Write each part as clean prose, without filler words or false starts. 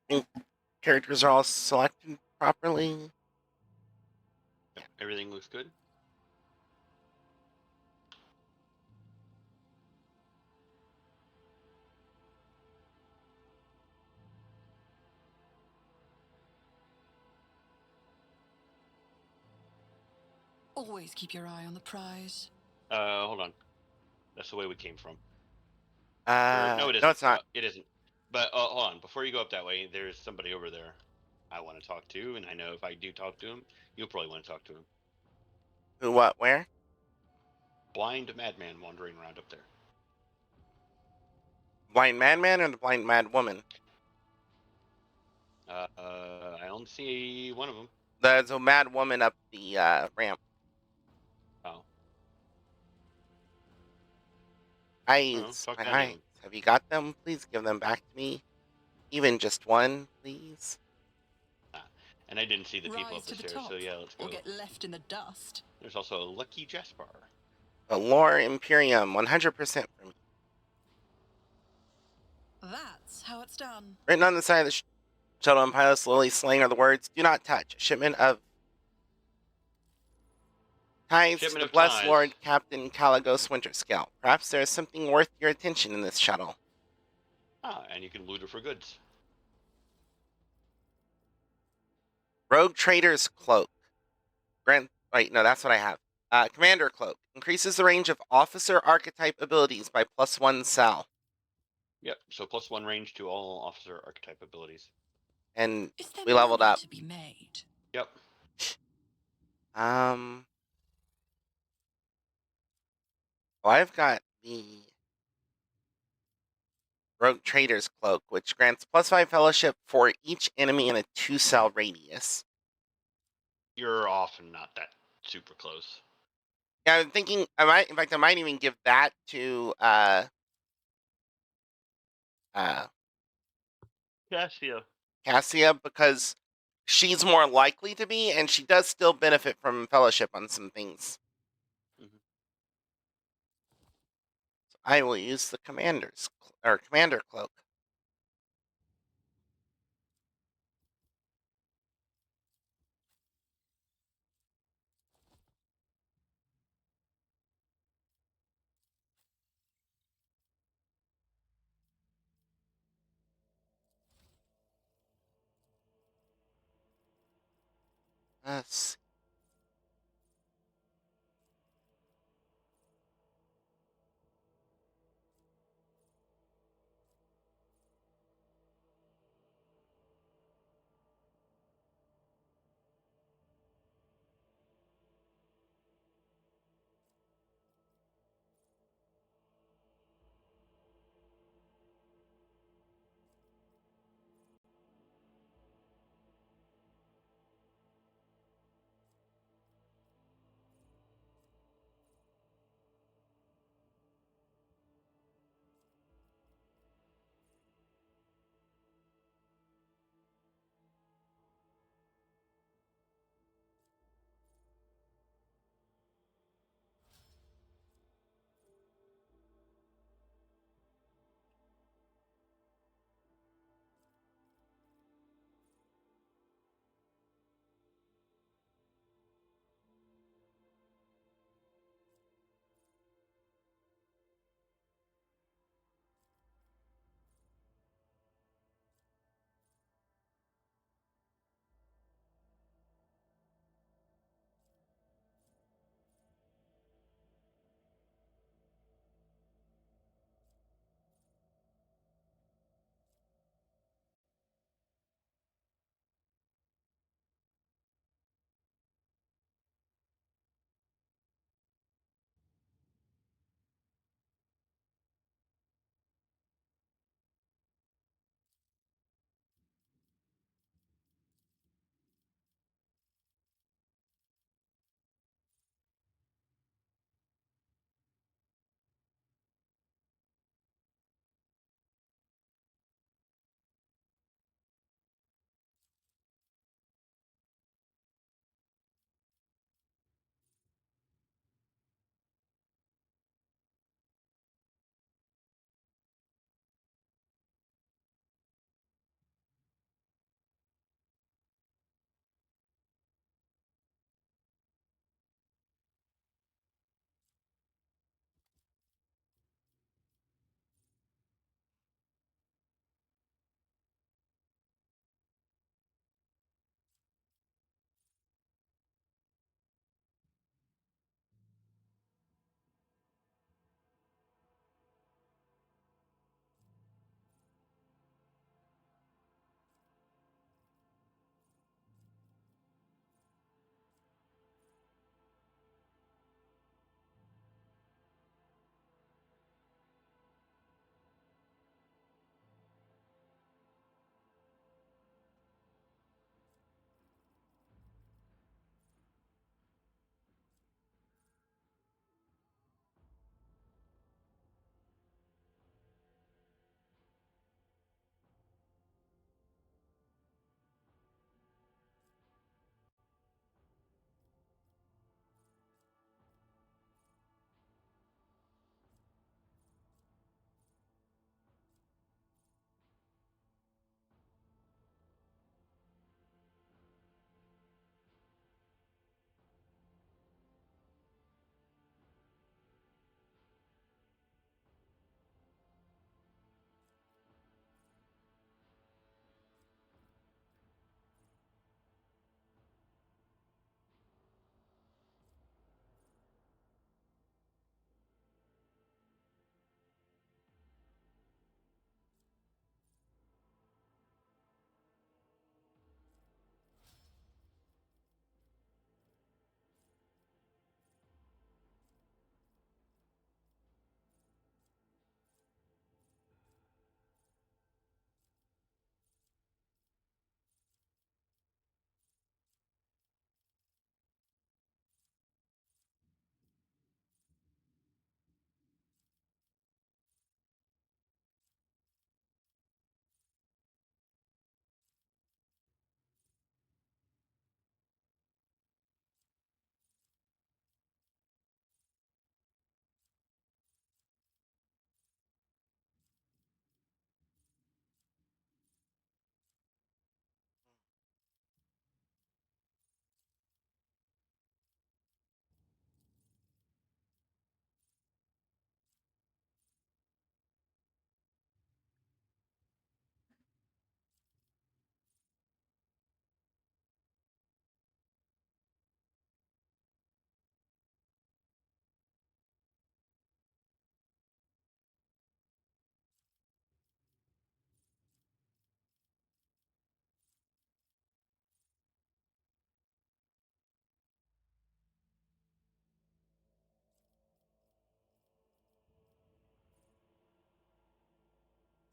think characters are all selected properly. Yep, everything looks good. Always keep your eye on the prize. Hold on. That's the way we came from. No, it isn't. No, it's not. It isn't. But hold on. Before you go up that way, there's somebody over there I want to talk to, and I know if I do talk to him, you'll probably want to talk to him. Who, what, where? Blind madman wandering around up there. Blind madman or the blind mad woman? I only see one of them. There's a mad woman up the ramp. Oh. Eyes, Talk my to any of eyes. them. Have you got them? Please give them back to me. Even just one, please. And I didn't see the people Rise up the to the stairs, top, so yeah, let's go. or get left in the dust. There's also Lucky Jaspar. Allure Imperium, 100% for me. That's how it's done. Written on the side of the shuttle and pilot's Lily slang are the words, "Do not touch." Shipment of ties to the blessed Lord Captain Caligos Winterscale. Perhaps there is something worth your attention in this shuttle. And you can loot it for goods. Rogue Trader's Cloak. Wait, no, that's what I have. Commander Cloak. Increases the range of officer archetype abilities by +1 cell. Yep, so +1 range to all officer archetype abilities. And we leveled up. To be made? Yep. Well, I've got the Rogue Trader's Cloak, which grants +5 fellowship for each enemy in a 2-cell radius. You're often not that super close. Yeah, I'm thinking I might even give that to Cassia, because she's more likely to be, and she does still benefit from fellowship on some things. Mm-hmm. So I will use the Commander Cloak. Let's see.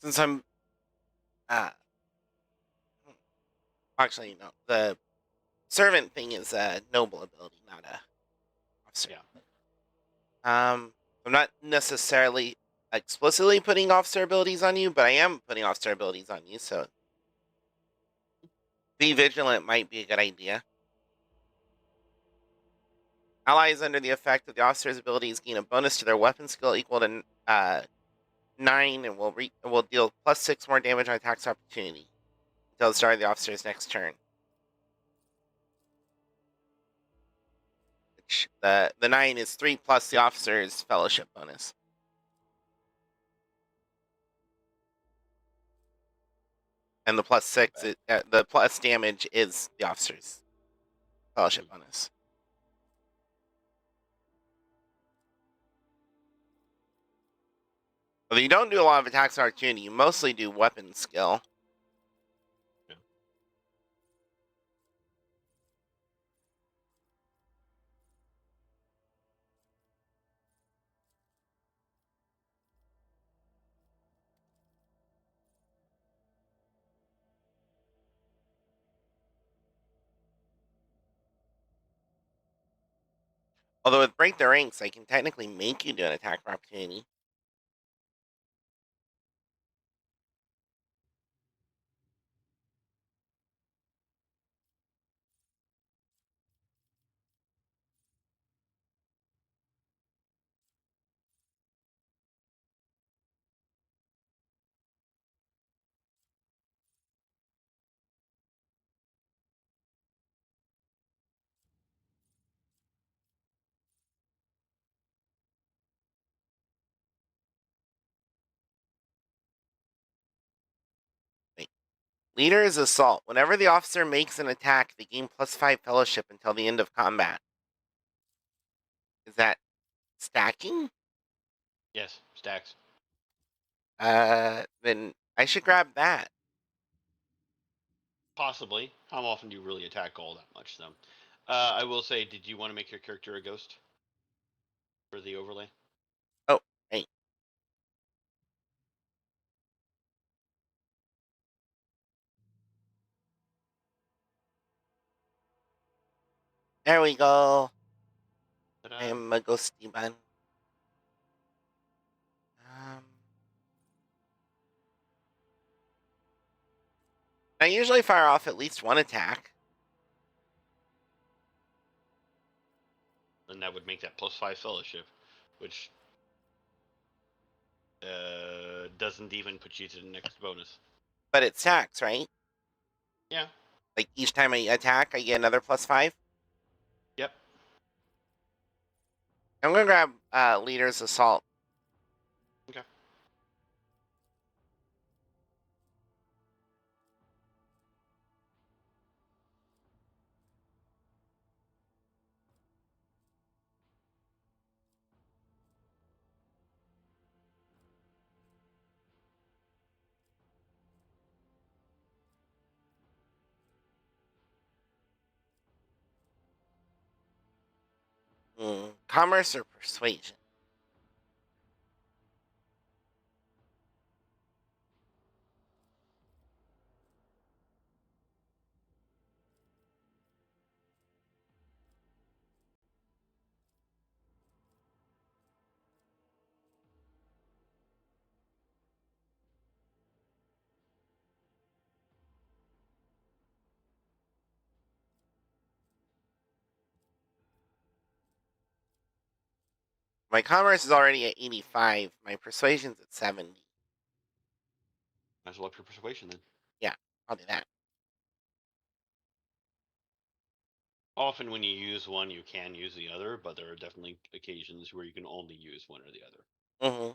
since I'm uh actually no, the servant thing is a noble ability, not a officer. Yeah. I'm not necessarily explicitly putting officer abilities on you, but I am putting officer abilities on you, so be vigilant might be a good idea. Allies under the effect of the officer's abilities gain a bonus to their weapon skill equal to 9 and will deal +6 more damage on attacks opportunity until the start of the officer's next turn. Which the 9 is 3 plus the officer's fellowship bonus. And the +6, the plus damage is the officer's fellowship bonus. Although you don't do a lot of attacks on opportunity, you mostly do weapon skill. Yeah. Although with break the ranks, I can technically make you do an attack for opportunity. Wait. Leader is assault. Whenever the officer makes an attack, they gain +5 fellowship until the end of combat. Is that stacking? Yes. Stacks. Then I should grab that. Possibly. How often do you really attack all that much, though? I will say, did you want to make your character a ghost for the overlay? Oh, hey. There we go. I Ta-da. am a ghosty man. I usually fire off at least one attack. And that would make that +5 fellowship, which doesn't even put you to the next bonus. But it stacks, right? Yeah. Like each time I attack, I get another +5. Yep. I'm gonna grab Leader's Assault. Okay. Commerce or Persuasion? My Commerce is already at 85. My Persuasion's at 70. Might as well up your persuasion then. Yeah, I'll do that. Often when you use one, you can use the other, but there are definitely occasions where you can only use one or the other. Mm-hmm.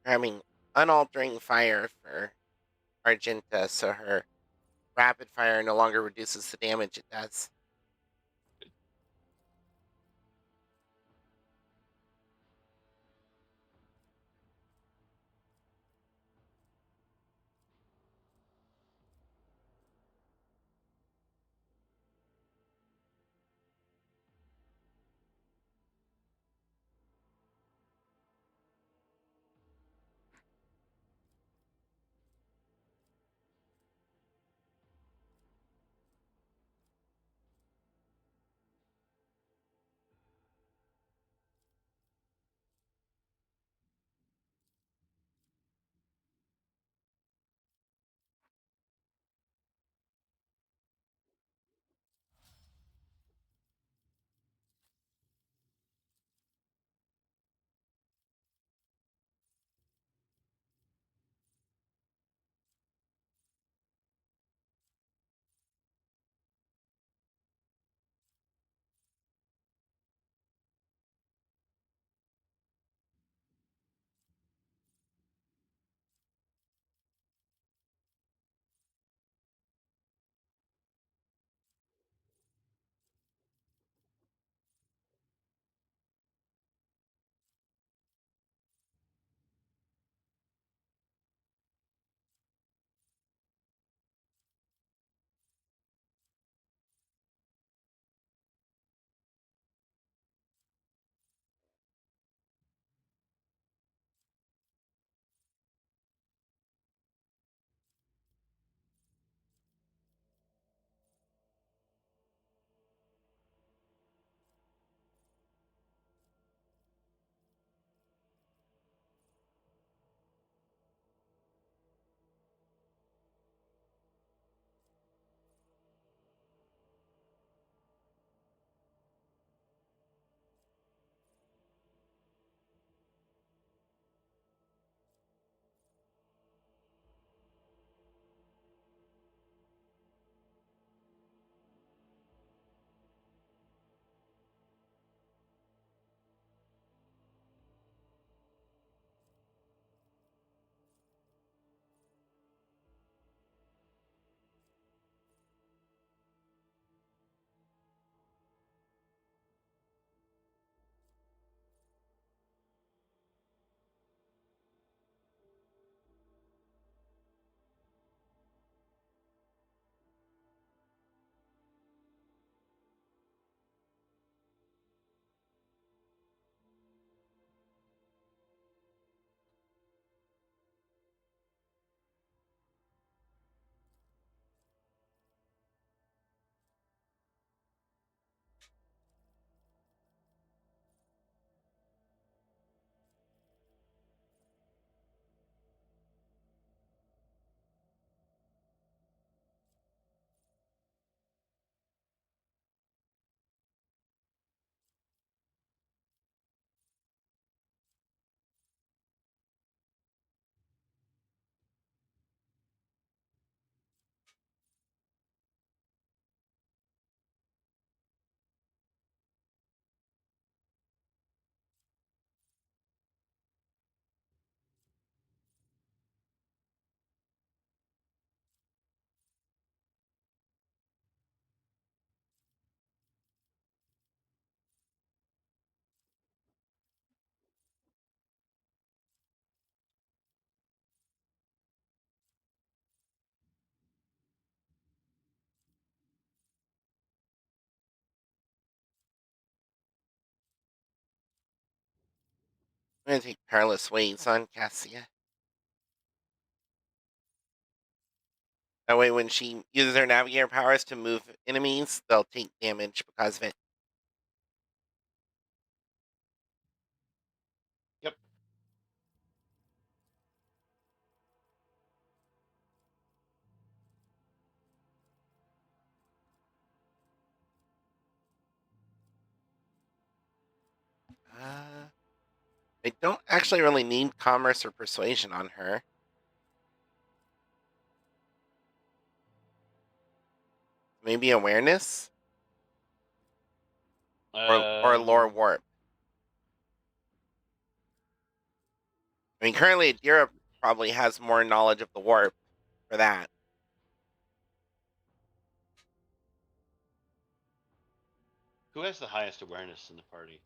having unaltering fire for Argenta, so her rapid fire no longer reduces the damage it does. I'm gonna take Perilous Waves on Cassia. That way, when she uses her Navigator powers to move enemies, they'll take damage because of it. Yep. I don't actually really need Commerce or Persuasion on her. Maybe Awareness or Lore Um, Warp. I mean, currently Adira probably has more knowledge of the warp for that. Who has the highest awareness in the party?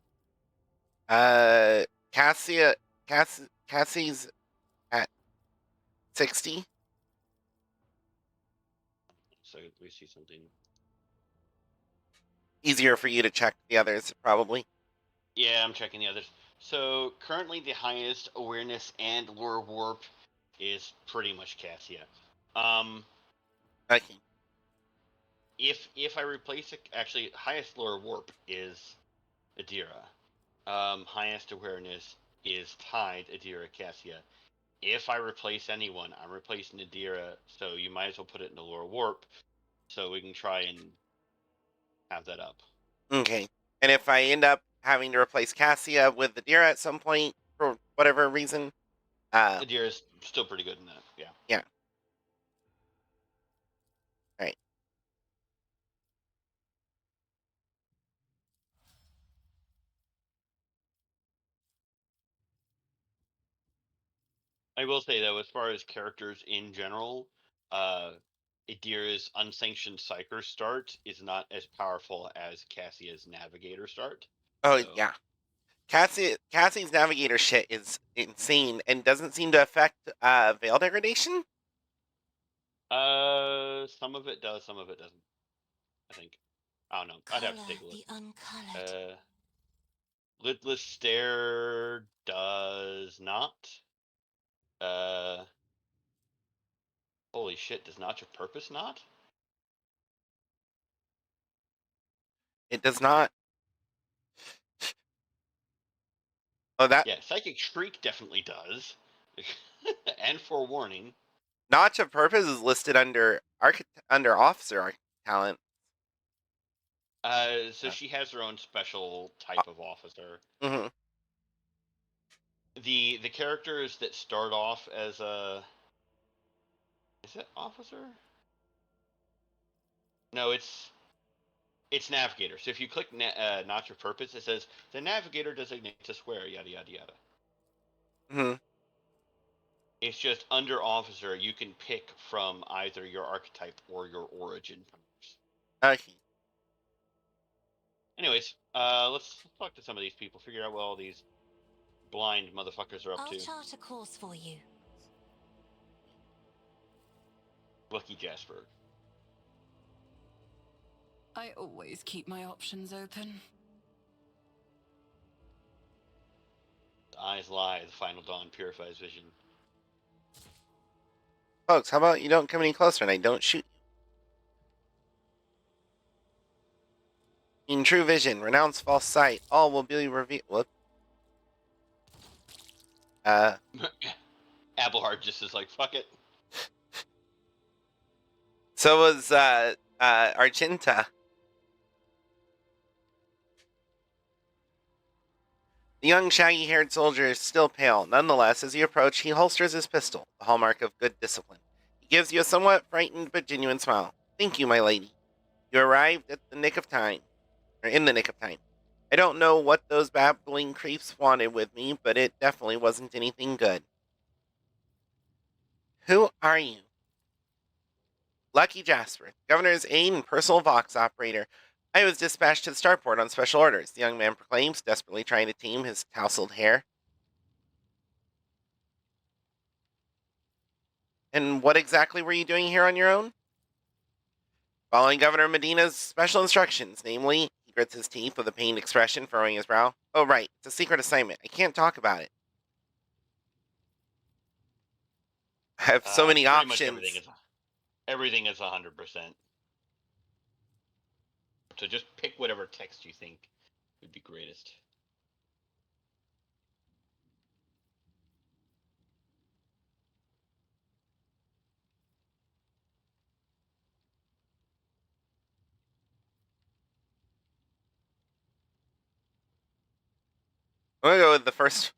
Cassie's at 60. So we see something. Easier for you to check the others, probably. Yeah, I'm checking the others. So currently, the highest awareness and lore warp is pretty much Cassia. Okay. If I replace it, actually, highest lore warp is Adira. Highest awareness is tied Adira Cassia. If I replace anyone, I'm replacing Adira, so you might as well put it in the lore warp, so we can try and have that up. Okay. And if I end up having to replace Cassia with Adira at some point for whatever reason, Adira's still pretty good in that. Yeah. Yeah. Right. I will say though, as far as characters in general, Adira's unsanctioned Psyker start is not as powerful as Cassia's Navigator start. Oh So, yeah. Cassie's navigator shit is insane and doesn't seem to affect veil degradation. some of it does, some of it doesn't. I think. I don't know. I'd have to take a look. The uncolored. Lidless Stare does not. Holy shit! Does not your purpose not? It does not. Oh, that Yeah, Psychic Shriek definitely does. And Forewarning. Notch of Purpose is listed under officer talent. So she has her own special type of officer. Mm-hmm. The characters that start off as a is it officer? No, it's navigator. So if you click not your purpose, it says the navigator designates a square. Yada yada yada. Mm-hmm. It's just under officer. You can pick from either your archetype or your origin. Okay. Anyways, let's talk to some of these people. Figure out what all these blind motherfuckers are up I'll to. chart a course for you. Lucky Jasper. I always keep my options open. The eyes lie. The final dawn purifies vision. Folks, how about you don't come any closer and I don't shoot you? In true vision, renounce false sight. All will be revealed. Whoop. Abelhard just is like, fuck it. So was Argenta. The young shaggy-haired soldier is still pale. Nonetheless, as you approach, he holsters his pistol, the hallmark of good discipline. He gives you a somewhat frightened but genuine smile. Thank you, my lady. You arrived at the nick of time. Or in the nick of time. I don't know what those babbling creeps wanted with me, but it definitely wasn't anything good. Who are you? Lucky Jasper, Governor's aide and personal Vox operator. I was dispatched to the starport on special orders, the young man proclaims, desperately trying to tame his tousled hair. And what exactly were you doing here on your own? Following Governor Medina's special instructions, namely, he grits his teeth with a pained expression, furrowing his brow. Oh, right, it's a secret assignment. I can't talk about it. I have so many Pretty options. much everything is 100%. So just pick whatever text you think would be greatest. I'm gonna go with the first.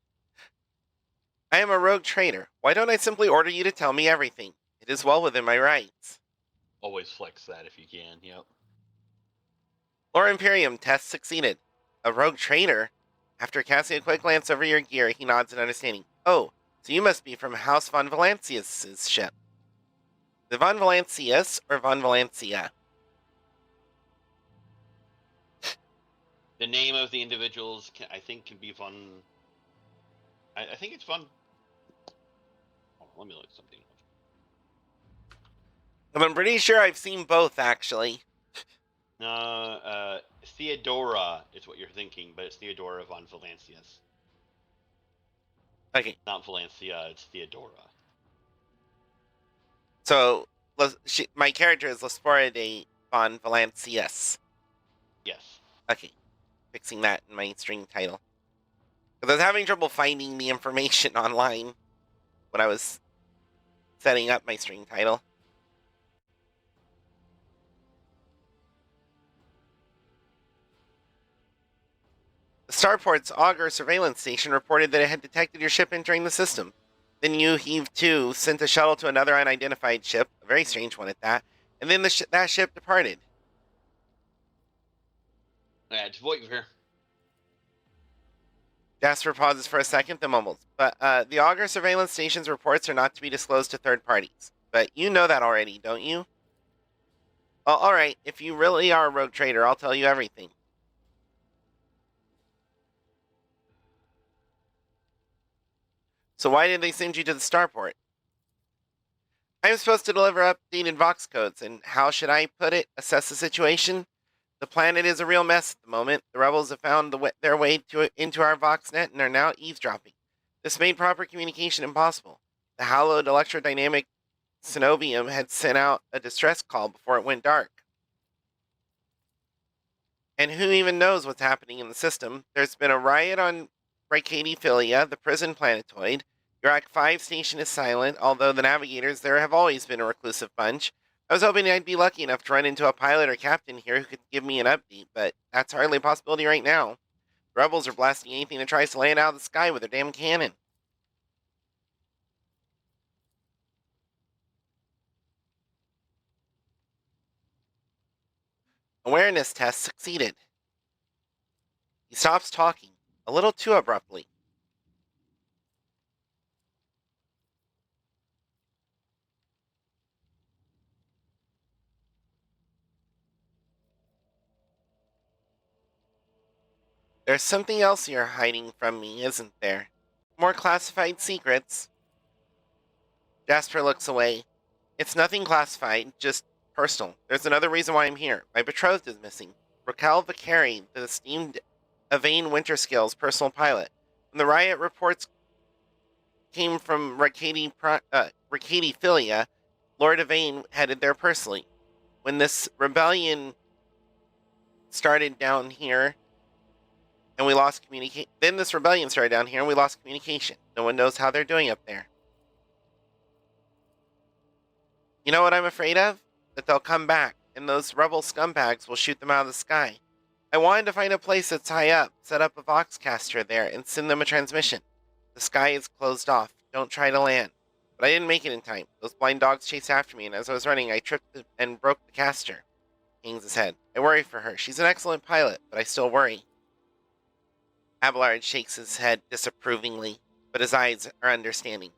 I am a rogue trader. Why don't I simply order you to tell me everything? It is well within my rights. Always flex that if you can. Yep. Lord Imperium, test succeeded. A rogue trader? After casting a quick glance over your gear, he nods in understanding. Oh, So you must be from House von Valancius's ship. The von Valancius or von Valencia? The name of the individuals, I think, can be von. I think it's von. Oh, let me look something up. I'm pretty sure I've seen both, actually. Theodora is what you're thinking, but it's Theodora von Valancius. Okay. Not Valencia, it's Theodora. So, my character is Lasporide von Valancius. Yes. Okay. Fixing that in my string title. Because I was having trouble finding the information online when I was setting up my string title. The Starport's Augur surveillance station reported that it had detected your ship entering the system. Then you, Heave 2, sent a shuttle to another unidentified ship, a very strange one at that, and then that ship departed. It's Voight here. Jasper pauses for a second, then mumbles. But the Augur surveillance station's reports are not to be disclosed to third parties. But you know that already, don't you? Well, alright, if you really are a rogue trader, I'll tell you everything. So why did they send you to the starport? I'm supposed to deliver updated Vox codes, and how should I put it? Assess the situation? The planet is a real mess at the moment. The rebels have found their way into our VoxNet and are now eavesdropping. This made proper communication impossible. The hallowed electrodynamic Cenobium had sent out a distress call before it went dark. And who even knows what's happening in the system? There's been a riot on Brachyphilia, the prison planetoid. Urak 5 station is silent, although the navigators there have always been a reclusive bunch. I was hoping I'd be lucky enough to run into a pilot or captain here who could give me an update, but that's hardly a possibility right now. The rebels are blasting anything that tries to land out of the sky with their damn cannon. Awareness test succeeded. He stops talking, a little too abruptly. There's something else you're hiding from me, isn't there? More classified secrets. Jasper looks away. It's nothing classified, just personal. There's another reason why I'm here. My betrothed is missing. Raquel Vicari, the esteemed Evane Winterscale's personal pilot. When the riot reports came from Ricadiphilia, Lord Evane headed there personally. When this rebellion started down here, and we lost communication. Then this rebellion started down here, and we lost communication. No one knows how they're doing up there. You know what I'm afraid of? That they'll come back, and those rebel scumbags will shoot them out of the sky. I wanted to find a place that's high up, set up a Voxcaster there, and send them a transmission. The sky is closed off. Don't try to land. But I didn't make it in time. Those blind dogs chased after me, and as I was running, I tripped and broke the caster. He hangs his head. I worry for her. She's an excellent pilot, but I still worry. Abelard shakes his head disapprovingly, but his eyes are understanding.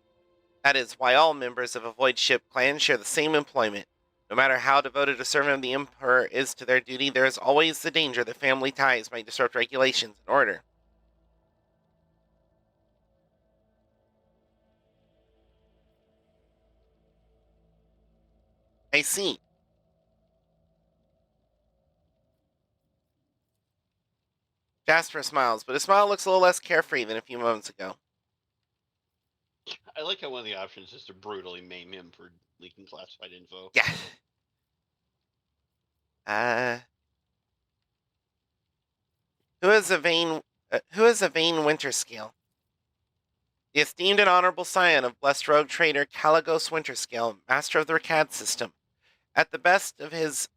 That is why all members of a Void Ship clan share the same employment. No matter how devoted a servant of the Emperor is to their duty, there is always the danger that family ties might disrupt regulations and order. I see. Jasper smiles, but his smile looks a little less carefree than a few moments ago. I like how one of the options is to brutally maim him for leaking classified info. Yeah. Who is Evane Winterscale? The esteemed and honorable scion of blessed rogue trader Caligos Winterscale, master of the Ricad system. At the behest of his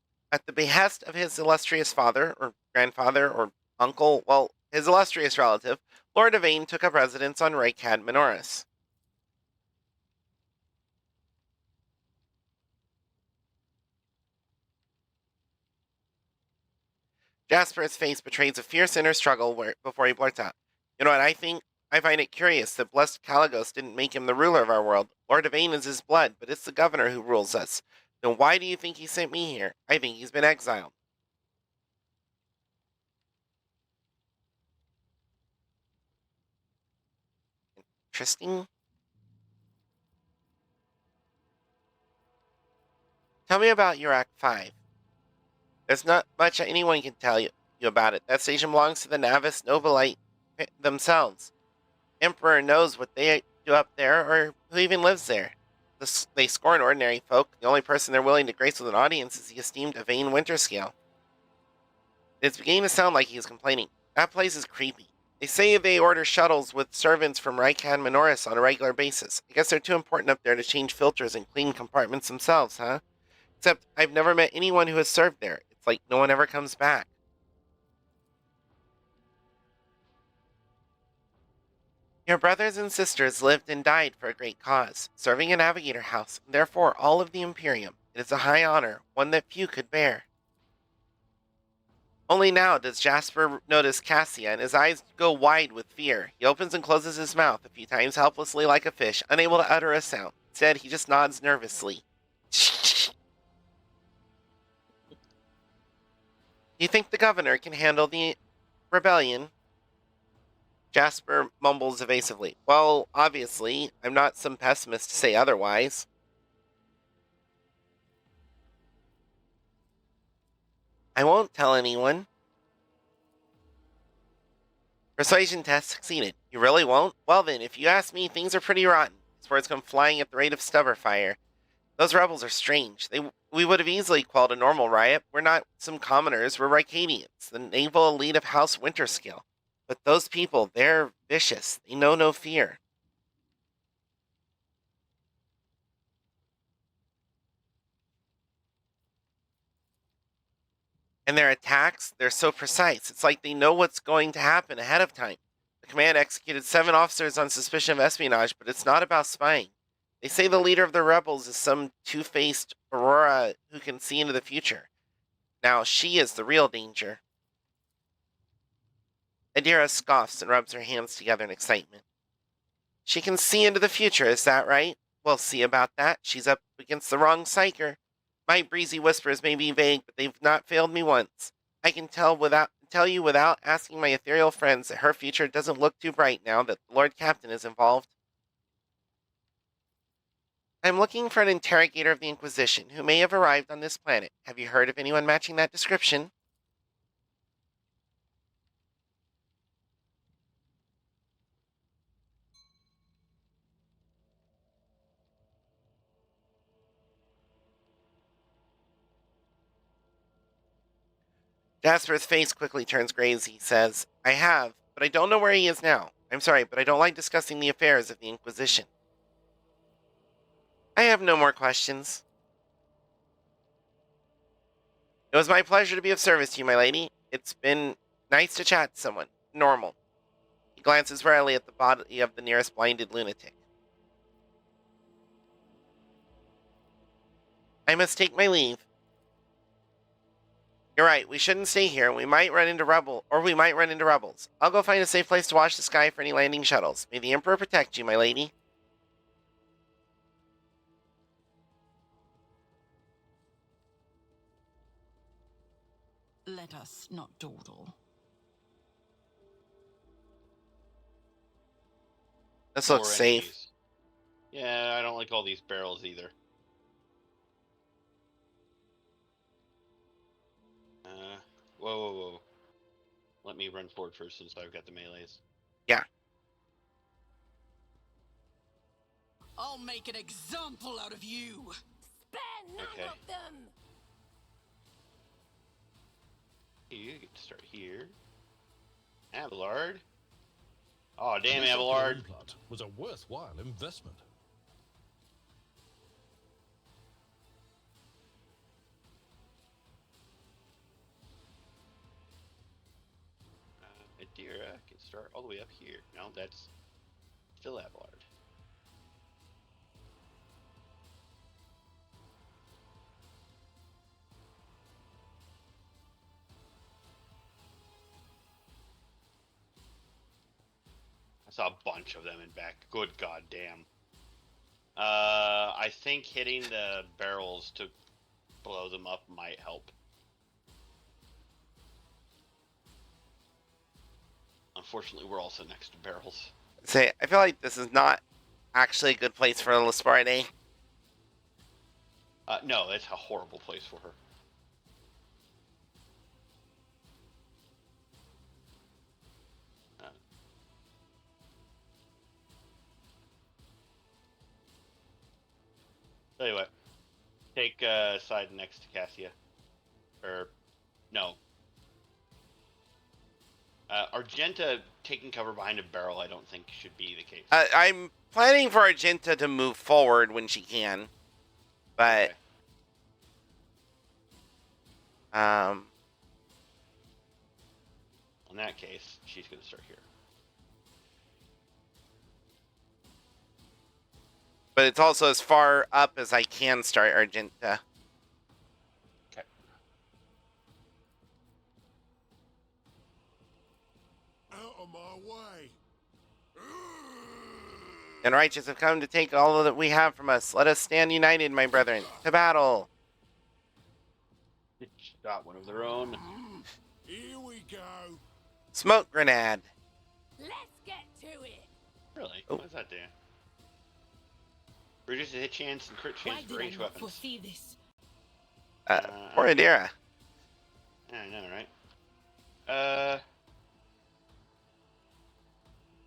illustrious father, or grandfather, or uncle, well, his illustrious relative, Lord Evane took up residence on Ricad Minoris. Jasper's face betrays a fierce inner struggle before he blurts out, "You know what I think? I find it curious that blessed Caligos didn't make him the ruler of our world. Lord Yvain is his blood, but it's the governor who rules us. Then why do you think he sent me here? I think he's been exiled. Interesting. Tell me about your Act 5. There's not much anyone can tell you about it. That station belongs to the Navis Nobilite themselves. Emperor knows what they do up there or who even lives there. They scorn ordinary folk. The only person they're willing to grace with an audience is the esteemed Yvain Winterscale. It's beginning to sound like he's complaining. That place is creepy. They say they order shuttles with servants from Rykan Minoris on a regular basis. I guess they're too important up there to change filters and clean compartments themselves, huh? Except I've never met anyone who has served there. It's like no one ever comes back. Your brothers and sisters lived and died for a great cause, serving a navigator house, and therefore all of the Imperium. It is a high honor, one that few could bear. Only now does Jasper notice Cassia, and his eyes go wide with fear. He opens and closes his mouth a few times helplessly like a fish, unable to utter a sound. Instead, he just nods nervously. You think the governor can handle the rebellion? Jasper mumbles evasively. Well, obviously, I'm not some pessimist to say otherwise. I won't tell anyone. Persuasion test succeeded. You really won't? Well then, if you ask me, things are pretty rotten. His words come flying at the rate of stubber fire. Those rebels are strange. We would have easily quelled a normal riot. We're not some commoners, we're Ricadians, the naval elite of House Winterscale. But those people, they're vicious. They know no fear. And their attacks, they're so precise. It's like they know what's going to happen ahead of time. The command executed 7 officers on suspicion of espionage, but it's not about spying. They say the leader of the rebels is some two-faced Aurora who can see into the future. Now, she is the real danger. Adira scoffs and rubs her hands together in excitement. She can see into the future, is that right? We'll see about that. She's up against the wrong psyker. My breezy whispers may be vague, but they've not failed me once. I can tell you without asking my ethereal friends that her future doesn't look too bright now that the Lord Captain is involved. I'm looking for an interrogator of the Inquisition who may have arrived on this planet. Have you heard of anyone matching that description? Jasper's face quickly turns gray as he says, I have, but I don't know where he is now. I'm sorry, but I don't like discussing the affairs of the Inquisition. I have no more questions. It was my pleasure to be of service to you, my lady. It's been nice to chat to someone. Normal. He glances warily at the body of the nearest blinded lunatic. I must take my leave. You're right, we shouldn't stay here. We might run into rebels. I'll go find a safe place to watch the sky for any landing shuttles. May the Emperor protect you, my lady. Let us not dawdle. This looks More safe. enemies. Yeah, I don't like all these barrels either. Whoa. Let me run forward first since I've got the melees. Yeah. I'll make an example out of you. Spare none Okay. of them! You get to start here. Abelard. Oh, damn, This Abelard. implant was a worthwhile investment. Adira can start all the way up here. No, that's still Abelard. saw a bunch of them in back. Good goddamn. I think hitting the barrels to blow them up might help. Unfortunately, we're also next to barrels. Say, I feel like this is not actually a good place for Lasparde. No, it's a horrible place for her. Tell you what, take side next to Cassia. Or, no. Argenta taking cover behind a barrel, I don't think should be the case. I'm planning for Argenta to move forward when she can, but Okay. In that case, she's going to start here. But it's also as far up as I can start Argenta. Okay. Out of my way. And righteous have come to take all that we have from us. Let us stand united, my brethren, to battle. Got one of their own. Here we go. Smoke grenade. Let's get to it. Really? Oh. What does that do? Reduces hit chance and crit Why chance for did I ranged not weapons. foresee this? Poor Adira. I know, right?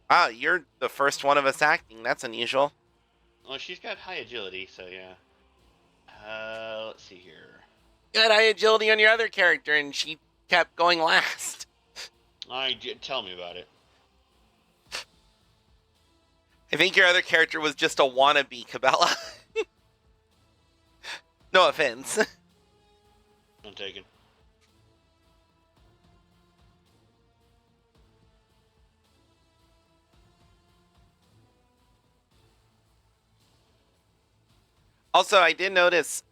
Wow, you're the first one of us acting. That's unusual. Well, she's got high agility, so yeah. Let's see here. You had high agility on your other character, and she kept going last. Tell me about it. I think your other character was just a wannabe Cabela. No offense. I'm taken. Also, I did notice,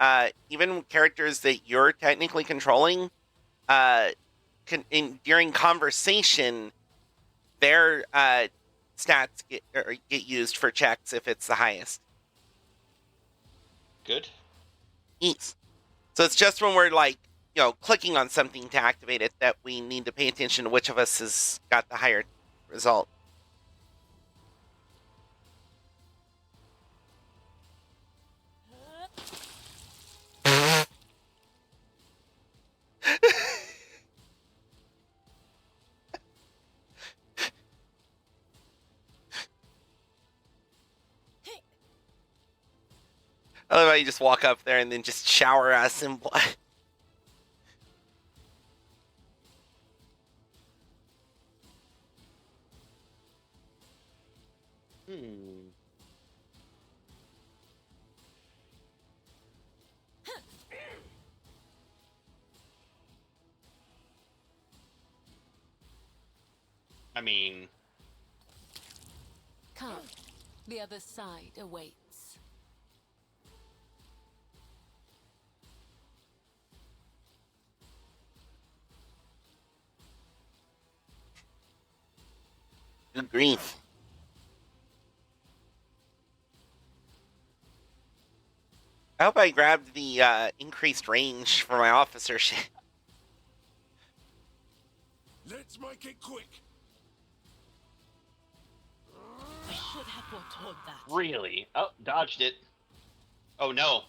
even characters that you're technically controlling, during conversation, their stats get used for checks if it's the highest. Good. Yes. So it's just when we're like, clicking on something to activate it that we need to pay attention to which of us has got the higher result. I love how you just walk up there and then just shower us in blood. I mean, Come. The other side awaits. Good grief. I hope I grabbed the increased range for my officership. Let's make it quick. I should have foretold that. really? Oh, dodged it. Oh no,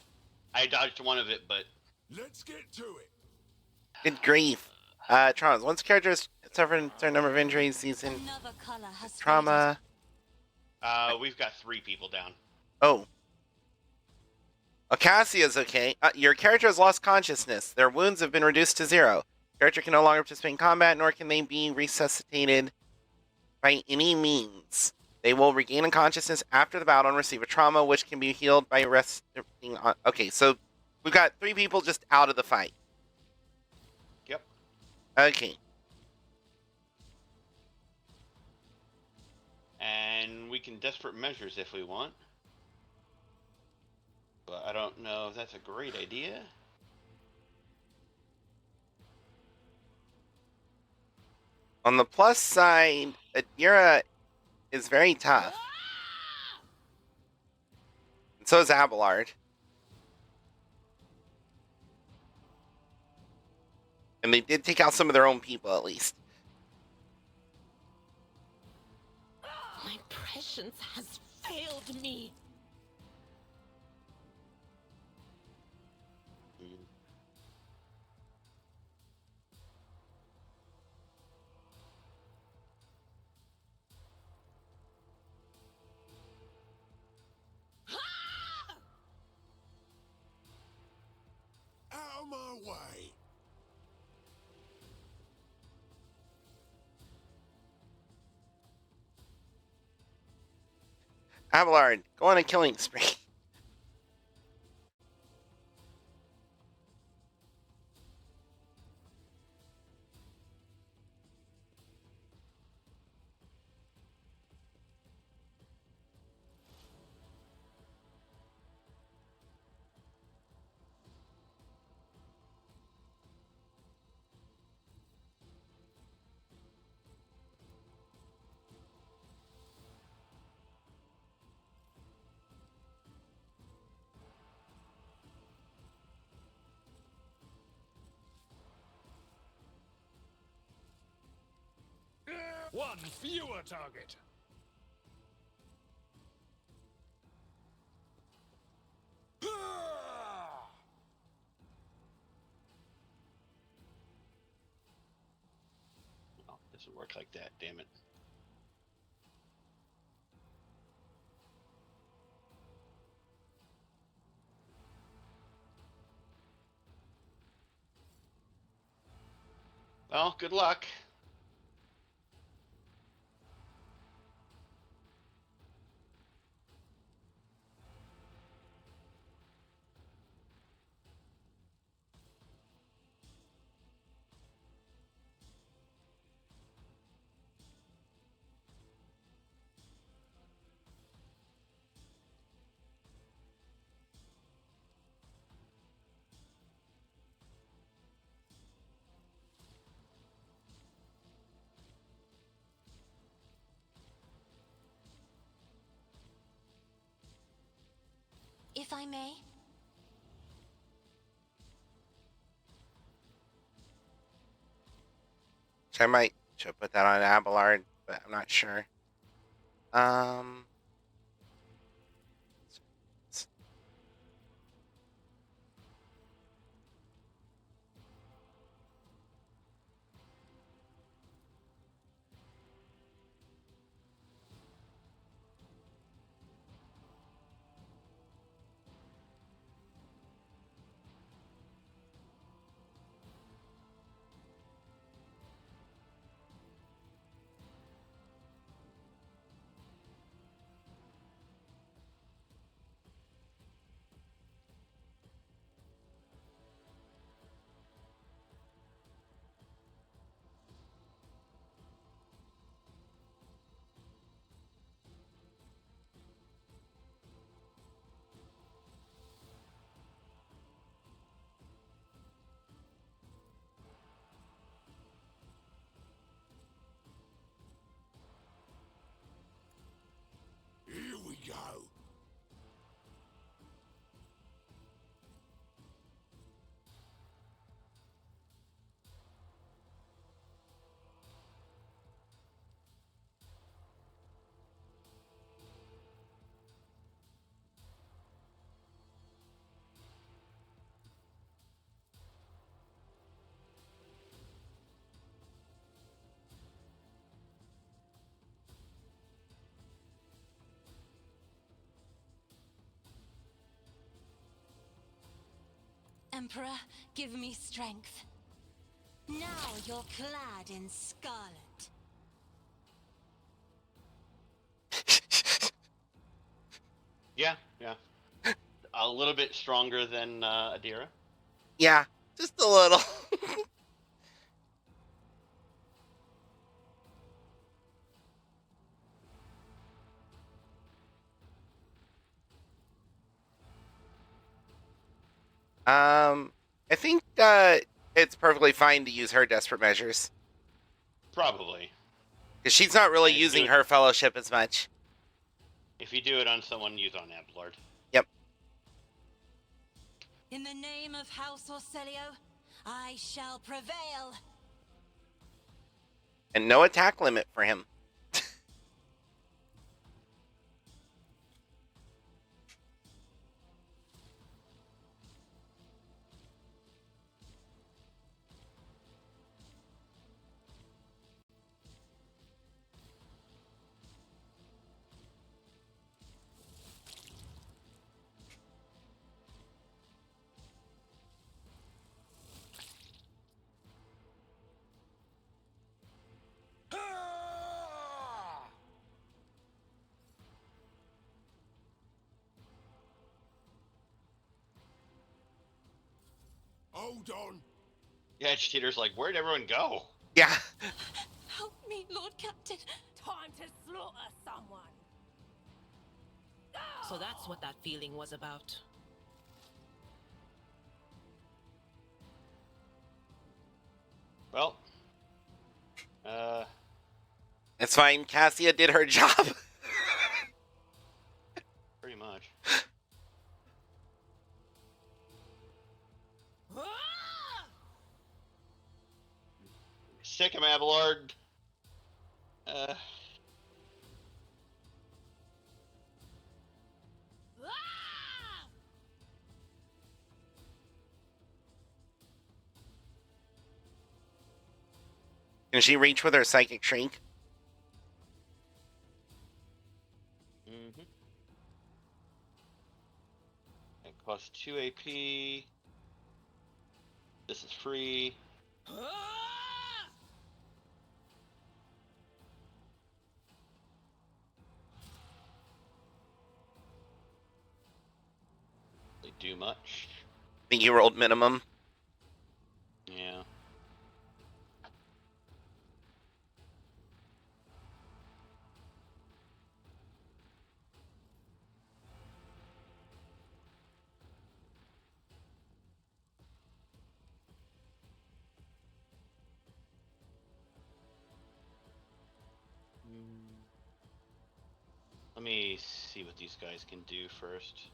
I dodged one of it, but Let's get to it. Good grief. Traumas. Once a character has suffered a certain number of injuries, he's in Another color has trauma. we've got 3 people down. Oh. Acacia's okay. Your character has lost consciousness. Their wounds have been reduced to 0. Character can no longer participate in combat, nor can they be resuscitated by any means. They will regain consciousness after the battle and receive a trauma, which can be healed by resting on... Okay, so we've got 3 people just out of the fight. Yep. Okay. And we can desperate measures if we want. But I don't know if that's a great idea. On the plus side, Adira is very tough. And so is Abelard. And they did take out some of their own people, at least. My prescience has failed me. Out of my way. Abelard, go on a killing spree. One fewer target. Oh, it doesn't work like that, damn it. Well, good luck. If I may, So I should put that on Abelard, but I'm not sure. Um, Here we go. Emperor, give me strength. Now you're clad in scarlet. Yeah, yeah. A little bit stronger than Adira. yeah, just a little. I think it's perfectly fine to use her desperate measures. Probably. Because she's not really And if you using do it- her fellowship as much. If you do it on someone, use on Abelard. Yep. In the name of House Orcelio, I shall prevail. And no attack limit for him. Hold on. Yeah, Cheater's like, where'd everyone go? Yeah. Help me, Lord Captain. Time to slaughter someone. So that's what that feeling was about. Well, It's fine. Cassia did her job. pretty much. Sick him, Abelard. Can she reach with her psychic shrink? Mm-hmm. It costs 2 AP. This is free. They do much. I think you rolled minimum. Yeah. Let me see what these guys can do first.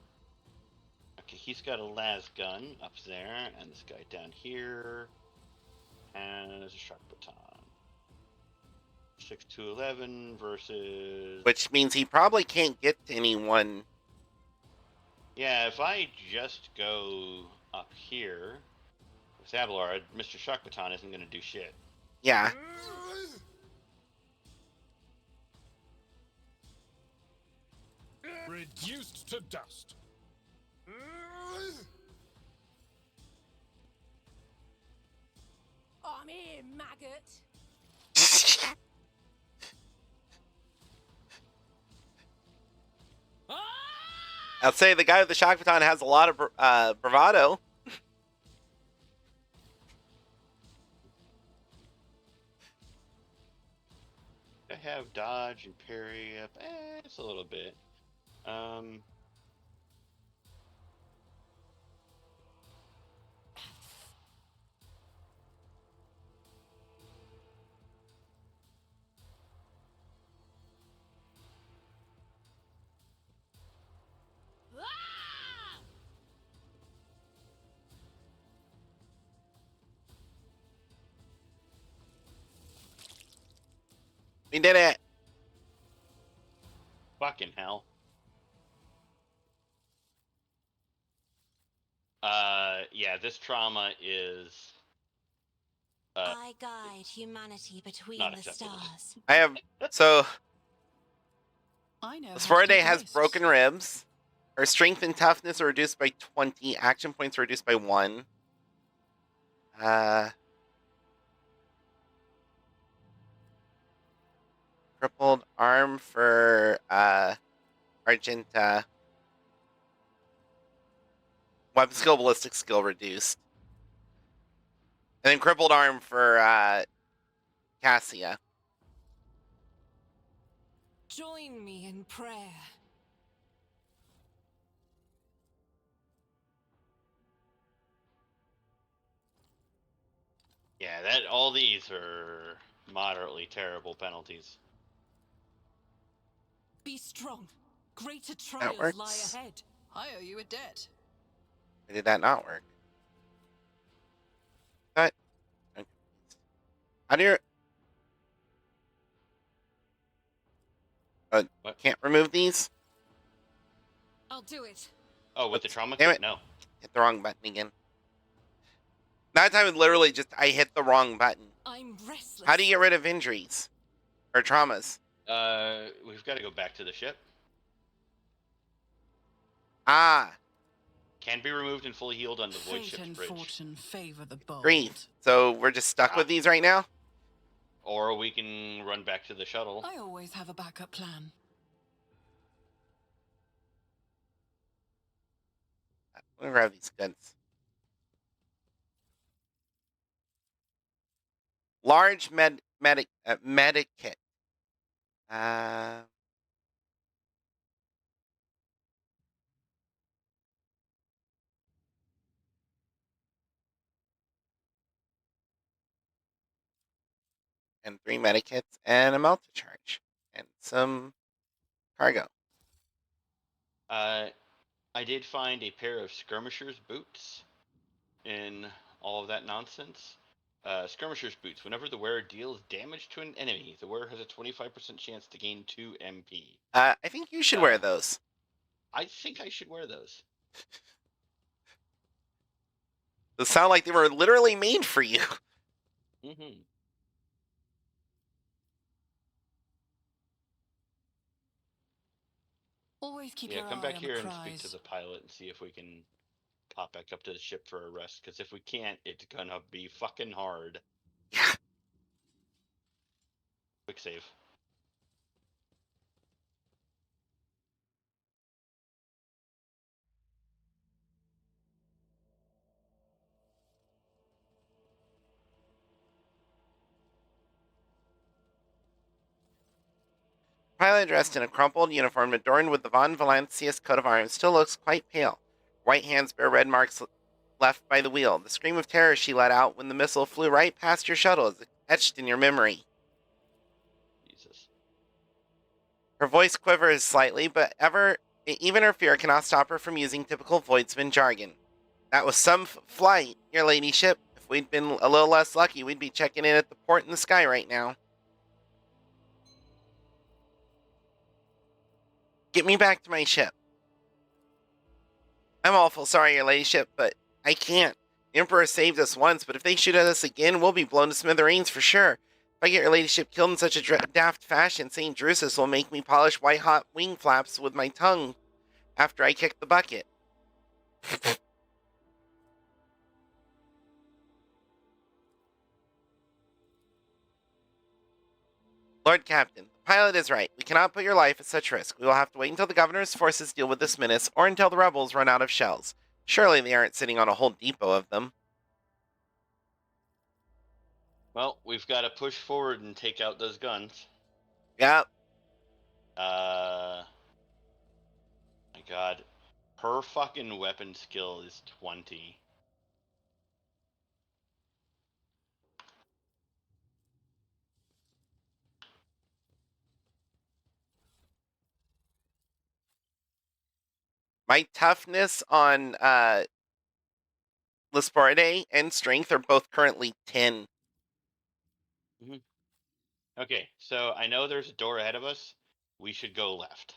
Okay, he's got a las gun up there, and this guy down here has a shark baton. 6 to 11 versus. Which means he probably can't get to anyone. Yeah, if I just go up here with Abelard, Mr. Shark Baton isn't going to do shit. Yeah. Reduced to dust. I'm here, maggot. I'll say the guy with the shock baton has a lot of bravado. I have dodge and parry up. It's a little bit. We did it. Fucking hell. Yeah, this trauma is I guide humanity between not the acceptable. stars. I have so I know. Sporade has broken ribs. Her strength and toughness are reduced by 20. Action points are reduced by 1. Crippled arm for Argenta. Weapon skill, ballistic skill reduced. And then crippled arm for Cassia. Join me in prayer. Yeah, that all these are moderately terrible penalties. Be strong. Greater That trials lie works. ahead. I owe you a debt. Or did that not work? But I'm confused. How do you? What? Can't remove these? I'll do it. Oh, with the Oops. trauma Damn kit? it. No. Hit the wrong button again. That time it literally just I hit the wrong button. I'm restless. How do you get rid of injuries or traumas? We've got to go back to the ship. Ah, Can be removed and fully healed on the void Fate ship's and bridge. fortune favor the bold. grief. So we're just stuck with these right now? Or we can run back to the shuttle. I always have a backup plan. Let me grab these guns. Large medic kit. And 3 medikits and a multi-charge. And some cargo. I did find a pair of skirmisher's boots in all of that nonsense. Skirmisher's boots. Whenever the wearer deals damage to an enemy, the wearer has a 25% chance to gain 2 MP. I think you should wear those. I think I should wear those. Those sound like they were literally made for you. Mm-hmm. Always keep Yeah, your come eye back on here the and prize. speak to the pilot and see if we can pop back up to the ship for a rest. Because if we can't, it's gonna be fucking hard. Yeah. Quick save. Pilot dressed in a crumpled uniform adorned with the Von Valancius coat of arms still looks quite pale. White hands bear red marks left by the wheel. The scream of terror she let out when the missile flew right past your shuttle is etched in your memory. Jesus. Her voice quivers slightly, but even her fear cannot stop her from using typical Voidsman jargon. That was some flight, your ladyship. If we'd been a little less lucky, we'd be checking in at the port in the sky right now. Get me back to my ship. I'm awful sorry, your ladyship, but I can't. The Emperor saved us once, but if they shoot at us again, we'll be blown to smithereens for sure. If I get your ladyship killed in such a daft fashion, St. Drusus will make me polish white-hot wing flaps with my tongue after I kick the bucket. Lord Captain, the pilot is right. We cannot put your life at such risk. We will have to wait until the governor's forces deal with this menace, or until the rebels run out of shells. Surely they aren't sitting on a whole depot of them. Well, we've got to push forward and take out those guns. Yep. My God. Her fucking weapon skill is 20. My toughness on Lasporidae and strength are both currently 10. Okay, so I know there's a door ahead of us. We should go left.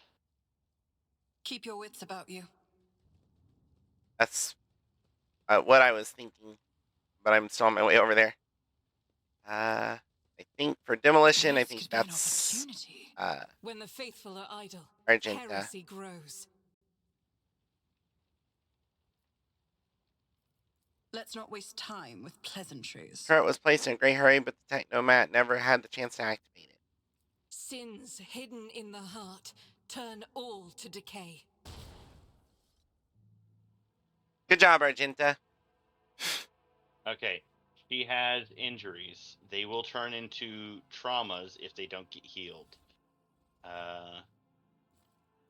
Keep your wits about you. That's what I was thinking, but I'm still on my way over there. I think for demolition, This I think could be an that's opportunity. When the faithful are idle, Argenta. heresy grows. Let's not waste time with pleasantries. Turret was placed in a great hurry, but the Technomat never had the chance to activate it. Sins hidden in the heart turn all to decay. Good job, Argenta. Okay, she has injuries. They will turn into traumas if they don't get healed.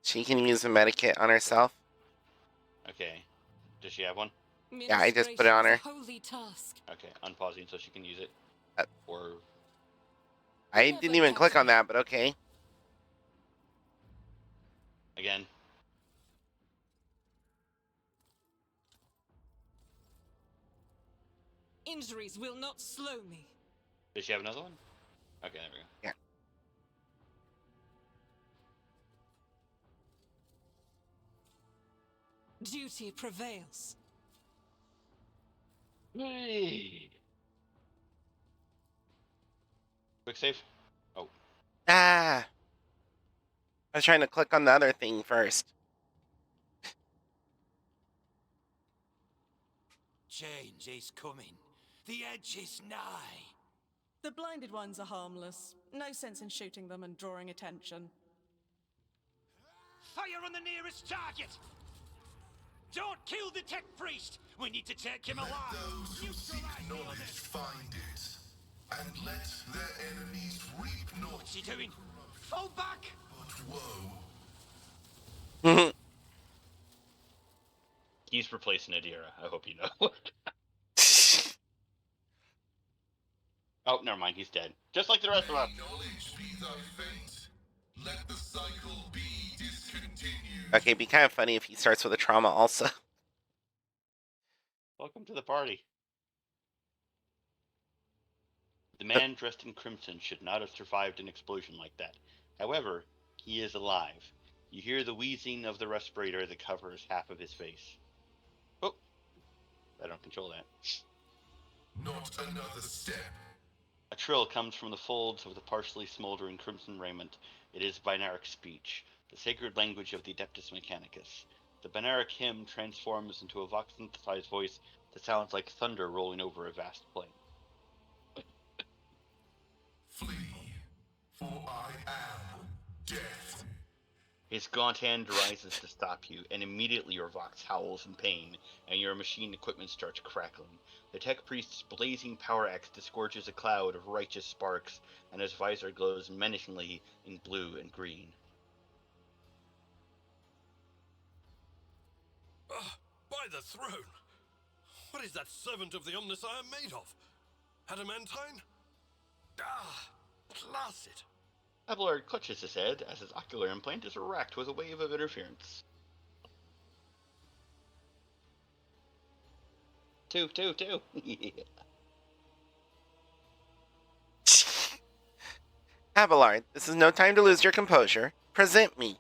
She can use a medikit on herself. Okay. Does she have one? Yeah, I just put it on her. Holy task. Okay, unpausing so she can use it. Uh, Or I didn't even click on that, but okay. Again. Injuries will not slow me. Did she have another one? Okay, there we go. Yeah. Duty prevails. Hey. Quick save. Oh. Ah. I was trying to click on the other thing first. Change is coming. The edge is nigh. The blinded ones are harmless. No sense in shooting them and drawing attention. Fire on the nearest target! Don't kill the tech priest! We need to take him alive! Those who seek knowledge find it, and let their enemies reap not. What's he doing? Fall back! But woe. He's replacing Adira. I hope you know. Oh, never mind. He's dead. Just like the rest of us. Knowledge be thy fate. Let the cycle be discontinued. Okay, it'd be kind of funny if he starts with a trauma also. Welcome to the party. The man dressed in crimson should not have survived an explosion like that. However, he is alive. You hear the wheezing of the respirator that covers half of his face. Oh, I don't control that. Not another step. A trill comes from the folds of the partially smoldering crimson raiment. It is Binaric speech, the sacred language of the Adeptus Mechanicus. The Binaric hymn transforms into a vox-synthesized voice that sounds like thunder rolling over a vast plain. Flee, for I am death. His gaunt hand rises to stop you, and immediately your vox howls in pain, and your machine equipment starts crackling. The tech priest's blazing power axe disgorges a cloud of righteous sparks, and his visor glows menacingly in blue and green. By the throne! What is that servant of the Omnissiah made of? Adamantine? Ah, placid. Abelard clutches his head as his ocular implant is racked with a wave of interference. Two. Abelard, this is no time to lose your composure. Present me.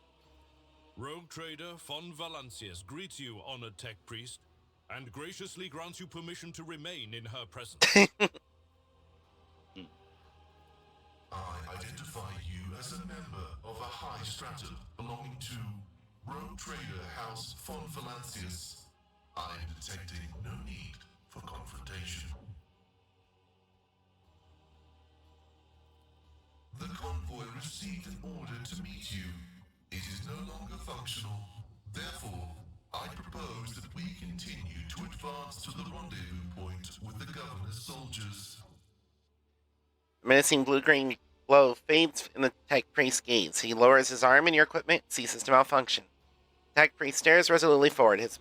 Rogue trader von Valancius greets you, honored tech priest, and graciously grants you permission to remain in her presence. I identify you as a member of a high stratum belonging to Rogue Trader House von Valancius. I am detecting no need for confrontation. The convoy received an order to meet you. It is no longer functional. Therefore, I propose that we continue to advance to the rendezvous point with the governor's soldiers. Menacing blue-green glow fades in the tech priest's gaze. He lowers his arm and your equipment ceases to malfunction. Tech priest stares resolutely forward, his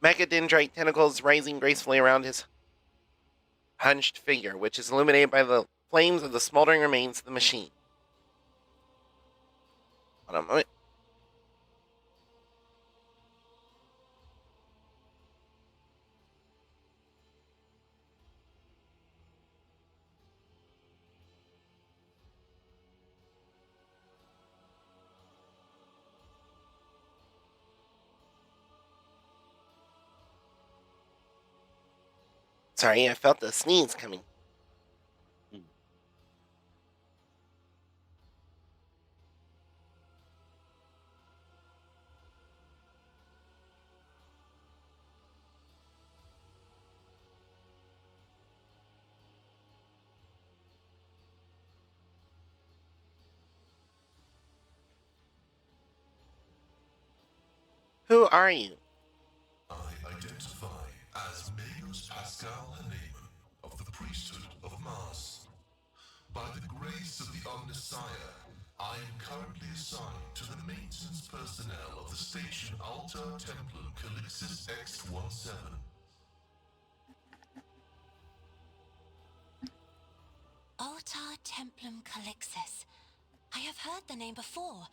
mechadendrite tentacles rising gracefully around his hunched figure, which is illuminated by the flames of the smoldering remains of the machine. Hold on a moment. Sorry, I felt the sneeze coming. Who are you? I identify as Magus Pascal Haneman of the priesthood of Mars. By the grace of the Omnissiah, I am currently assigned to the maintenance personnel of the station Altar Templum Calixis X-17. Altar Templum Calixis. I have heard the name before.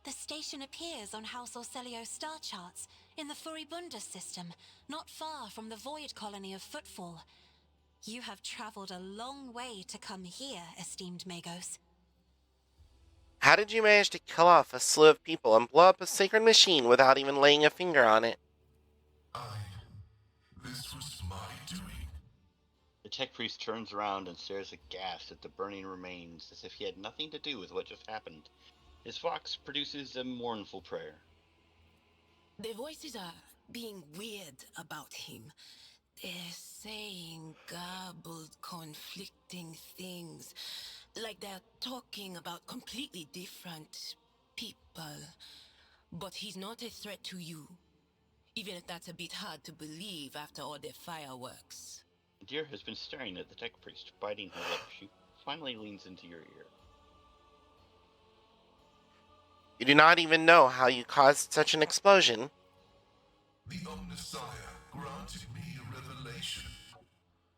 The station appears on House Orselio's star charts in the Furibundus system, not far from the void colony of Footfall. You have traveled a long way to come here, esteemed Magos. How did you manage to kill off a slew of people and blow up a sacred machine without even laying a finger on it? This was my doing. The tech priest turns around and stares aghast at the burning remains as if he had nothing to do with what just happened. His vox produces a mournful prayer. The voices are being weird about him. They're saying garbled, conflicting things. Like they're talking about completely different people. But he's not a threat to you. Even if that's a bit hard to believe after all the fireworks. Deer has been staring at the tech priest, biting her lip. She finally leans into your ear. You do not even know how you caused such an explosion. The Omnissiah granted me a revelation.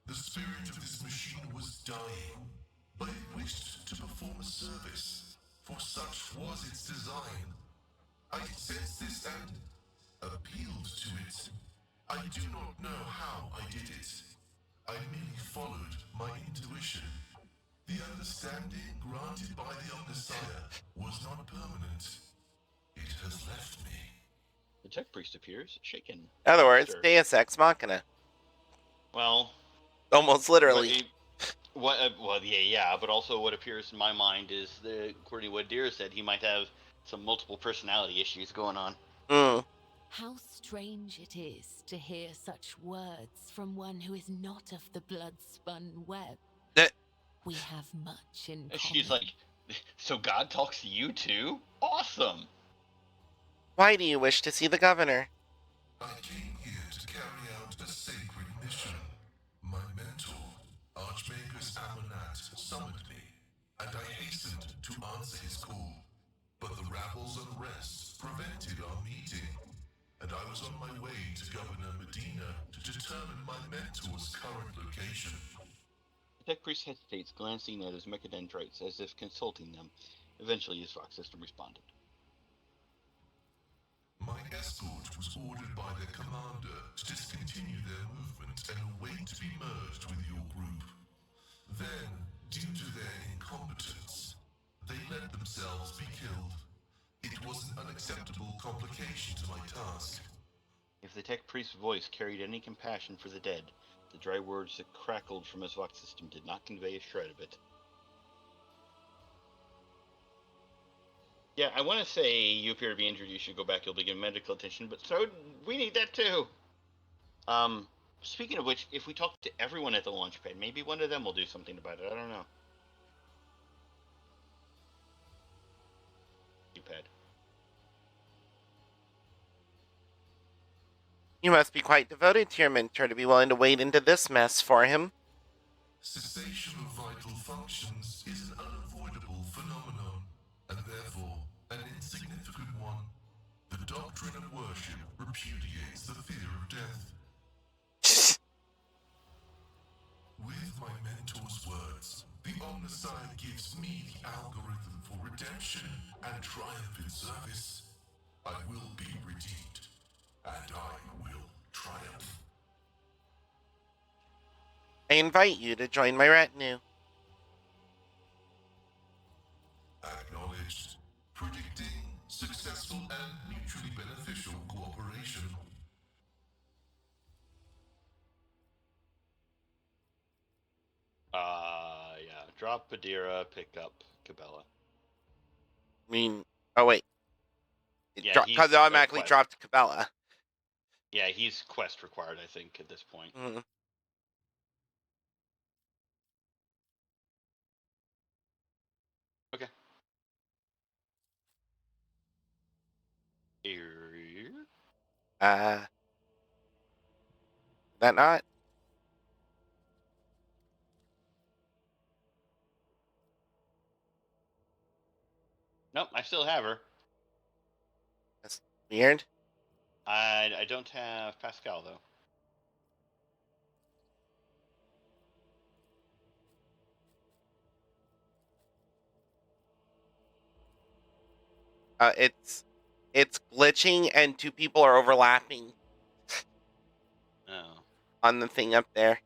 The spirit of this machine was dying, but it wished to perform a service, for such was its design. I sensed this and appealed to it. I do not know how I did it. I merely followed my intuition. The understanding granted by the Omnissiah was not permanent. It has left me. The tech priest appears, shaken. In other words, Disturbed. Deus Ex Machina. Well, almost literally. But also what appears in my mind is, according to what Deer said, he might have some multiple personality issues going on. How strange it is to hear such words from one who is not of the blood-spun web. We have much in common. She's like, so God talks to you too? Awesome! Why do you wish to see the governor? I came here to carry out a sacred mission. My mentor, Archmagus Amonat, summoned me, and I hastened to answer his call. But the rabble's unrest prevented our meeting, and I was on my way to Governor Medina to determine my mentor's current location. The tech priest hesitates, glancing at his mechadendrites as if consulting them. Eventually, his vox system responded. My escort was ordered by their commander to discontinue their movement and await to be merged with your group. Then, due to their incompetence, they let themselves be killed. It was an unacceptable complication to my task. If the tech priest's voice carried any compassion for the dead, the dry words that crackled from his vox system did not convey a shred of it. Yeah, I want to say you appear to be injured, you should go back, you'll be given medical attention, but so we need that too. Speaking of which, if we talk to everyone at the launch pad, maybe one of them will do something about it, I don't know. Pad. You must be quite devoted to your mentor to be willing to wade into this mess for him. Cessation of vital functions is an unavoidable phenomenon, and therefore an insignificant one. The doctrine of worship repudiates the fear of death. With my mentor's words, the Omnissiah gives me the algorithm for redemption and triumph in service. I will be redeemed, and I will triumph. I invite you to join my retinue. Acknowledged. Predicting successful and mutually beneficial cooperation. Yeah. Drop Badira, pick up Cabela. I mean, oh wait. Yeah, because it automatically dropped Cabela. Yeah, he's quest required, I think, at this point. Mm-hmm. Okay. That not? Nope, I still have her. That's weird. I don't have Pascal, though. It's glitching and 2 people are overlapping. Oh. On the thing up there.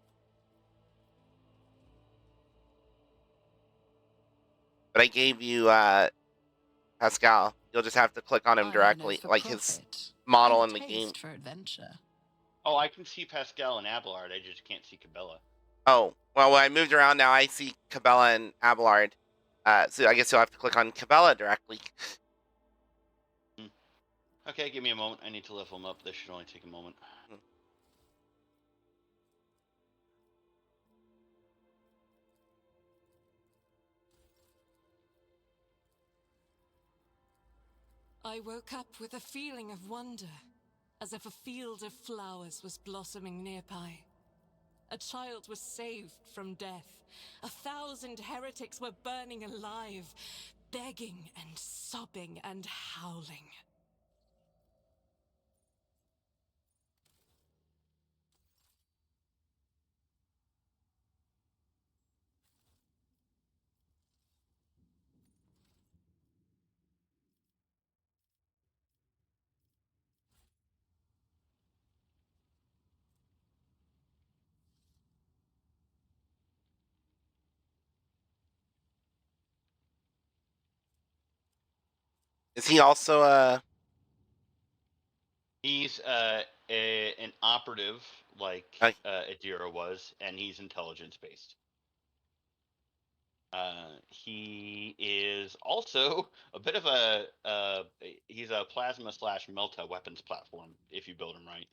But I gave you Pascal. You'll just have to click on him directly, like his model in the game. For adventure. Oh, I can see Pascal and Abelard. I just can't see Cabela. Oh, well, when I moved around now, I see Cabela and Abelard. So I guess you'll have to click on Cabela directly. Okay, give me a moment. I need to level them up. This should only take a moment. I woke up with a feeling of wonder, as if a field of flowers was blossoming nearby. A child was saved from death. 1,000 heretics were burning alive, begging and sobbing and howling. Is he also He's an operative like Adira was, and he's intelligence based. He is also a bit of he's a plasma / melta weapons platform if you build him right.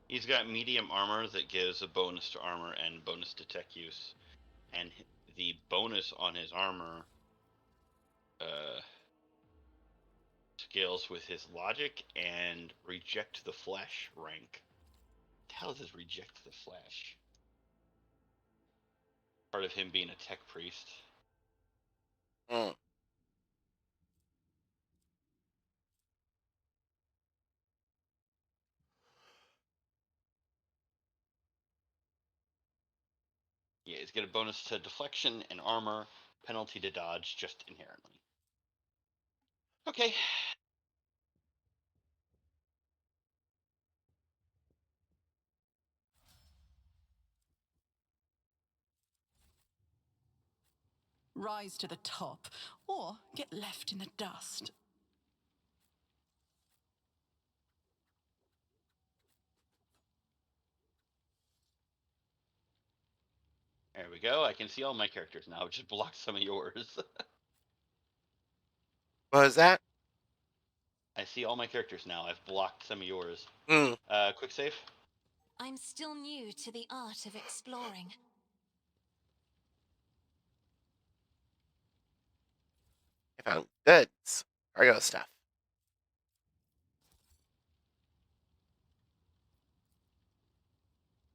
He's got medium armor that gives a bonus to armor and bonus to tech use, and the bonus on his armor scales with his logic and reject the flesh rank. What the hell is reject the flesh? Part of him being a tech priest. Yeah, he's got a bonus to deflection and armor, penalty to dodge just inherently. Okay. Rise to the top, or get left in the dust. There we go. I can see all my characters now. Just block some of yours. What was that? I see all my characters now. I've blocked some of yours. Quick save. I'm still new to the art of exploring. I found goods. Cargo stuff.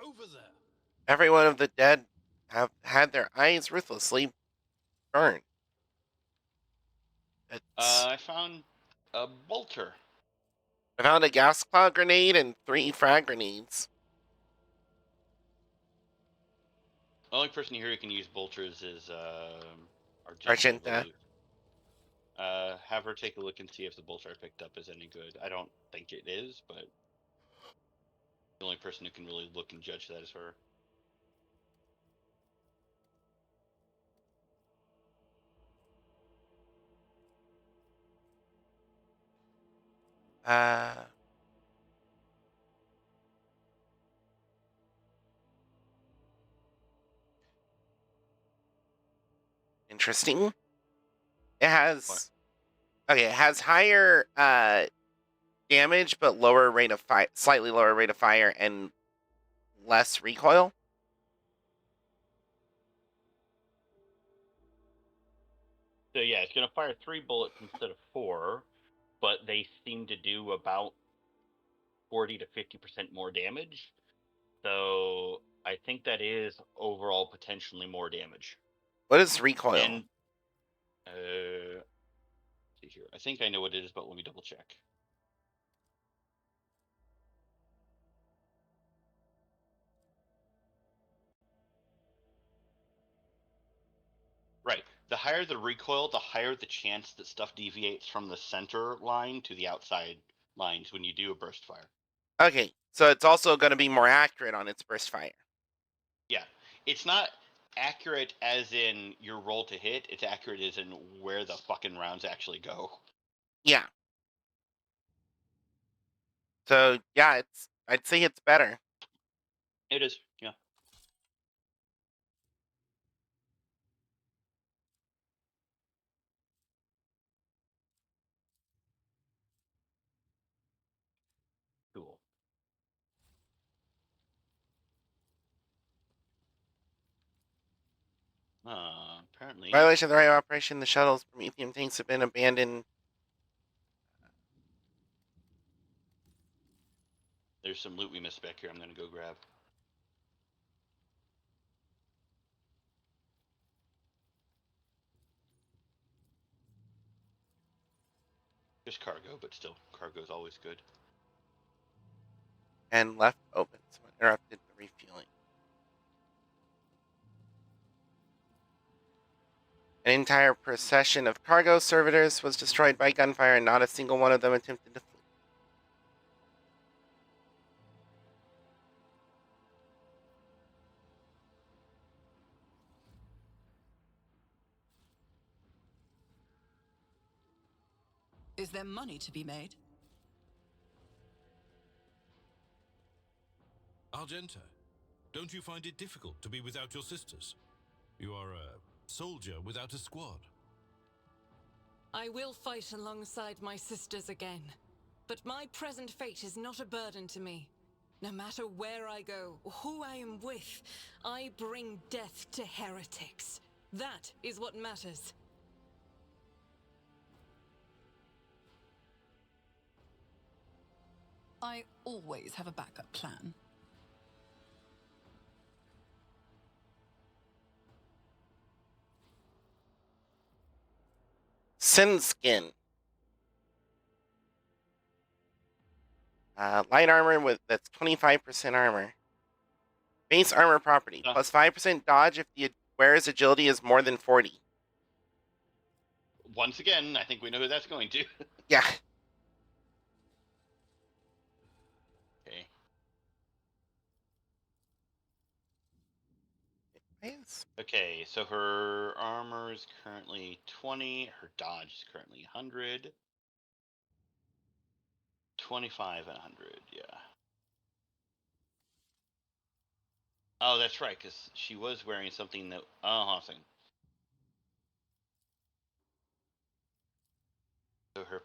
Over there. Every one of the dead have had their eyes ruthlessly burned. I found a bolter. I found a gas cloud grenade and 3 frag grenades. The only person here who can use bolters is Argenta, Argenta. I believe. Have her take a look and see if the bolter I picked up is any good. I don't think it is, but the only person who can really look and judge that is her. Interesting. It has it has higher damage but lower rate of fire, slightly lower rate of fire and less recoil. So yeah, it's gonna fire 3 bullets instead of 4, but they seem to do about 40 to 50% more damage. So I think that is overall potentially more damage. What is recoil? And see here. I think I know what it is, but let me double check. Right. The higher the recoil, the higher the chance that stuff deviates from the center line to the outside lines when you do a burst fire. Okay, so it's also going to be more accurate on its burst fire. Yeah. It's not accurate as in your roll to hit, it's accurate as in where the fucking rounds actually go. Yeah. So, yeah, I'd say it's better. It is, yeah. Cool. Apparently. Violation of the right of operation, the shuttle's Prometheum tanks have been abandoned. There's some loot we missed back here I'm going to go grab. Just cargo, but still, cargo's always good. And left open, so interrupted the refueling. An entire procession of cargo servitors was destroyed by gunfire, and not a single one of them attempted to flee. Is there money to be made? Argenta, don't you find it difficult to be without your sisters? You are a soldier without a squad. I will fight alongside my sisters again. But my present fate is not a burden to me. No matter where I go, or who I am with, I bring death to heretics. That is what matters. I always have a backup plan. Sin skin. Light armor that's 25% armor. Base armor property plus 5% dodge if the wearer's agility is more than 40. Once again, I think we know who that's going to. Yeah. Okay. Okay, so her armor is currently 20, her dodge is currently 100. 25 and 100, yeah. Oh, that's right, because she was wearing something that... Oh, hold on a second. So her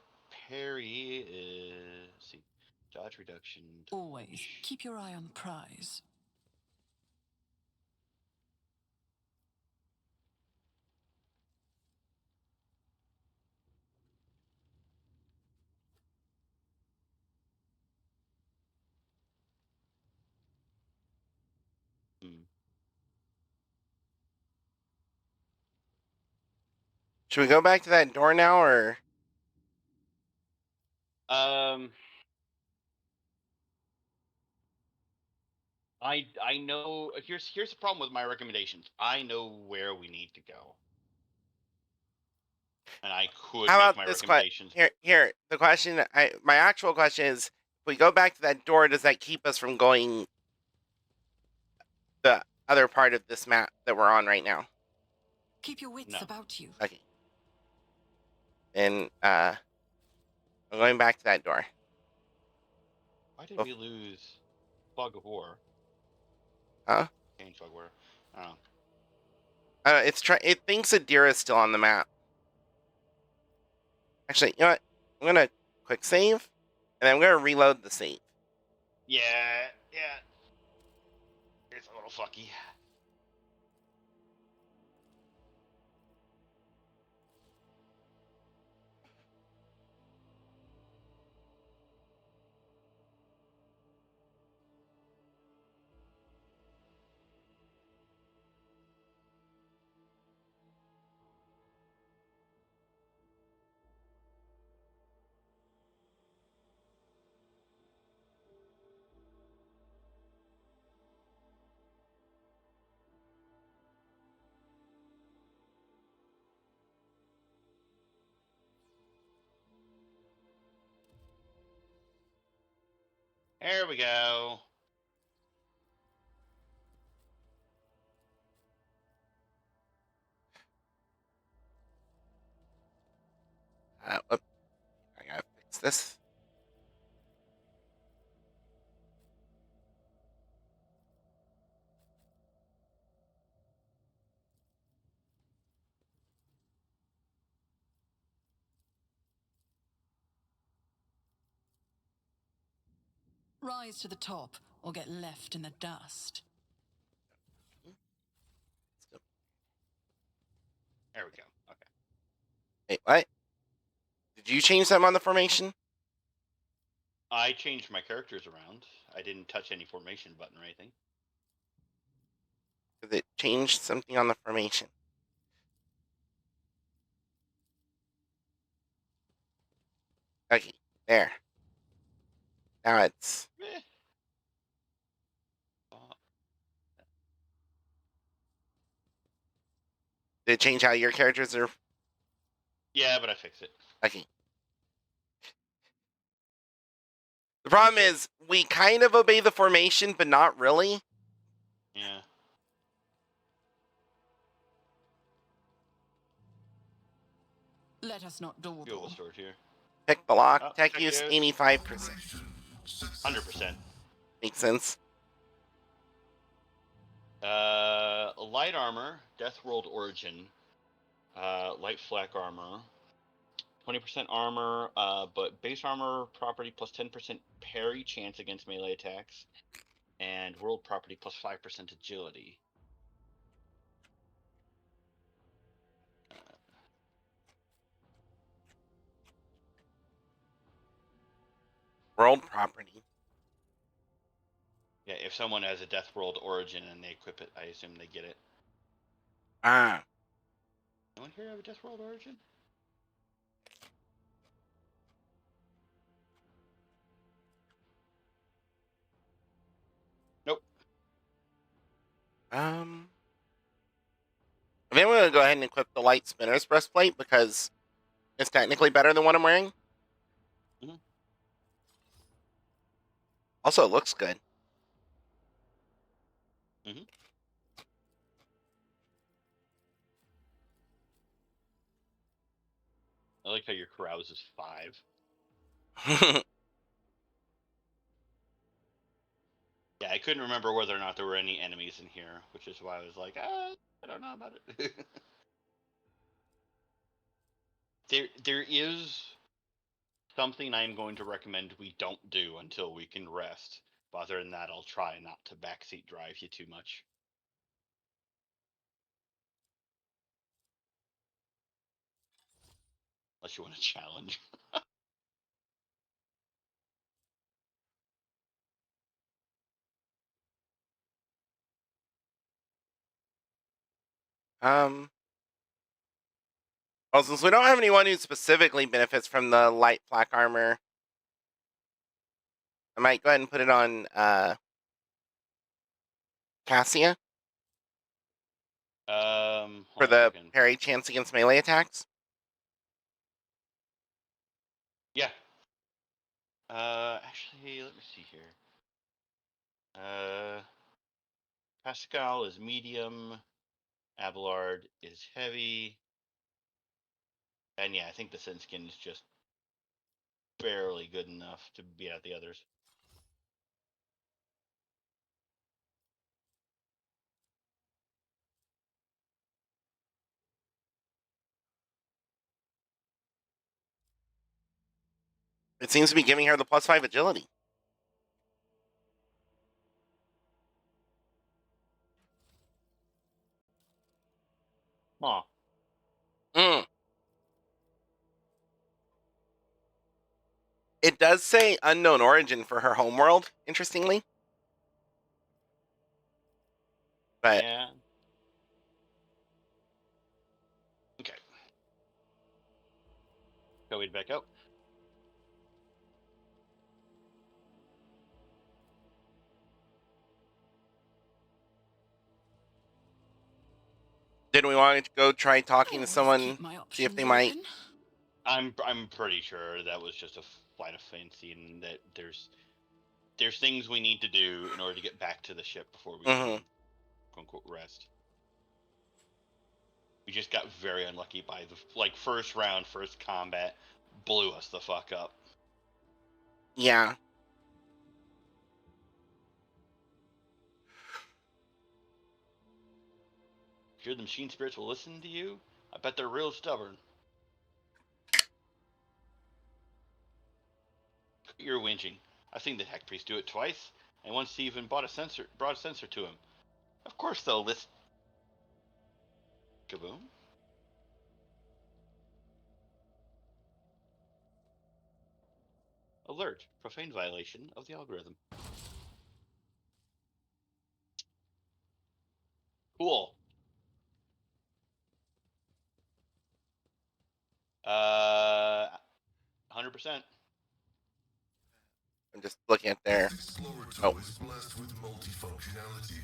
parry is... Let's see. Dodge reduction. Always keep your eye on the prize. Should we go back to that door now, or? I know. Here's the problem with my recommendations. I know where we need to go, and I could How make about my this recommendations. Here, the question. My actual question is: if we go back to that door, does that keep us from going the other part of this map that we're on right now? Keep your wits No. about you. Okay. And I'm going back to that door. Why did we lose Fog of War? Huh? Change Fog of War. I don't know. It thinks Adira is still on the map. Actually, you know what? I'm gonna quick save, and I'm gonna reload the save. Yeah. It's a little fucky. There we go. I gotta fix this. Rise to the top or get left in the dust. There we go. Okay. Wait, what? Did you change something on the formation? I changed my characters around. I didn't touch any formation button or anything. Did it change something on the formation? Okay, there. Now it's. Eh. Did it change how your characters are? Yeah, but I fixed it. Okay. The problem is we kind of obey the formation, but not really. Yeah. Let us not dawdle. Fuel stored here. Pick the lock. Oh, Tech check use it. 85%. 100%. Makes sense. Light armor, Death World Origin, light flak armor, 20% armor, but base armor property plus 10% parry chance against melee attacks, and world property plus 5% agility. World property. Yeah, if someone has a Death World Origin and they equip it, I assume they get it. Ah. Anyone here have a Death World Origin? Nope. Then we're gonna go ahead and equip the light spinner's breastplate because it's technically better than what I'm wearing. Mm-hmm. Also, it looks good. Mm-hmm. I like how your carouse is 5. Yeah, I couldn't remember whether or not there were any enemies in here, which is why I was like, I don't know about it. There is something I'm going to recommend we don't do until we can rest. But other than that, I'll try not to backseat drive you too much. Unless you want a challenge. Well, since we don't have anyone who specifically benefits from the light flak armor, I might go ahead and put it on Cassia Hold for on a the second. parry chance against melee attacks? Yeah. Actually, let me see here. Pascal is medium. Abelard is heavy. And yeah, I think the Sin Skin is just barely good enough to beat out the others. It seems to be giving her the +5 agility. Huh. Mm. It does say unknown origin for her homeworld, interestingly. But yeah. Okay. Go back up. did we want to go try talking to someone, see if they might? I'm pretty sure that was just a flight of fancy, and that there's things we need to do in order to get back to the ship before we can quote unquote rest. We just got very unlucky by the first round, first combat blew us the fuck up. Yeah. Sure the machine spirits will listen to you? I bet they're real stubborn. You're whinging. I've seen the Tech Priest do it twice, and once he even brought a sensor to him. Of course they'll listen. Kaboom. Alert. Profane violation of the algorithm. Cool. 100%. I'm just looking at their. Oh. Is blessed with multifunctionality.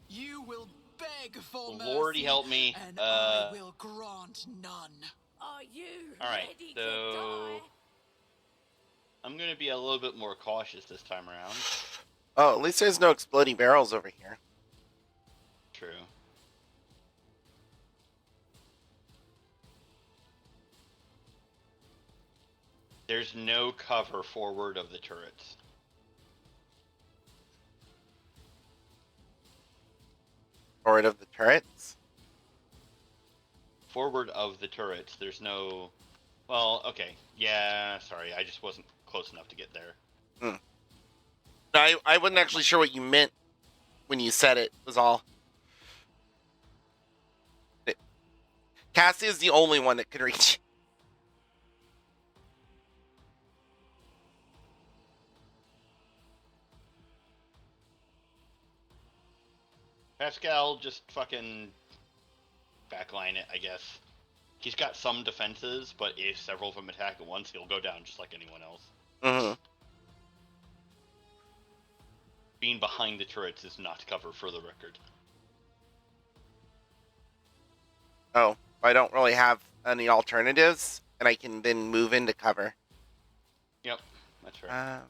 You will beg for Lordy mercy, help me. and I will grant none. Are you Alright, ready so to die? I'm gonna be a little bit more cautious this time around. Oh, at least there's no exploding barrels over here. True. There's no cover forward of the turrets. Forward of the turrets? Forward of the turrets, there's no... Well, okay. Yeah, sorry, I just wasn't close enough to get there. I wasn't actually sure what you meant when you said it, was all. Cassie is the only one that could reach. Pascal just fucking backline it, I guess. He's got some defenses, but if several of them attack at once, he'll go down just like anyone else. Mm-hmm. Being behind the turrets is not cover, for the record. Oh, I don't really have any alternatives, and I can then move into cover. Yep, that's right.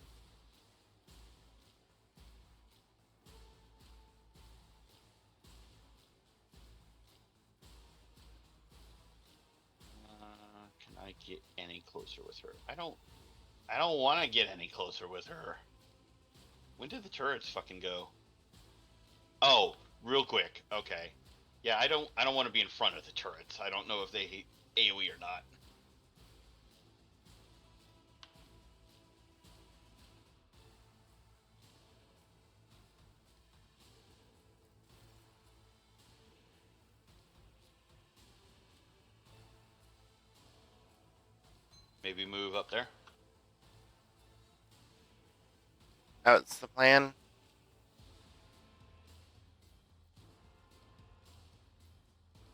Can I get any closer with her? I don't want to get any closer with her. When did the turrets fucking go? Oh, real quick. Okay. Yeah, I don't want to be in front of the turrets. I don't know if they hate AoE or not. Maybe move up there. That's the plan.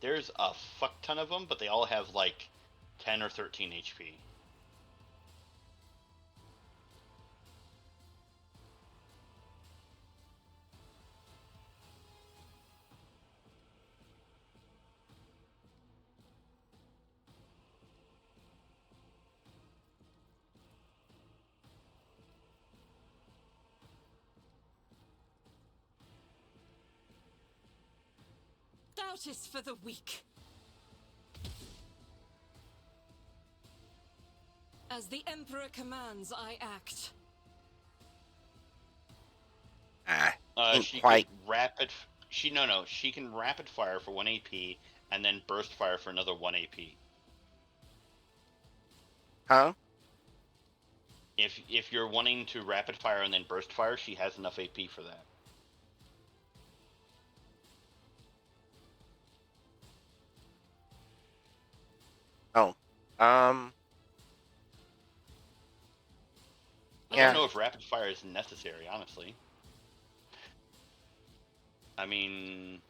There's a fuck ton of them, but they all have like 10 or 13 HP. Doubt is for the weak. As the Emperor commands, I act. She quite. can rapid. She can rapid fire for 1 AP and then burst fire for another 1 AP. Huh? If you're wanting to rapid fire and then burst fire, she has enough AP for that. Oh. I Yeah. don't know if rapid fire is necessary, honestly. I mean,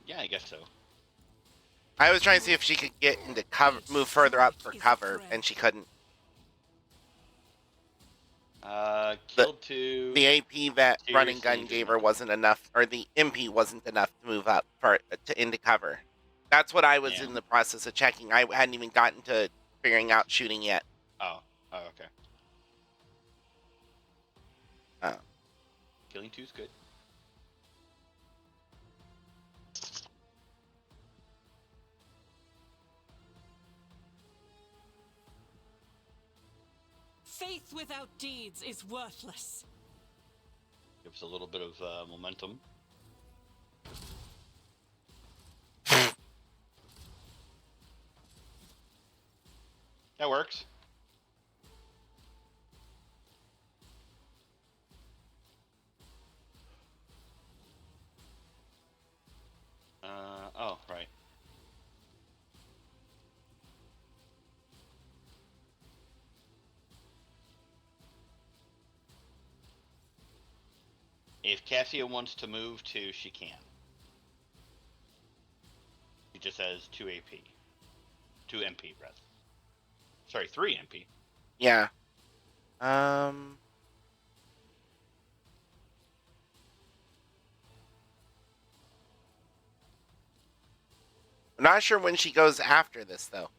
yeah, I guess so. I was trying to see if she could get into cover, move further up for cover, and she couldn't. Killed two. The AP that running gun seriously gave her wasn't enough, or the MP wasn't enough to move up into cover. That's what I was Yeah. in the process of checking. I hadn't even gotten to figuring out shooting yet. Oh, okay. Killing 2's good. Faith without deeds is worthless. Gives a little bit of momentum. That works. Oh, right. If Cassia wants to move to, she can. She just has 2 AP. 2 MP, rather. Sorry, 3 MP. Yeah. I'm not sure when she goes after this, though.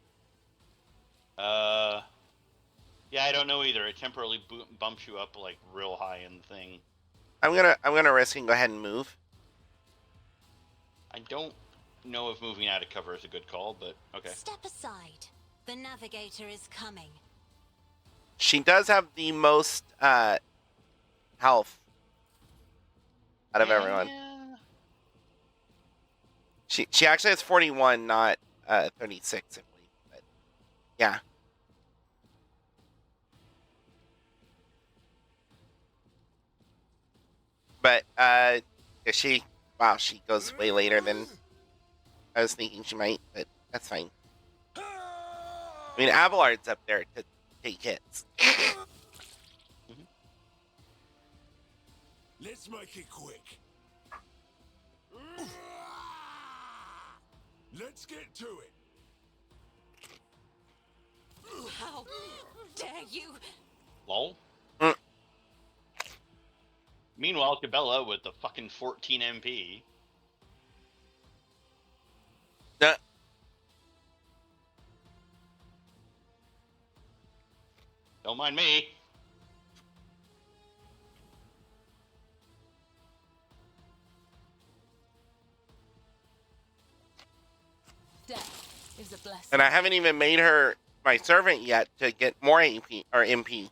Yeah, I don't know either. It temporarily bumps you up like real high in the thing. I'm gonna risk and go ahead and move. I don't know if moving out of cover is a good call, but okay. Step aside. The navigator is coming. She does have the most health out of everyone. She actually has 41, not 36, I believe. But yeah. But she goes way later than I was thinking she might, but that's fine. I mean, Abelard's up there to take hits. Let's make it quick. Let's get to it. How dare you? Lol. Meanwhile, Cabela with the fucking 14 MP. Don't mind me. Death is a blessing. And I haven't even made her my servant yet to get more AP or MP.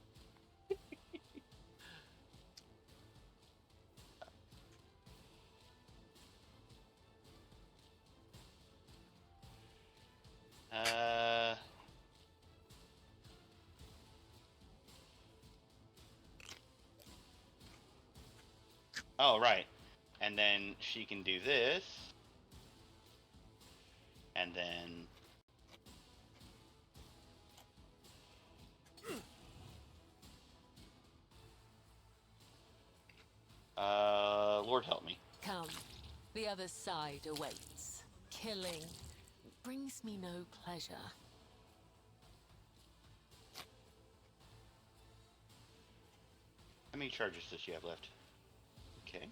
Oh, right. And then she can do this. And then... Lord help me. Come. The other side awaits. Killing brings me no pleasure. How many charges does she have left? Okay.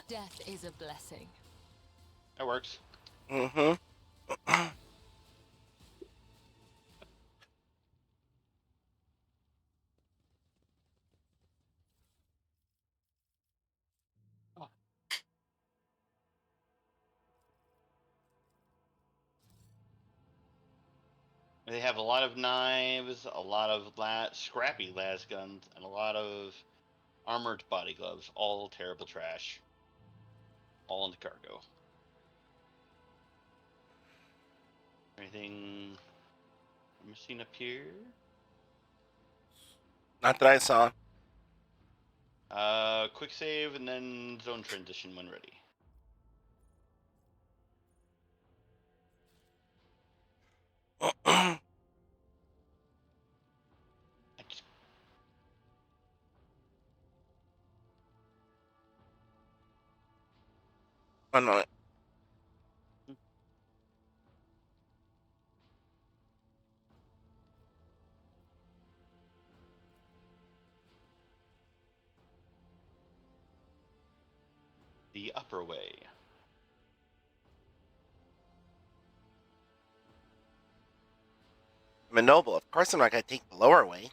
Death is a blessing. That works. Mm-hmm. They have a lot of knives, a lot of scrappy las guns, and a lot of armored body gloves. All terrible trash. All in the cargo. Anything missing up here? Not that I saw. Quick save and then zone transition when ready. One moment. The upper way. I'm a noble. Of course I'm not going to take the lower way.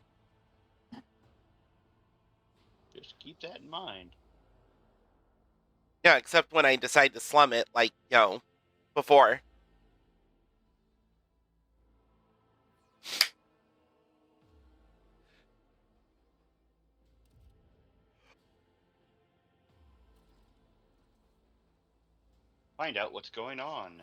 Just keep that in mind. Yeah, except when I decide to slum it, like, before. Find out what's going on.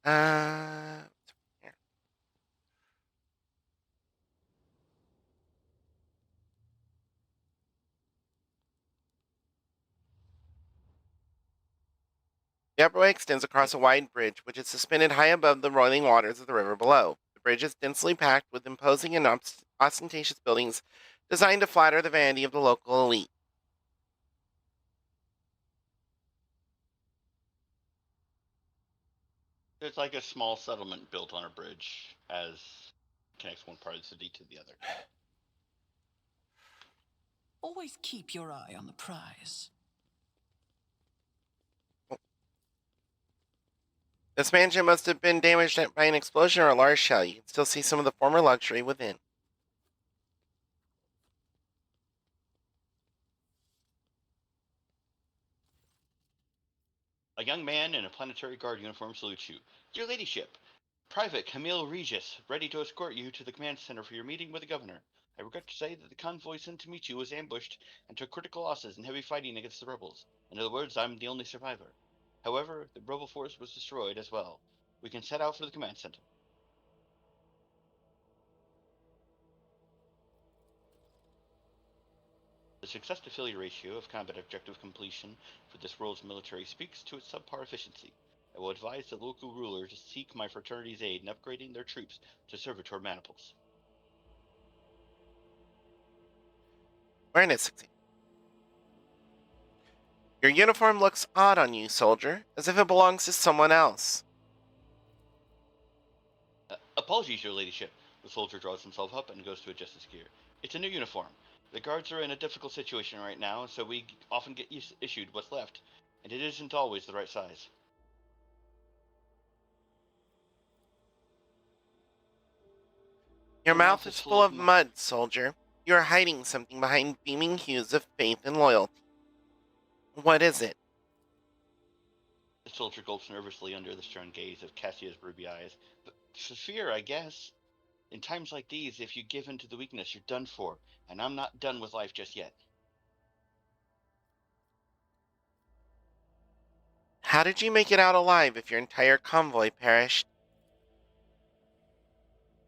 Here. The upper way extends across a wide bridge, which is suspended high above the roiling waters of the river below. The bridge is densely packed with imposing and ostentatious buildings designed to flatter the vanity of the local elite. There's like a small settlement built on a bridge as connects one part of the city to the other. Always keep your eye on the prize. This mansion must have been damaged by an explosion or a large shell. You can still see some of the former luxury within. A young man in a planetary guard uniform salutes you. Your ladyship, Private Camille Regis, ready to escort you to the command center for your meeting with the governor. I regret to say that the convoy sent to meet you was ambushed and took critical losses in heavy fighting against the rebels. In other words, I'm the only survivor. However, the rebel force was destroyed as well. We can set out for the command center. The success to failure ratio of combat objective completion for this world's military speaks to its subpar efficiency. I will advise the local ruler to seek my fraternity's aid in upgrading their troops to servitor maniples. Awareness succeed. Your uniform looks odd on you, soldier, as if it belongs to someone else. Apologies, your ladyship. The soldier draws himself up and goes to adjust his gear. It's a new uniform. The guards are in a difficult situation right now, so we often get issued what's left, and it isn't always the right size. Your mouth is full of mud, soldier. You are hiding something behind beaming hues of faith and loyalty. What is it? The soldier gulps nervously under the stern gaze of Cassia's ruby eyes. But for fear, I guess. In times like these, if you give in to the weakness, you're done for, and I'm not done with life just yet. How did you make it out alive if your entire convoy perished?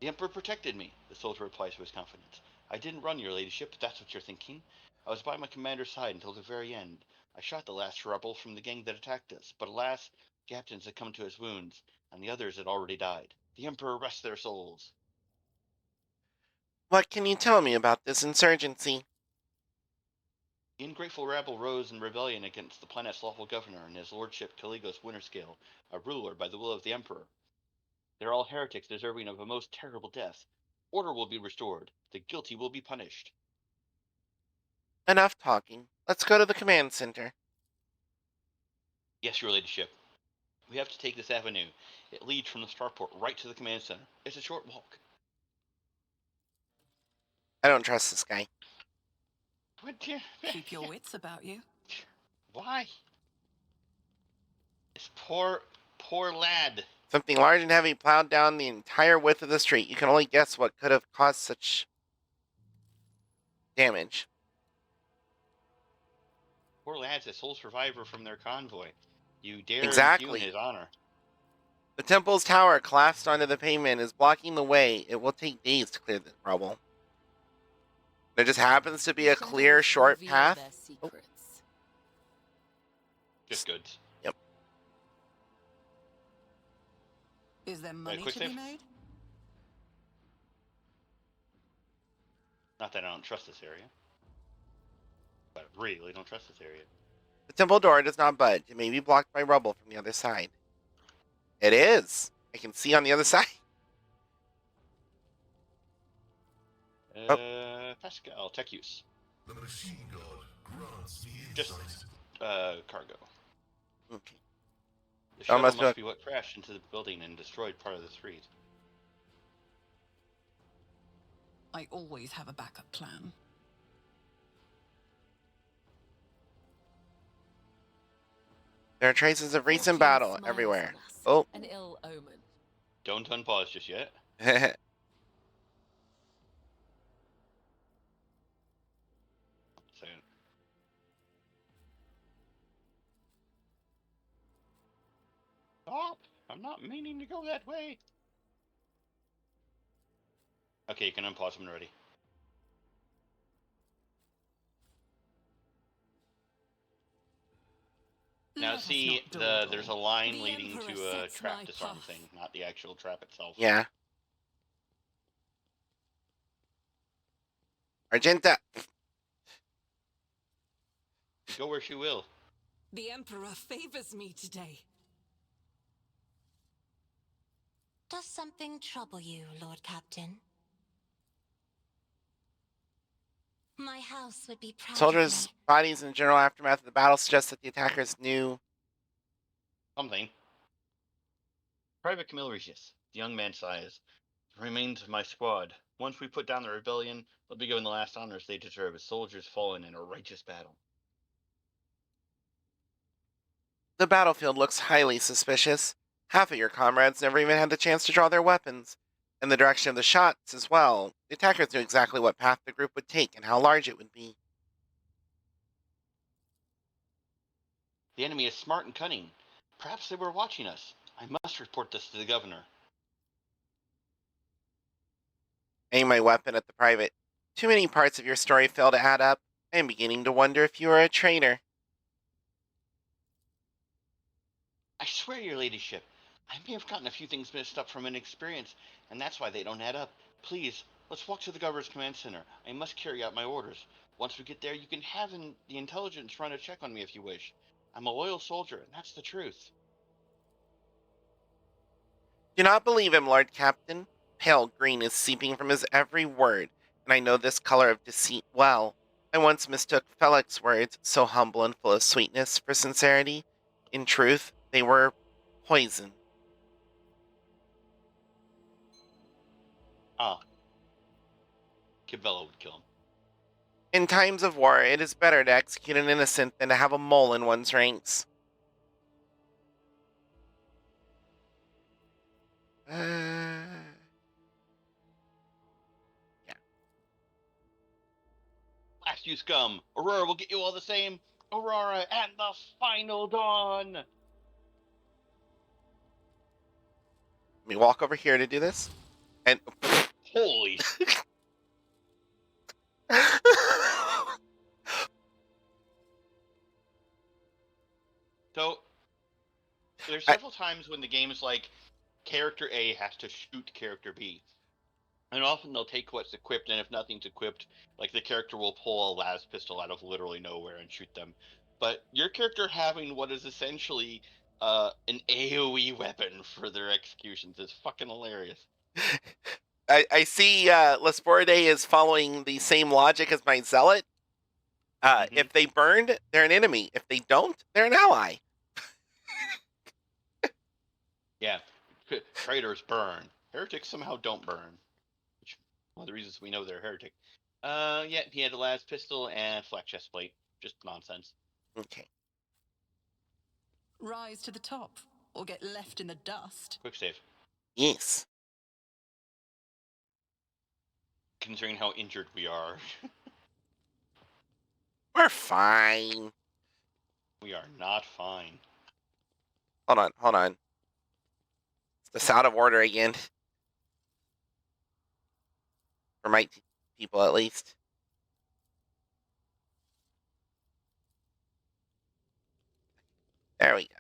The Emperor protected me, the soldier replies with confidence. I didn't run, your ladyship, if that's what you're thinking. I was by my commander's side until the very end. I shot the last rebel from the gang that attacked us, but alas, the captains had come to his wounds, and the others had already died. The Emperor rest their souls. What can you tell me about this insurgency? The ungrateful rabble rose in rebellion against the planet's lawful governor and his lordship Caligos Winterscale, a ruler by the will of the Emperor. They're all heretics deserving of a most terrible death. Order will be restored. The guilty will be punished. Enough talking. Let's go to the command center. Yes, your ladyship. We have to take this avenue. It leads from the starport right to the command center. It's a short walk. I don't trust this guy. What do you... Keep your wits about you. Why? This poor lad. Something large and heavy plowed down the entire width of the street. You can only guess what could have caused such damage. Poor lad's a sole survivor from their convoy. You dare Exactly. impugn his honor. The temple's tower collapsed onto the pavement is blocking the way. It will take days to clear this problem. There just happens to be a clear, short path. Oh. Just goods. Yep. Is there money to be made? Not that I don't trust this area. But I really don't trust this area. The temple door does not budge. It may be blocked by rubble from the other side. It is. I can see on the other side. Pascal, tech use. The machine god grants me Just, insight. cargo. Okay. The shuttle must be what crashed into the building and destroyed part of the street. I always have a backup plan. There are traces of recent battle everywhere. Oh. An ill omen. Don't unpause just yet. Stop! I'm not meaning to go that way. Okay, you can unpause when ready. Now see, there's a line leading to a trap disarm thing, not the actual trap itself. Yeah. Argenta. Go where she will. The Emperor favors me today. Does something trouble you, Lord Captain? My house would be proud Soldiers' of me. bodies in the general aftermath of the battle suggest that the attackers knew something. Private Camille Regis, the young man sighs. Remains of my squad. Once we put down the rebellion, they'll be given the last honors they deserve as soldiers fallen in a righteous battle. the battlefield looks highly suspicious. Half of your comrades never even had the chance to draw their weapons. And the direction of the shots as well. The attackers knew exactly what path the group would take and how large it would be. The enemy is smart and cunning. Perhaps they were watching us. I must report this to the governor. Aim my weapon at the private. Too many parts of your story fail to add up. I am beginning to wonder if you are a traitor. I swear, your ladyship, I may have gotten a few things mixed up from inexperience, and that's why they don't add up. Please, let's walk to the governor's command center. I must carry out my orders. Once we get there, you can have the intelligence run a check on me if you wish. I'm a loyal soldier, and that's the truth. Do not believe him, Lord Captain. Pale green is seeping from his every word, and I know this color of deceit well. I once mistook Felix's words, so humble and full of sweetness, for sincerity. In truth, they were poison. Ah. Cabela would kill him. In times of war, it is better to execute an innocent than to have a mole in one's ranks. Yeah. Blast you scum! Aurora will get you all the same! Aurora and the final dawn! Let me walk over here to do this. And holy So there's several times when the game is like character A has to shoot character B. And often they'll take what's equipped, and if nothing's equipped, like the character will pull a las pistol out of literally nowhere and shoot them. But your character having what is essentially an AoE weapon for their executions is fucking hilarious. I see Lasporide is following the same logic as my zealot. If they burned, they're an enemy. If they don't, they're an ally. Yeah, traitors burn. Heretics somehow don't burn. Which one of the reasons we know they're a heretic. Yeah, he had a las pistol and flat chest plate. Just nonsense. Okay. Rise to the top, or get left in the dust. Quick save. Yes. Considering how injured we are. We're fine. We are not fine. Hold on. It's out of order again. For my people, at least. There we go.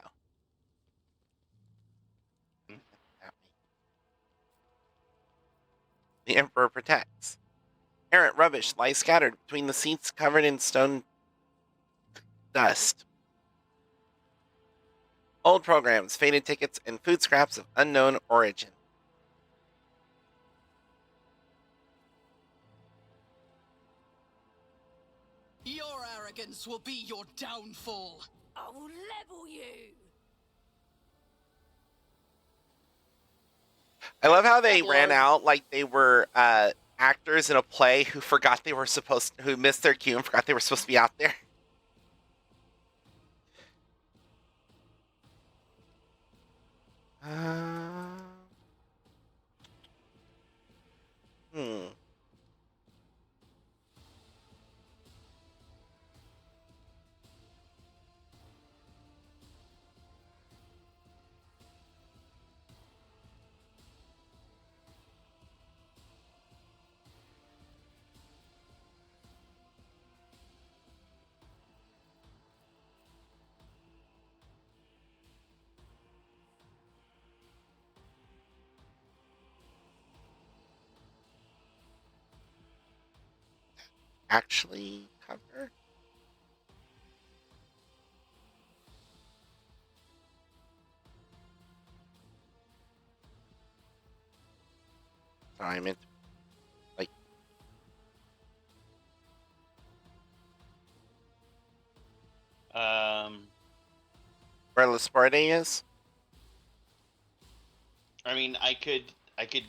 The Emperor protects. Errant rubbish lies scattered between the seats covered in stone dust. Old programs, faded tickets, and food scraps of unknown origin. Your arrogance will be your downfall. I will level you. I love how they ran out like they were actors in a play who who missed their cue and forgot they were supposed to be out there. Hmm. Actually cover? Sorry, I meant like where Lasporte is? I mean, I could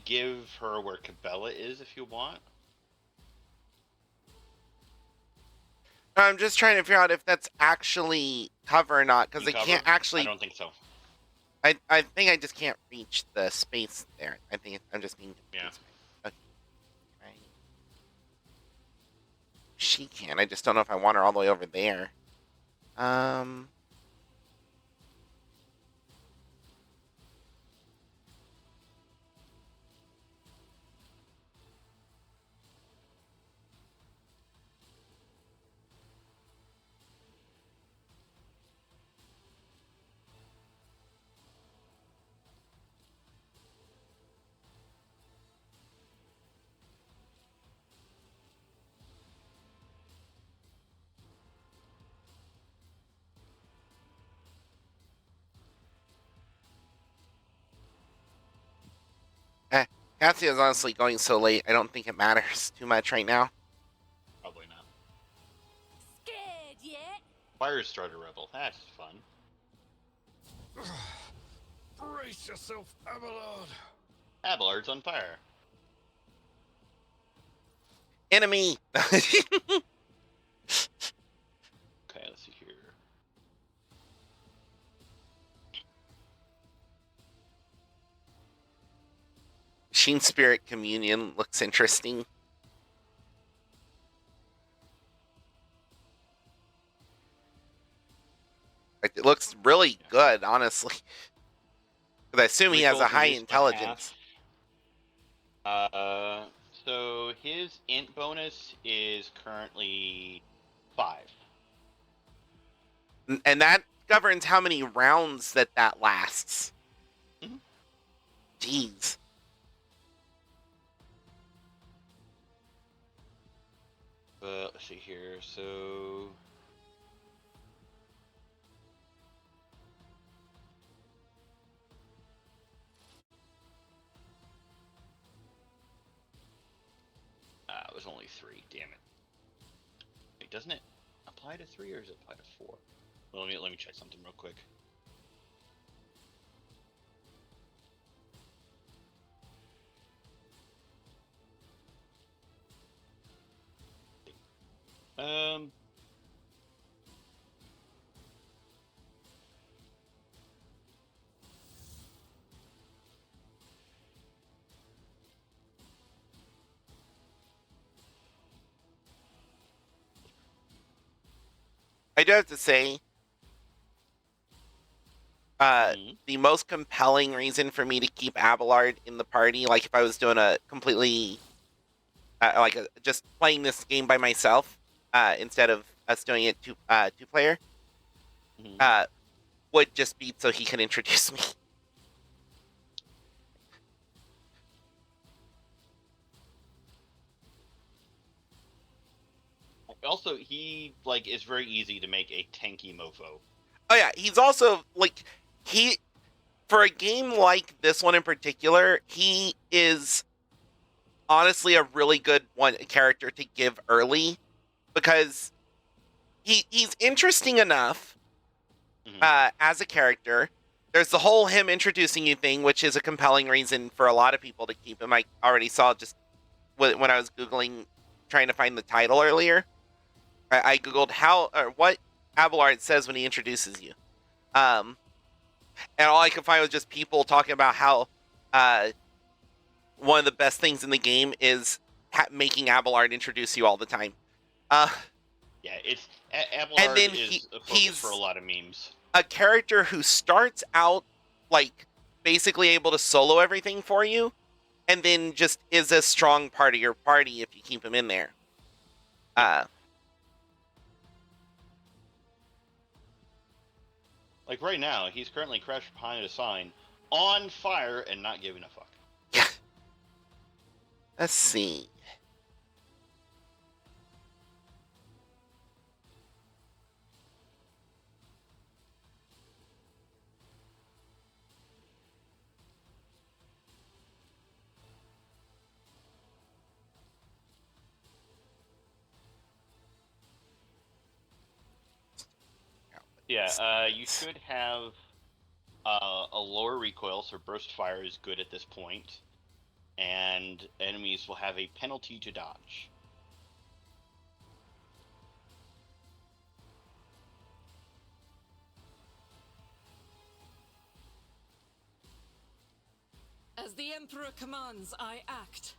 give her where Cabela is if you want. I'm just trying to figure out if that's actually cover or not, because they can't actually. I don't think so. I think I just can't reach the space there. I think I'm just being. Yeah. Okay. Right. She can. I just don't know if I want her all the way over there. Cassia is honestly going so late, I don't think it matters too much right now. Probably not. Scared yet? Fire Starter Rebel. That's fun. Brace yourself, Abelard. Abelard's on fire. Enemy! Okay, let's see here. Machine Spirit Communion looks interesting. Like, it looks really good, honestly. Because I assume he has a high intelligence. So his int bonus is currently 5. And that governs how many rounds that lasts. Mm-hmm. Jeez. Let's see here. So it was only 3. Damn it. Wait, doesn't it apply to 3 or does it apply to 4? Well, let me check something real quick. I do have to say, the most compelling reason for me to keep Abelard in the party, like if I was doing a completely, just playing this game by myself, instead of us doing it two player, would just be so he can introduce me. Also, he is very easy to make a tanky mofo. Oh yeah, he's also for a game like this one in particular, he is honestly a really good character to give early, because he's interesting enough as a character. There's the whole him introducing you thing, which is a compelling reason for a lot of people to keep him. I already saw just when I was Googling, trying to find the title earlier. I Googled what Abelard says when he introduces you. And all I could find was just people talking about how one of the best things in the game is making Abelard introduce you all the time. Yeah, Abelard is a focus for a lot of memes. A character who starts out basically able to solo everything for you, and then just is a strong part of your party if you keep him in there. Like right now, he's currently crashed behind a sign, on fire, and not giving a fuck. Yeah. Let's see. Yeah, you should have a lower recoil, so burst fire is good at this point, and enemies will have a penalty to dodge. As the Emperor commands, I act.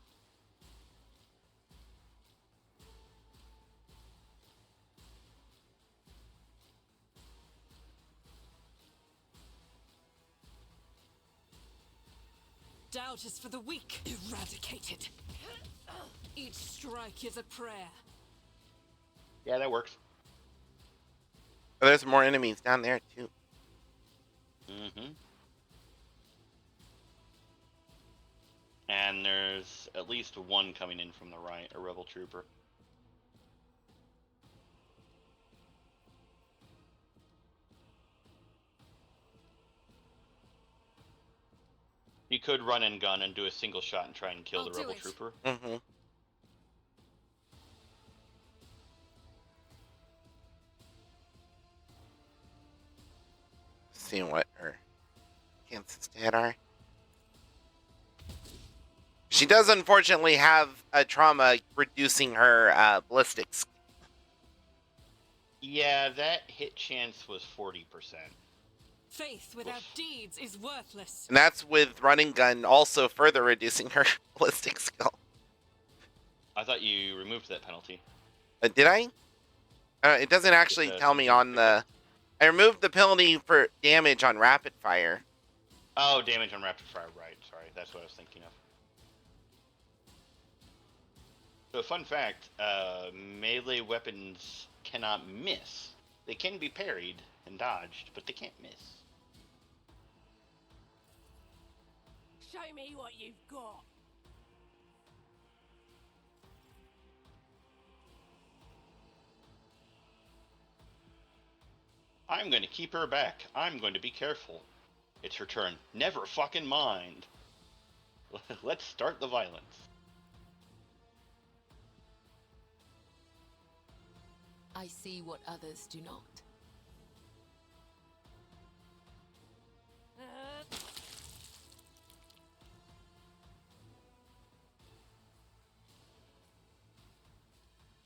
Doubt is for the weak. Eradicated. Each strike is a prayer. Yeah, that works. Oh, there's more enemies down there, too. And there's at least one coming in from the right, a rebel trooper. You could run and gun and do a single shot and try and kill the rebel trooper. Seeing what her chances to hit are. She does unfortunately have a trauma reducing her ballistics. Yeah, that hit chance was 40%. Faith without deeds is worthless. And that's with running gun also further reducing her ballistic skill. I thought you removed that penalty. Did I? It doesn't actually tell me on the... I removed the penalty for damage on rapid fire. Oh, damage on rapid fire, right. Sorry, that's what I was thinking of. So, fun fact, melee weapons cannot miss. They can be parried and dodged, but they can't miss. Show me what you've got. I'm going to keep her back. I'm going to be careful. It's her turn. Never fucking mind. Let's start the violence. I see what others do not.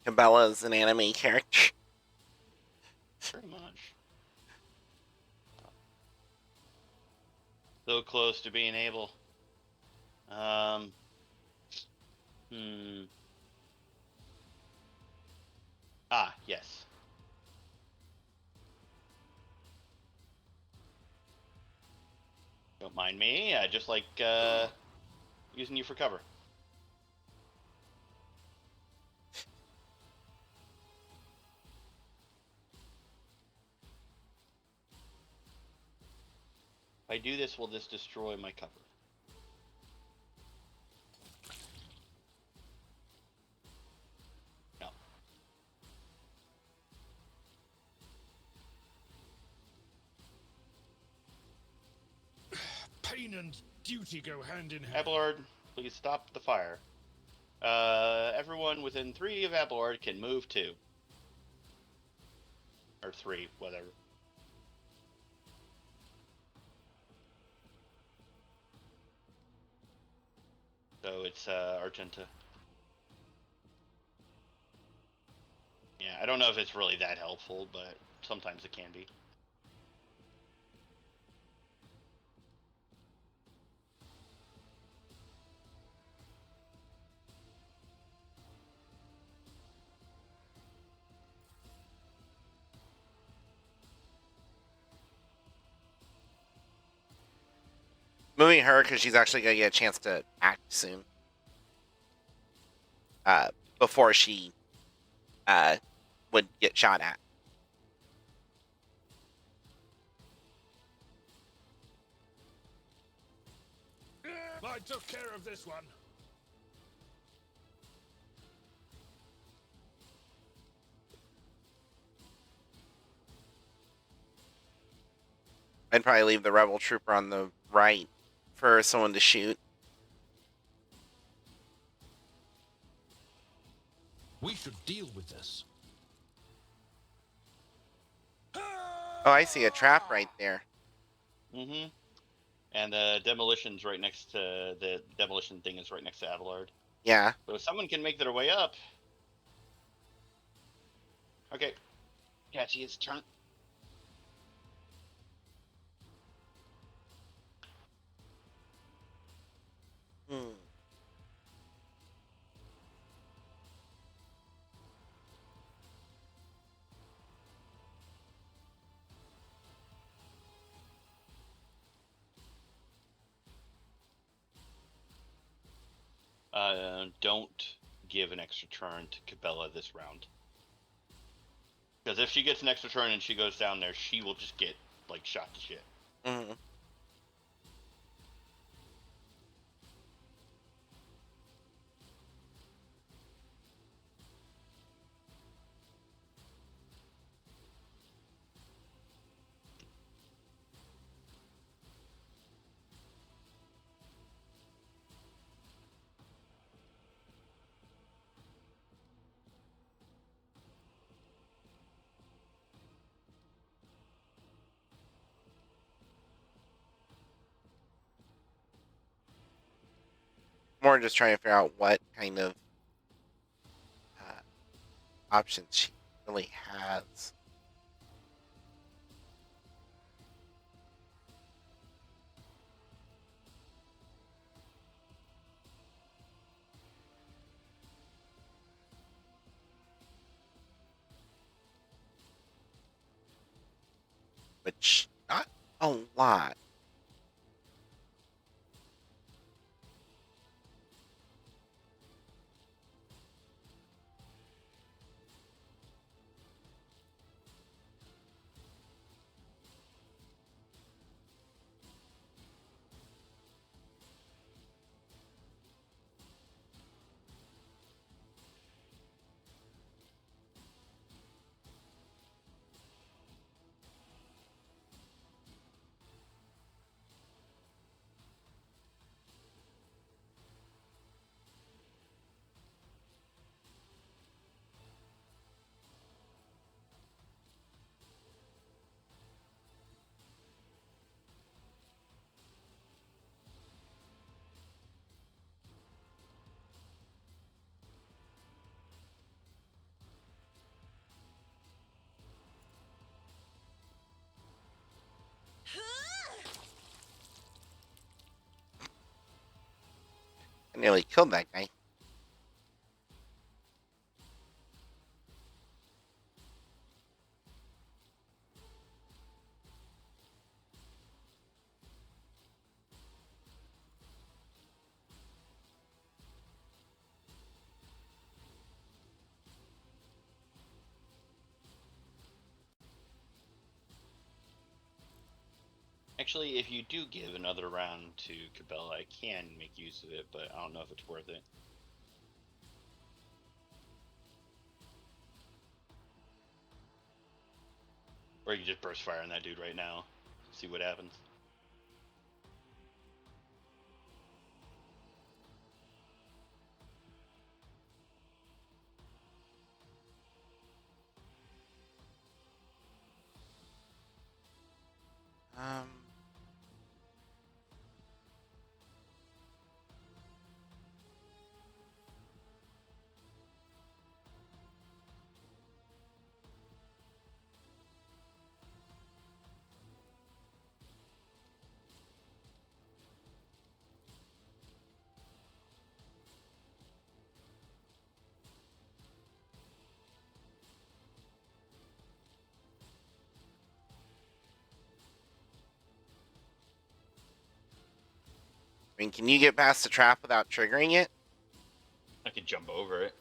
Cabela's an anime character. Pretty much. So close to being able. Ah, yes. Don't mind me. I just like using you for cover. If I do this, will this destroy my cover? No. Pain and duty go hand in hand. Abelard, please stop the fire. Everyone within 3 of Abelard can move 2. Or 3, whatever. So it's Argenta. Yeah, I don't know if it's really that helpful, but sometimes it can be. Moving her because she's actually gonna get a chance to act soon. Before she would get shot at. I took care of this one. I'd probably leave the rebel trooper on the right for someone to shoot. We should deal with this. Oh, I see a trap right there. Mm-hmm. And the demolition's right next to the demolition thing is right next to Abelard. Yeah. So if someone can make their way up. Okay. Catchy, it's turn. Don't give an extra turn to Cabela this round. Because if she gets an extra turn and she goes down there, she will just get, like, shot to shit. Mm-hmm. More just trying to figure out what kind of options she really has. Which, not a lot. I nearly killed that guy. Actually, if you do give another round to Cabela, I can make use of it, but I don't know if it's worth it. Or you can just burst fire on that dude right now. See what happens. Um. I mean, can you get past the trap without triggering it? I could jump over it.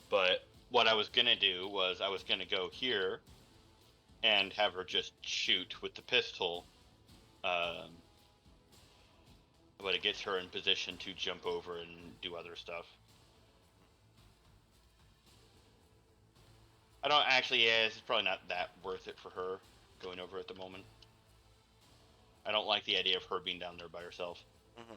But what I was gonna do was I was gonna go here and have her just shoot with the pistol. But it gets her in position to jump over and do other stuff. I don't actually, yeah, it's probably not that worth it for her going over at the moment. I don't like the idea of her being down there by herself. Mm-hmm.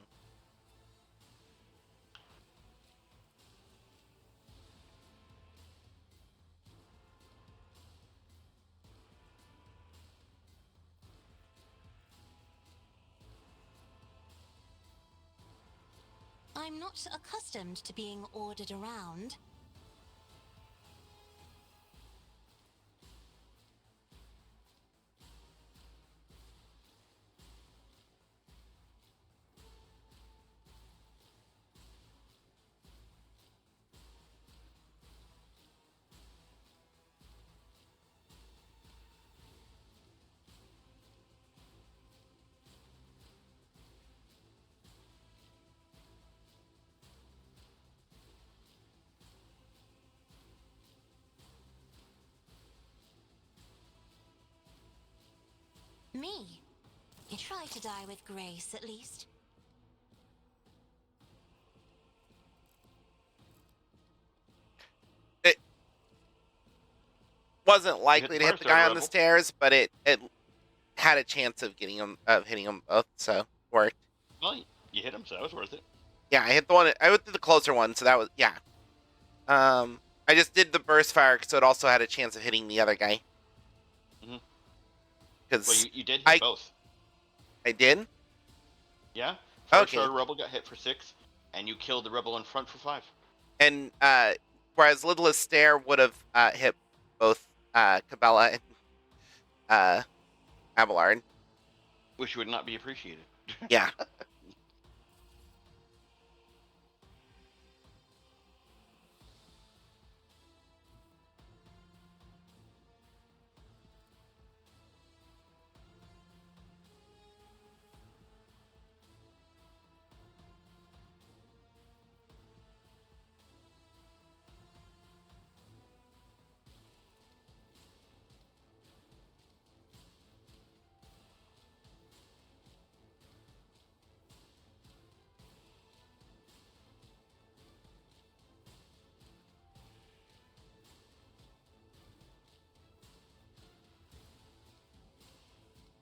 I'm not accustomed to being ordered around. Me? You try to die with grace, at least. It wasn't likely to hit the guy on the stairs, but it had a chance of hitting him both, so worked. Well, you hit him, so that was worth it. Yeah, I hit the one. I went through the closer one, so that was yeah. I just did the burst fire, so it also had a chance of hitting the other guy. Because well, you did hit both. I did. Yeah. First Okay. rebel got hit for 6, and you killed the rebel in front for 5. And whereas Littlest Stare would have hit both Cabela and Abelard, which would not be appreciated. Yeah.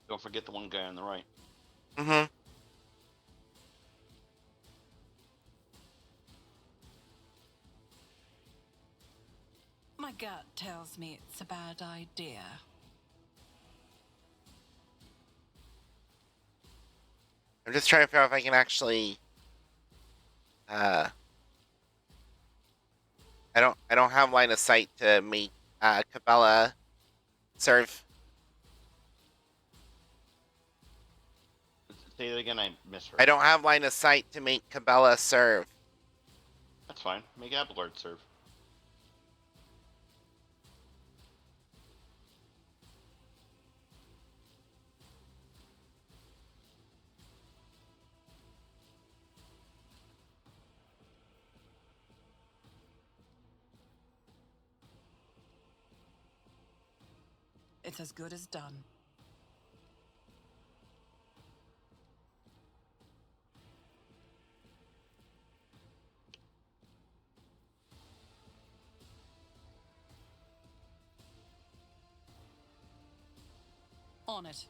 Don't forget the one guy on the right. Mm-hmm. My gut tells me it's a bad idea. I'm just trying to figure out if I can actually. I don't have line of sight to make Cabela serve. Say that again, I misheard. I don't have line of sight to make Cabela serve. That's fine. Make Abelard serve. It's as good as done. On it.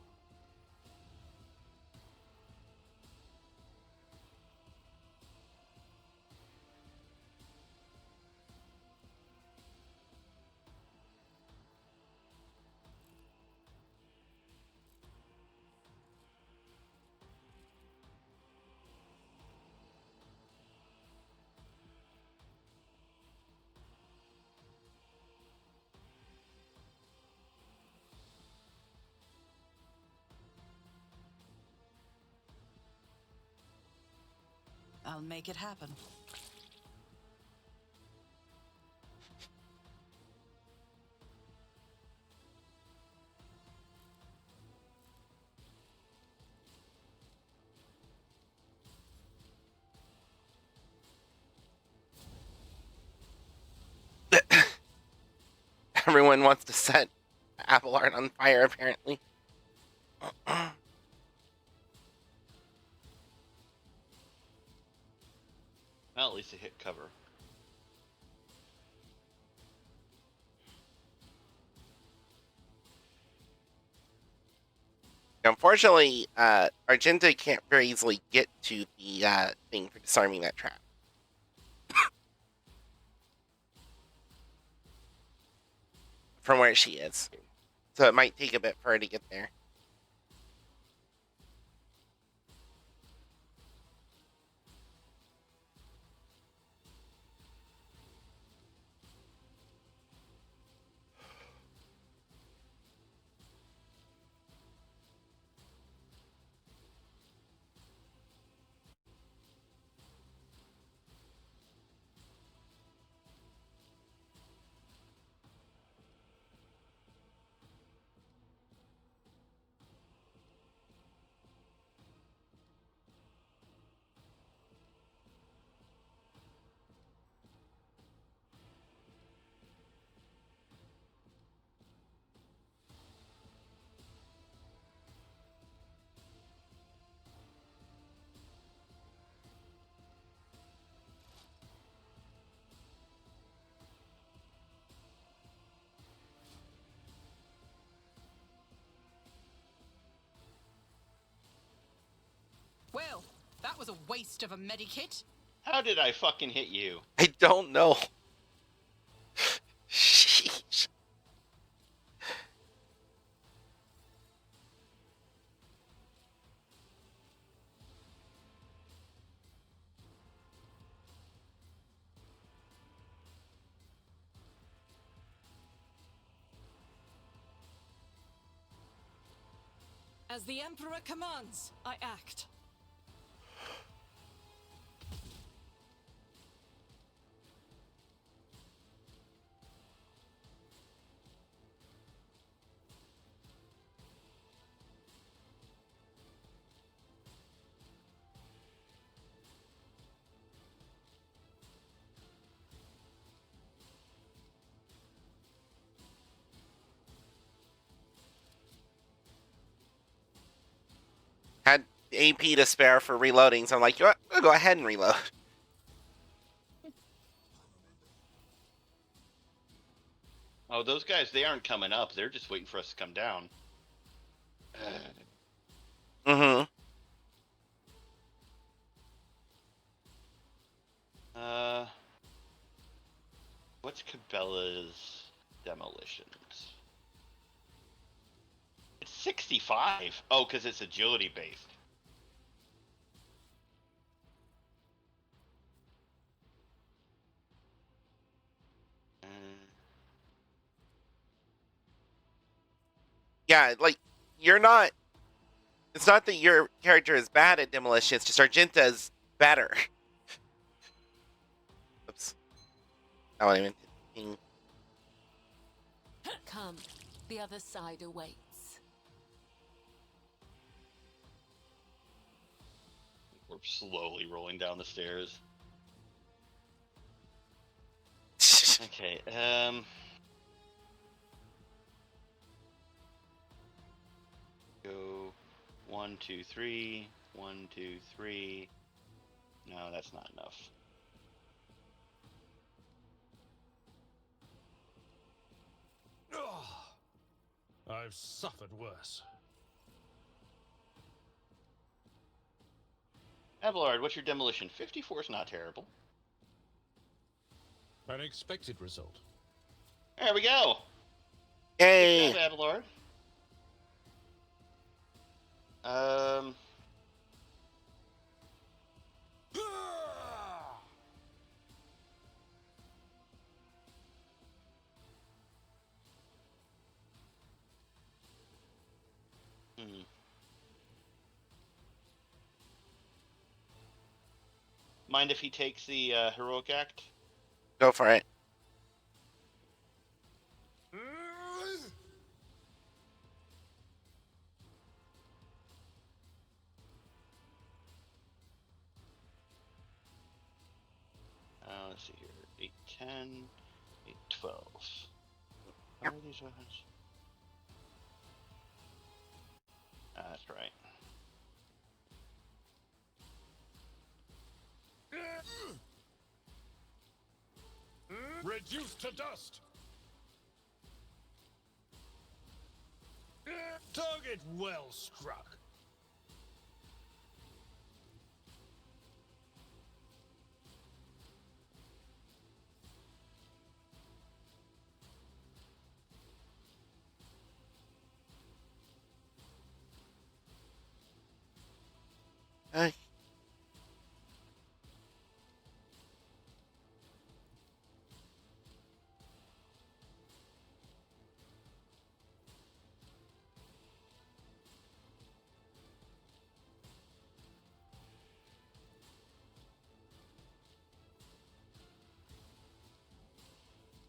I'll make it happen. Everyone wants to set Abelard on fire, apparently. Well, at least it hit cover. Unfortunately, Argenta can't very easily get to the thing for disarming that trap. From where she is. So it might take a bit for her to get there. Well, that was a waste of a medikit. How did I fucking hit you? I don't know. Sheesh. As the Emperor commands, I act. Had AP to spare for reloading, so I'm like, you know what? I'll go ahead and reload. Oh, those guys, they aren't coming up. They're just waiting for us to come down. Mm-hmm. What's Cabela's demolitions? It's 65. Oh, because it's agility based. Yeah, like, you're not... It's not that your character is bad at demolition, it's just Argenta's better. Oops. Not what I meant to think. Come, the other side awaits. We're slowly rolling down the stairs. Okay, go 1, 2, 3, 1, 2, 3. No, that's not enough. I've suffered worse. Abelard, what's your demolition? 54 is not terrible. An expected result. There we go. Yay! Good job, Abelard. Mind if he takes the heroic act? Go for it. Let's see here. 8, 10, 8, 12. How are these weapons? That's right. Reduced to dust. Target well struck.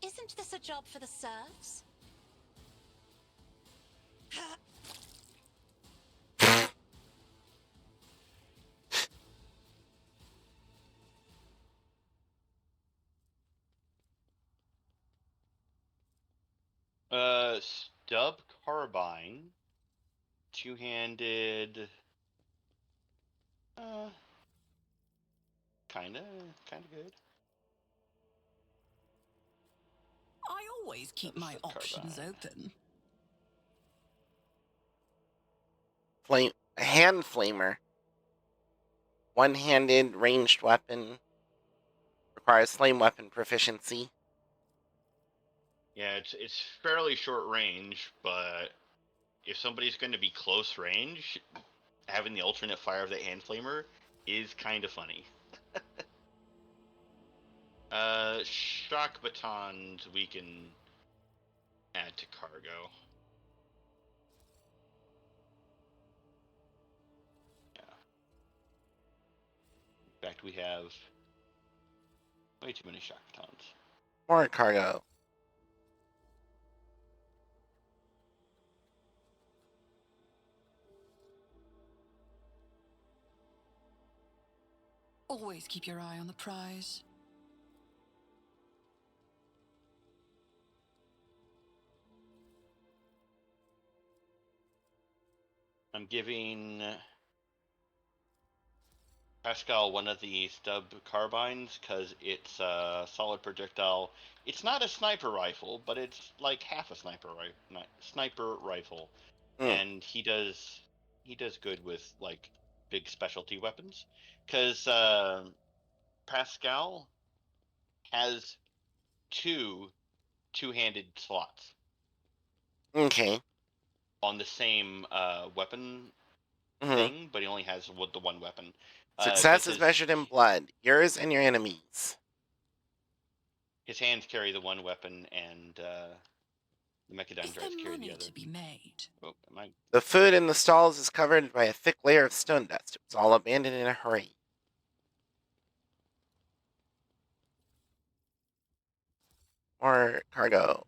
Isn't this a job for the serfs? Stub carbine. Two-handed. Kinda good. I always keep my options open. Hand flamer. One-handed ranged weapon. Requires flame weapon proficiency. Yeah, it's fairly short range, but if somebody's going to be close range, having the alternate fire of the hand flamer is kind of funny. Shock batons we can add to cargo. Yeah. In fact, we have way too many shock batons. More cargo. Always keep your eye on the prize. I'm giving Pascal one of the stub carbines because it's a solid projectile. It's not a sniper rifle, but it's like half a sniper rifle, and he does good with like big specialty weapons because Pascal has two-handed slots. Okay. On the same weapon thing, but he only has the one weapon. Success is measured in blood, yours and your enemies. His hands carry the one weapon, and the Mechadon drives carry the other. To be made. Oh, the food in the stalls is covered by a thick layer of stone dust. It was all abandoned in a hurry. More cargo.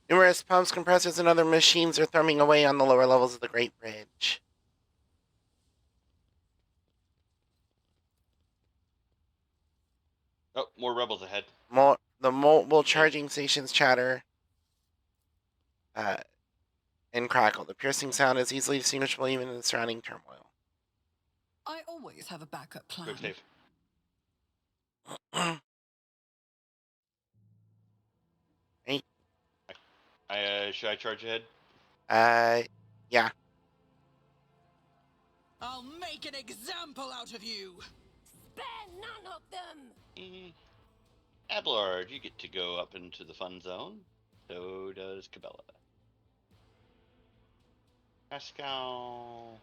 Numerous pumps, compressors, and other machines are thrumming away on the lower levels of the Great Bridge. Oh, more rebels ahead. The mobile charging stations chatter and crackle. The piercing sound is easily distinguishable even in the surrounding turmoil. I always have a backup plan. Quick save. Hey. Should I charge ahead? Yeah. I'll make an example out of you. Spare none of them. Abelard, you get to go up into the fun zone. So does Cabela. Pascal.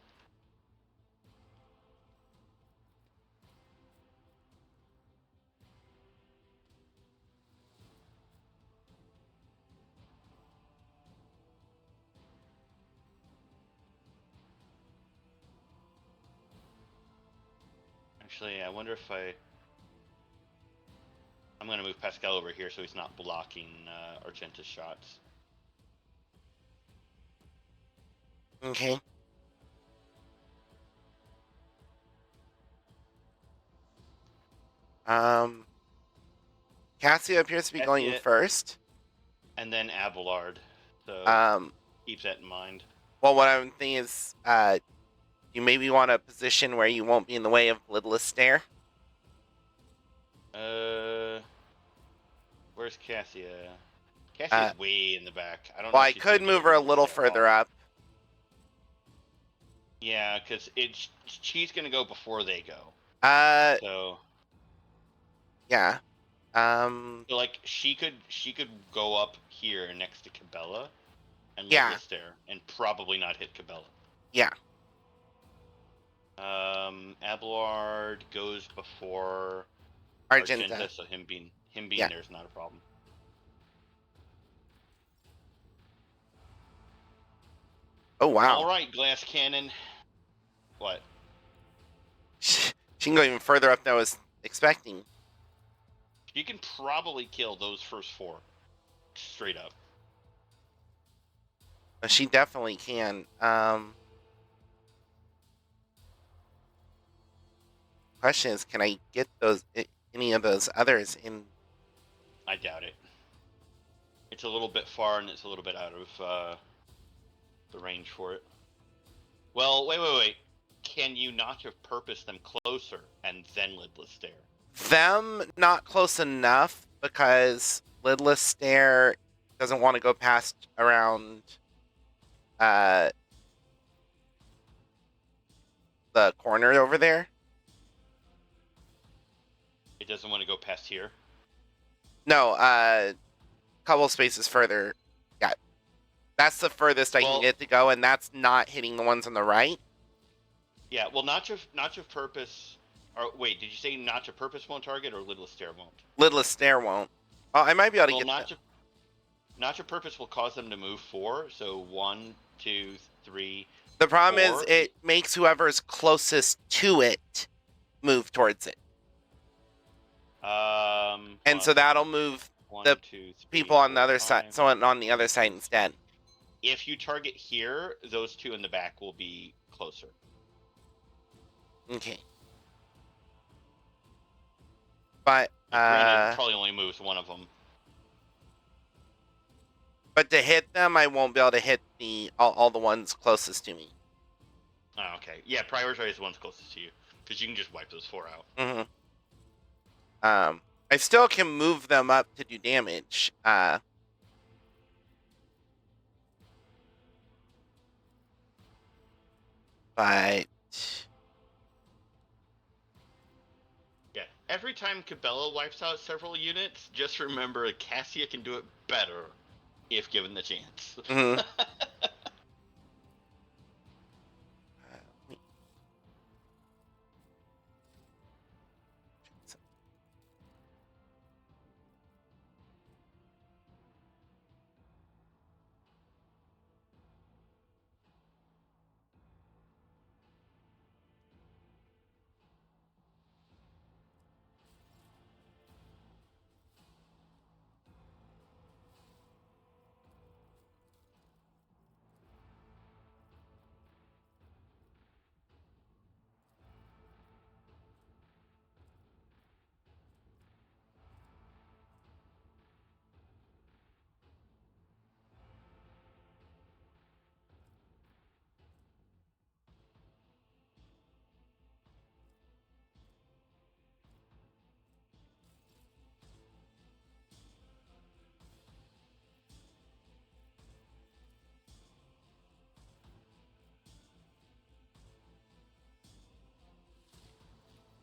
Actually, I wonder if I'm going to move Pascal over here so he's not blocking Argenta's shots. Okay. Cassia appears to be going first. And then Abelard. So keep that in mind. Well, what I'm thinking is you maybe want a position where you won't be in the way of Lidless Stare. Where's Cassia? Cassia's way in the back. I don't know. Well, if I she's could gonna move get her a Lidless little Stare further off. up. Yeah, because she's gonna go before they go. So. Yeah. So like she could go up here next to Cabela and Lidless Stare and probably not hit Cabela. Yeah. Abelard goes before Argenta, so him being Yeah. there is not a problem. Oh wow. All right, Glass Cannon. What? She can go even further up than I was expecting. You can probably kill those first 4 straight up. She definitely can. Question is, can I get any of those others in? I doubt it. It's a little bit far and it's a little bit out of the range for it. Well, wait. Can you not have purposed them closer and then Lidless Stare? Them not close enough because Lidless Stare doesn't want to go past around the corner over there. It doesn't want to go past here? No, couple spaces further. Yeah. That's the furthest I can get to go, and that's not hitting the ones on the right. Yeah, well, Notch of Purpose... Or, wait, did you say Notch of Purpose won't target, or Lidless Stare won't? Lidless Stare won't. Oh, I might be able to get Notch of Purpose will cause them to move 4, so 1, 2, 3, The problem 4. is it makes whoever's closest to it move towards it. And so that'll move the people on the other side, someone on the other side instead. If you target here, those 2 in the back will be closer. Okay. But granted, it probably only moves 1 of them. But to hit them, I won't be able to hit all the ones closest to me. Oh, okay. Yeah, prioritize the ones closest to you, because you can just wipe those 4 out. Mm-hmm. I still can move them up to do damage. But yeah, every time Cabela wipes out several units, just remember Cassia can do it better if given the chance. Mm-hmm.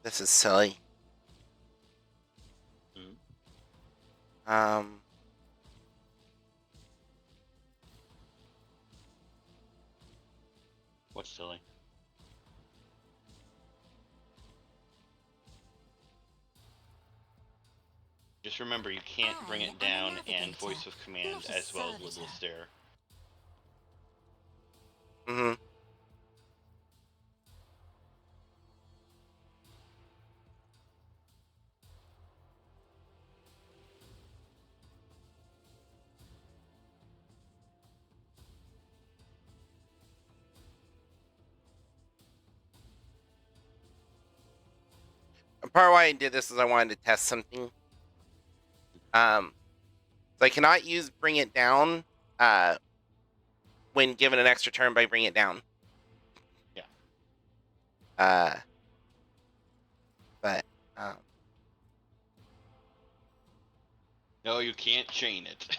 This is silly. Hmm. What's silly? Just remember, you can't bring it down and voice of command as well as little stare. Mm-hmm. Part of why I did this is I wanted to test something. So I cannot use bring it down when given an extra turn by bring it down. Yeah. But no, you can't chain it.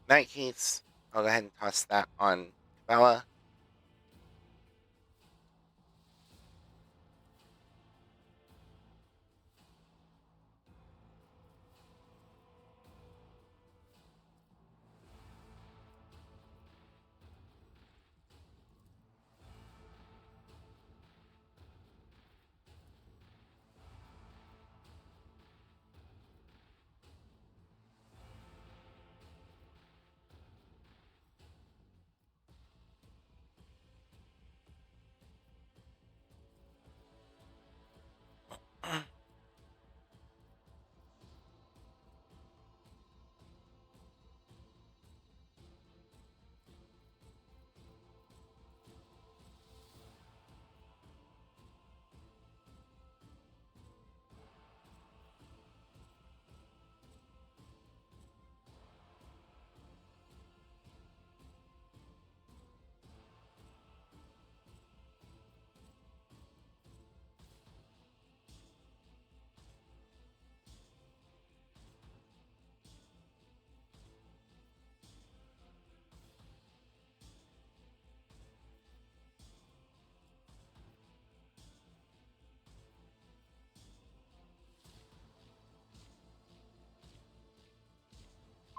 in that case, I'll go ahead and toss that on Bella.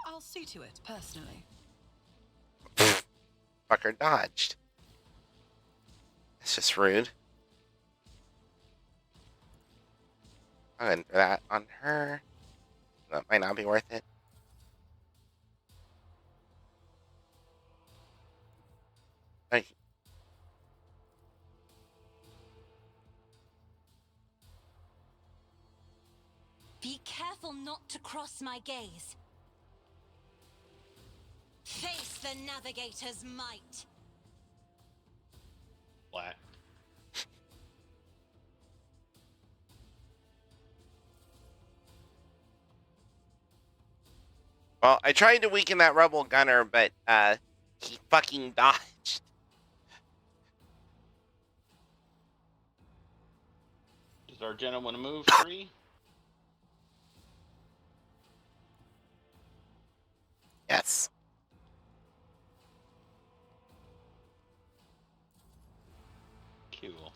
I'll see to it, personally. Fucker dodged. It's just rude. I'm going to throw that on her. That might not be worth it. Okay. Be careful not to cross my gaze. Face the navigator's might. Black. Well, I tried to weaken that rebel gunner, but he fucking dodged. Does our gentleman move free? Yes. Cool.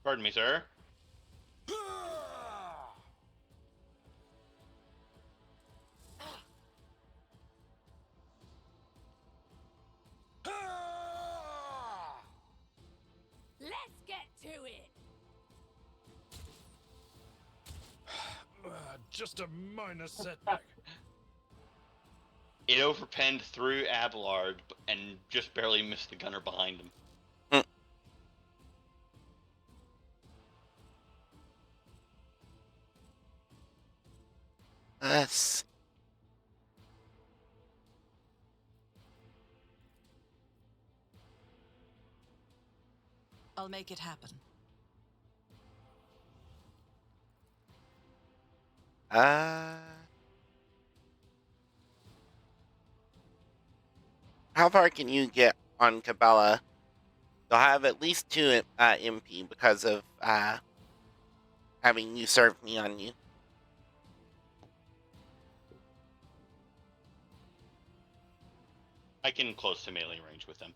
Pardon me, sir. Let's get to it. Just a minor setback. It overpenned through Abelard and just barely missed the gunner behind him. Yes. I'll make it happen. How far can you get on Cabela? You'll have at least 2 MP because of having usurped me on you. I can close to melee range with them.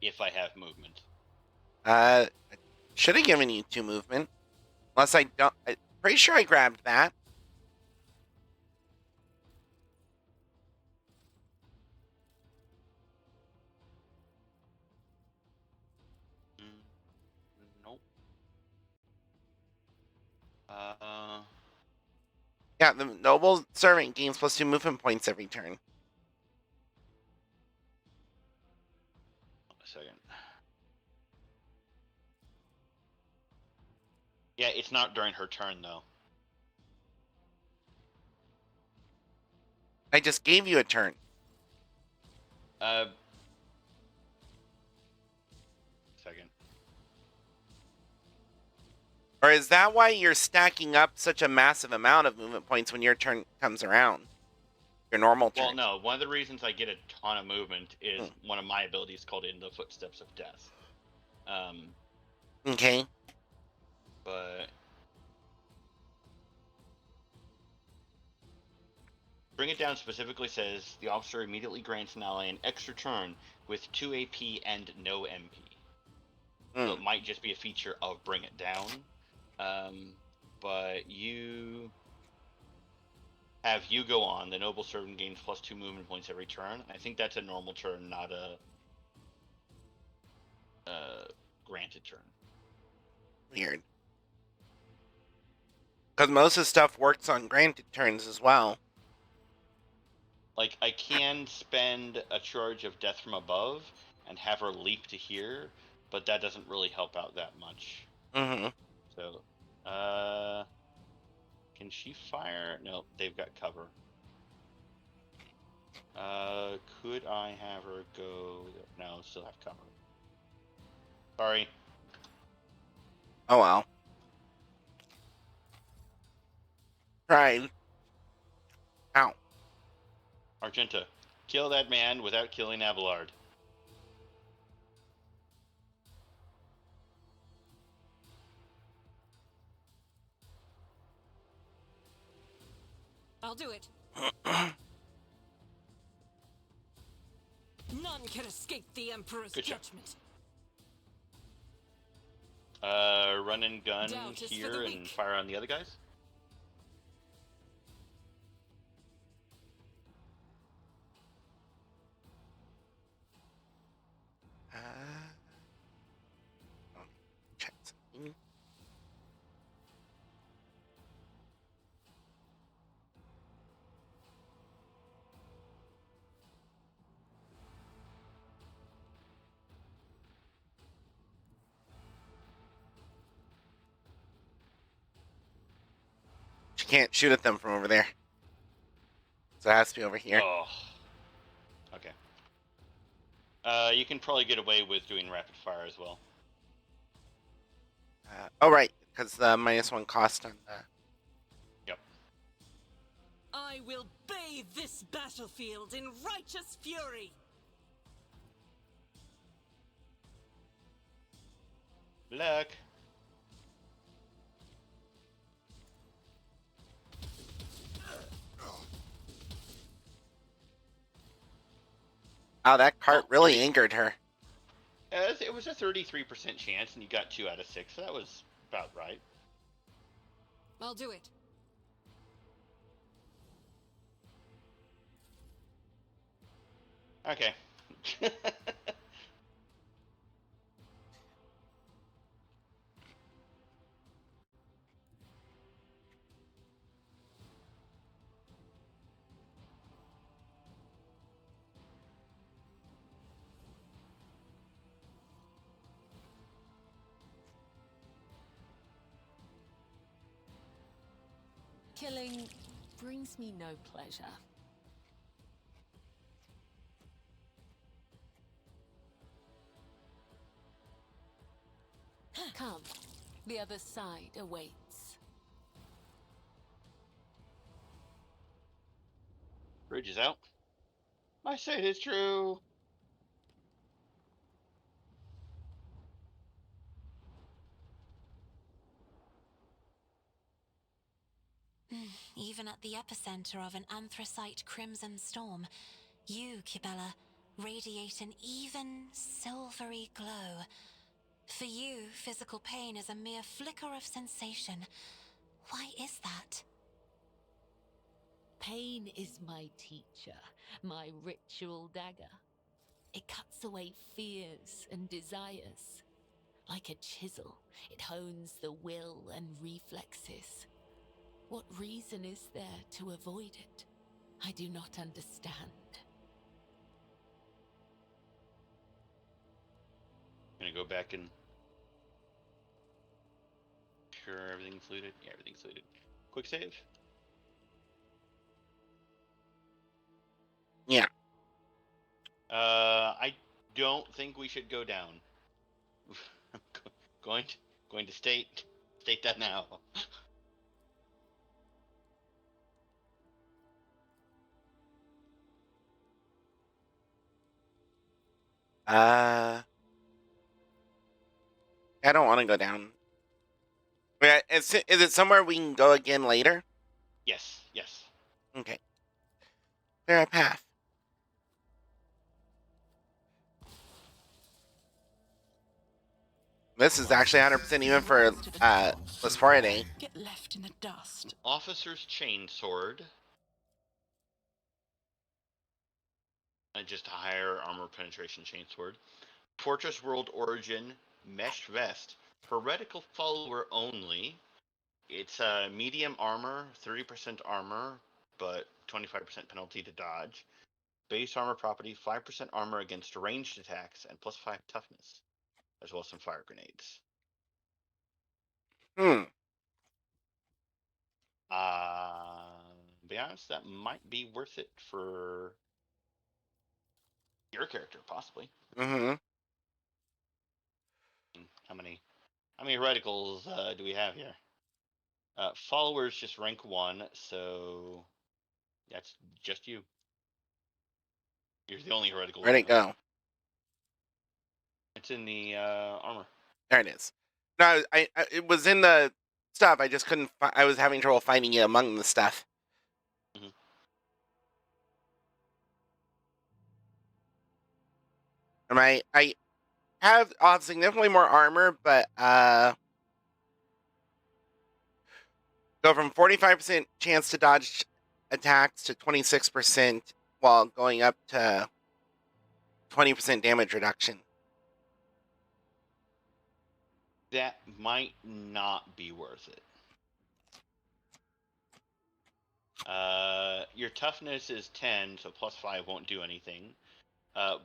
If I have movement. Should have given you 2 movement. Unless I don't. I'm pretty sure I grabbed that. Nope. Yeah, the noble servant gains +2 movement points every turn. A second. Yeah, it's not during her turn though. I just gave you a turn. Second. Or is that why you're stacking up such a massive amount of movement points when your turn comes around? Your normal turn. Well, no. One of the reasons I get a ton of movement is one of my abilities called In the Footsteps of Death. Okay. But Bring It Down specifically says the officer immediately grants an ally an extra turn with 2 AP and no MP. So it might just be a feature of Bring It Down. But you have you go on. The noble servant gains +2 movement points every turn. I think that's a normal turn, not a granted turn. Weird. Because most of the stuff works on granted turns as well. Like, I can spend a charge of Death from Above and have her leap to here, but that doesn't really help out that much. So, can she fire? No, they've got cover. Could I have her go? No, still have cover. Sorry. Oh well. Tried. Ow. Argenta, kill that man without killing Abelard. I'll do it. None can escape the Emperor's judgment. Run and gun here and fire on the other guys. Check something. She can't shoot at them from over there. So it has to be over here. Oh. Okay. You can probably get away with doing rapid fire as well. Oh, right. Because the -1 cost on the... Yep. I will bathe this battlefield in righteous fury. Luck. Oh, that cart really angered her. It was a 33% chance, and you got 2 out of 6. So that was about right. I'll do it. Okay. Killing brings me no pleasure. Come, the other side awaits. Bridge is out. I say it is true. Even at the epicenter of an anthracite crimson storm, you, Kibella, radiate an even, silvery glow. For you, physical pain is a mere flicker of sensation. Why is that? Pain is my teacher, my ritual dagger. It cuts away fears and desires. Like a chisel, it hones the will and reflexes. What reason is there to avoid it? I do not understand. I'm gonna go back and sure everything's looted. Yeah, everything's looted. Quick save. Yeah. I don't think we should go down. I'm going to state that now. I don't want to go down. Wait, is it somewhere we can go again later? Yes, yes. Okay. Clear a path. This is actually 100% even for Last Friday. Get left in the dust. Officer's Chainsword. Just a higher armor penetration chainsword. Fortress World Origin Mesh Vest. Heretical Follower only. It's medium armor, 30% armor, but 25% penalty to dodge. Base armor property, 5% armor against ranged attacks, and plus 5 toughness, as well as some fire grenades. Be honest, that might be worth it for your character, possibly. Mm-hmm. How many reticles do we have here? Followers just rank 1, so that's just you. You're the only heretical. Where'd it go? It's in the armor. There it is. No, it was in the stuff. I just couldn't. I was having trouble finding it among the stuff. Mm-hmm. And I have significantly more armor, but go from 45% chance to dodge attacks to 26%, while going up to 20% damage reduction. That might not be worth it. Your toughness is 10, so plus 5 won't do anything.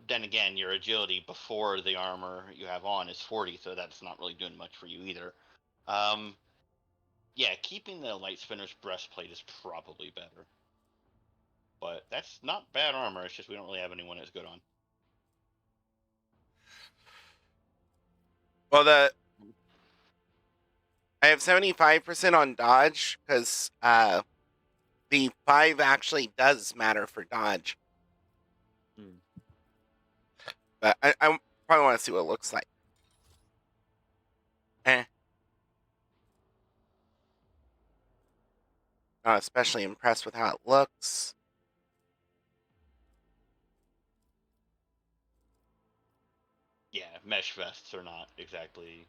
Then again, your agility before the armor you have on is 40, so that's not really doing much for you either. Yeah, keeping the Light Spinner's breastplate is probably better. But that's not bad armor, it's just we don't really have anyone as good on. Well, I have 75% on dodge, because the 5 actually does matter for dodge. But I probably want to see what it looks like. Not especially impressed with how it looks. Yeah, mesh vests are not exactly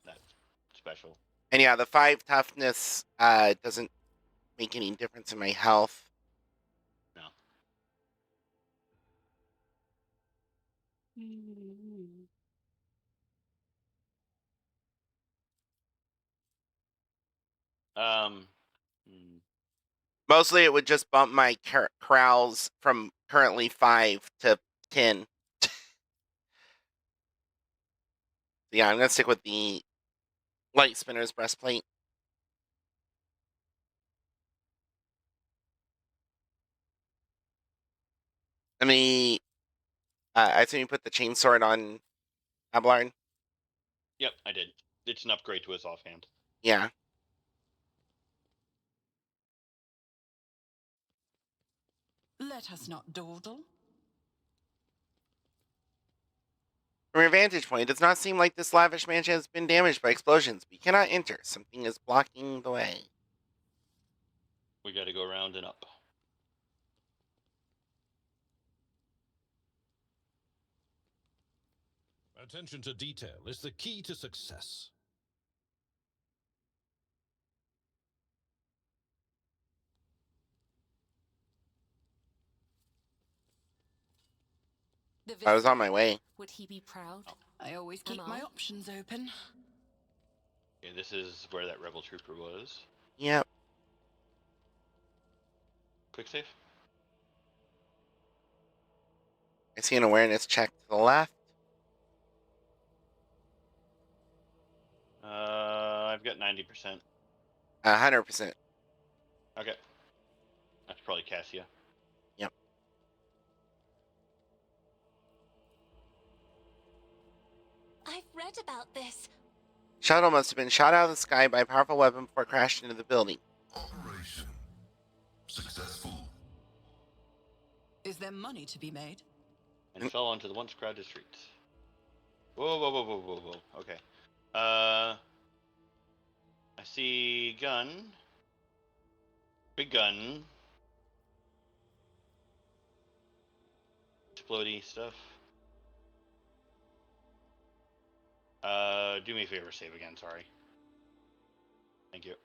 that special. And yeah, the 5 toughness doesn't make any difference in my health. No. Mostly it would just bump my corrals from currently 5 to 10. Yeah, I'm going to stick with the Light Spinner's breastplate. Let me. I assume you put the chainsword on Abelard. Yep, I did. It's an upgrade to his offhand. Yeah. Let us not dawdle. From your vantage point, it does not seem like this lavish mansion has been damaged by explosions. We cannot enter. Something is blocking the way. We got to go around and up. Attention to detail is the key to success. I was on my way. Would he be proud? I always keep my options open. Okay, this is where that rebel trooper was. Yep. Quick save. I see an awareness check to the left. I've got 90%. 100%. Okay. That's probably Cassia. Yep. I've read about this. Shuttle must have been shot out of the sky by a powerful weapon before it crashed into the building. Operation successful. Is there money to be made? And fell onto the once crowded streets. Whoa, whoa, whoa, whoa, whoa, whoa. Okay. I see gun. Big gun. Explodey stuff. Do me a favor, save again, sorry. Thank you.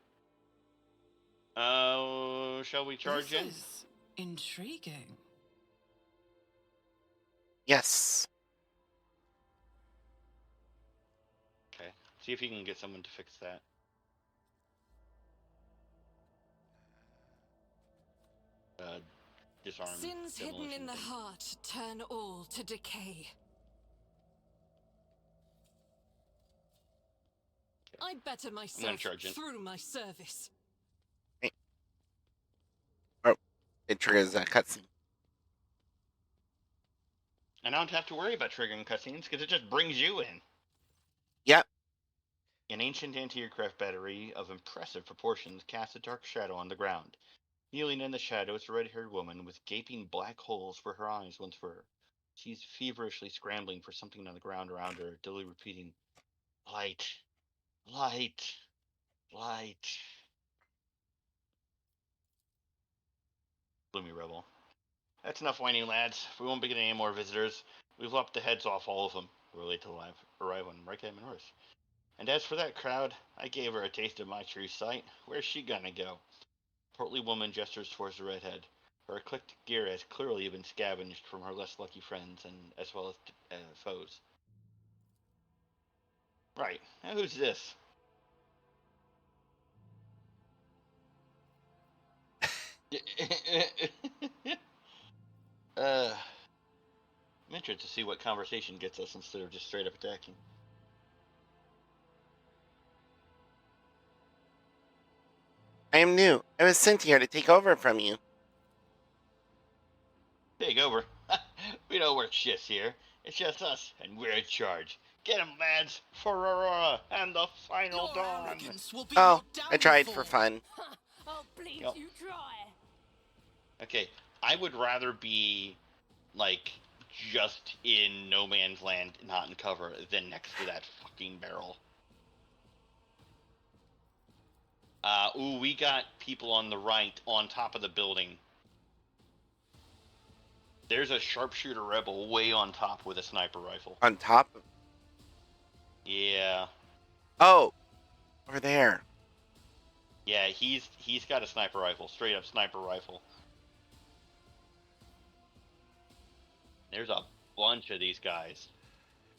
Shall we charge in? This is intriguing. Yes. Okay. See if you can get someone to fix that. Disarm. Sins hidden in the heart turn all to decay. I'd better myself through my service. Hey. Oh, it triggers a cutscene. And I don't have to worry about triggering cutscenes because it just brings you in. Yep. An ancient anti-aircraft battery of impressive proportions casts a dark shadow on the ground. Kneeling in the shadow is a red-haired woman with gaping black holes where her eyes once were. She's feverishly scrambling for something on the ground around her, dully repeating, "Light, light, light." Gloomy rebel. That's enough whining, lads. We won't be getting any more visitors. We've lopped the heads off all of them. We're late to arrive on Rikheim and North. And as for that crowd, I gave her a taste of my true sight. Where's she gonna go? Portly woman gestures towards the redhead. Her eclectic gear has clearly been scavenged from her less lucky friends and as well as foes. Right. Now who's this? I'm interested to see what conversation gets us instead of just straight up attacking. I am new. I was sent here to take over from you. Take over? We don't work shifts here. It's just us, and we're in charge. Get 'em, lads, for Aurora and the final dawn. Oh, I tried for fun. Oh, please, Yep. you try. Okay, I would rather be, like, just in no man's land, not in cover, than next to that fucking barrel. Ooh, we got people on the right, on top of the building. There's a sharpshooter rebel way on top with a sniper rifle. On top of... Yeah. Oh, over there. Yeah, he's got a sniper rifle, straight up sniper rifle. There's a bunch of these guys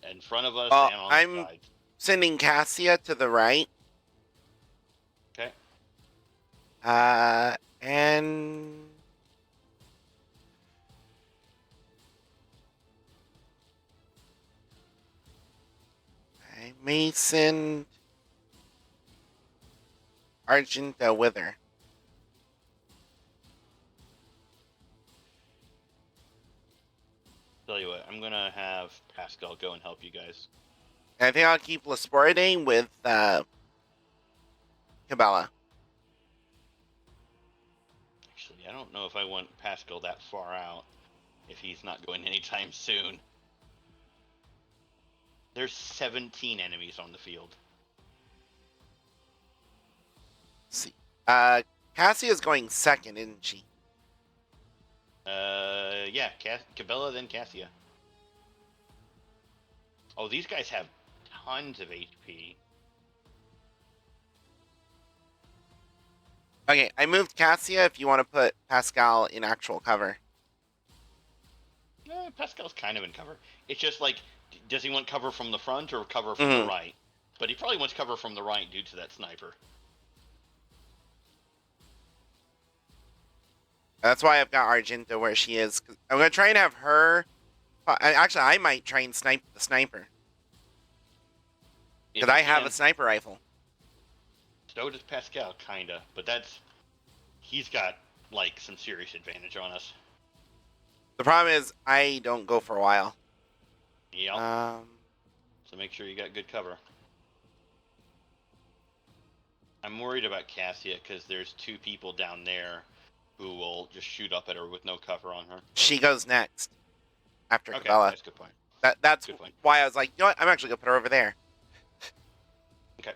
in front of us and on the sides. Sending Cassia to the right. Okay. And I may send Argenta with her. Tell you what, I'm gonna have Pascal go and help you guys. And I think I'll keep Lasporide with Cabela. Actually, I don't know if I want Pascal that far out if he's not going anytime soon. There's 17 enemies on the field. Let's see. Cassia's going second, isn't she? Yeah, Cabela, then Cassia. Oh, these guys have tons of HP. Okay, I moved Cassia if you want to put Pascal in actual cover. Pascal's kind of in cover. It's just like, does he want cover from the front or cover from the right? But he probably wants cover from the right due to that sniper. That's why I've got Argento where she is. I'm going to try and have her... Actually, I might try and snipe the sniper. Because I have a sniper rifle. So does Pascal, kinda. But he's got, like, some serious advantage on us. The problem is, I don't go for a while. Yep. So make sure you got good cover. I'm worried about Cassia because there's two people down there who will just shoot up at her with no cover on her. She goes next. After Okay, Cabela. that's a good point. That's why I was like, you know what? I'm actually going to put her over there. Okay.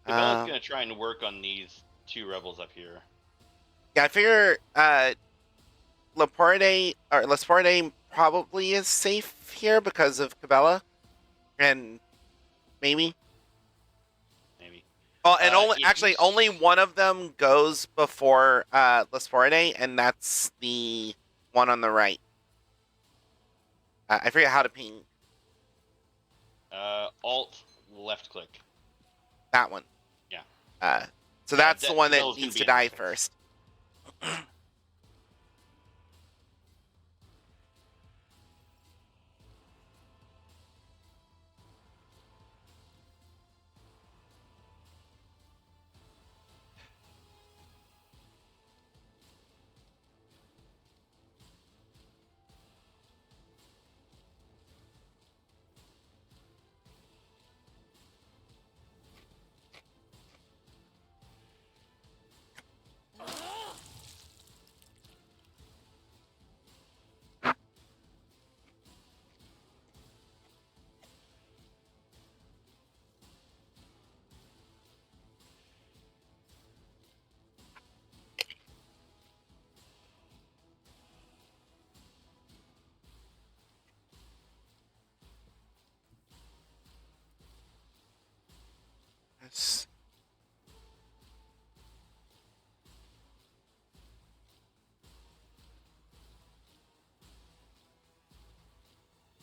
Cabela's going to try and work on these two rebels up here. Yeah, I figure Laporte probably is safe here because of Cabela. And maybe. Well, and only one of them goes before Lasporte, and that's the one on the right. I forget how to ping. Alt left click. That one. Yeah. So that's the one that needs to die first. Yes.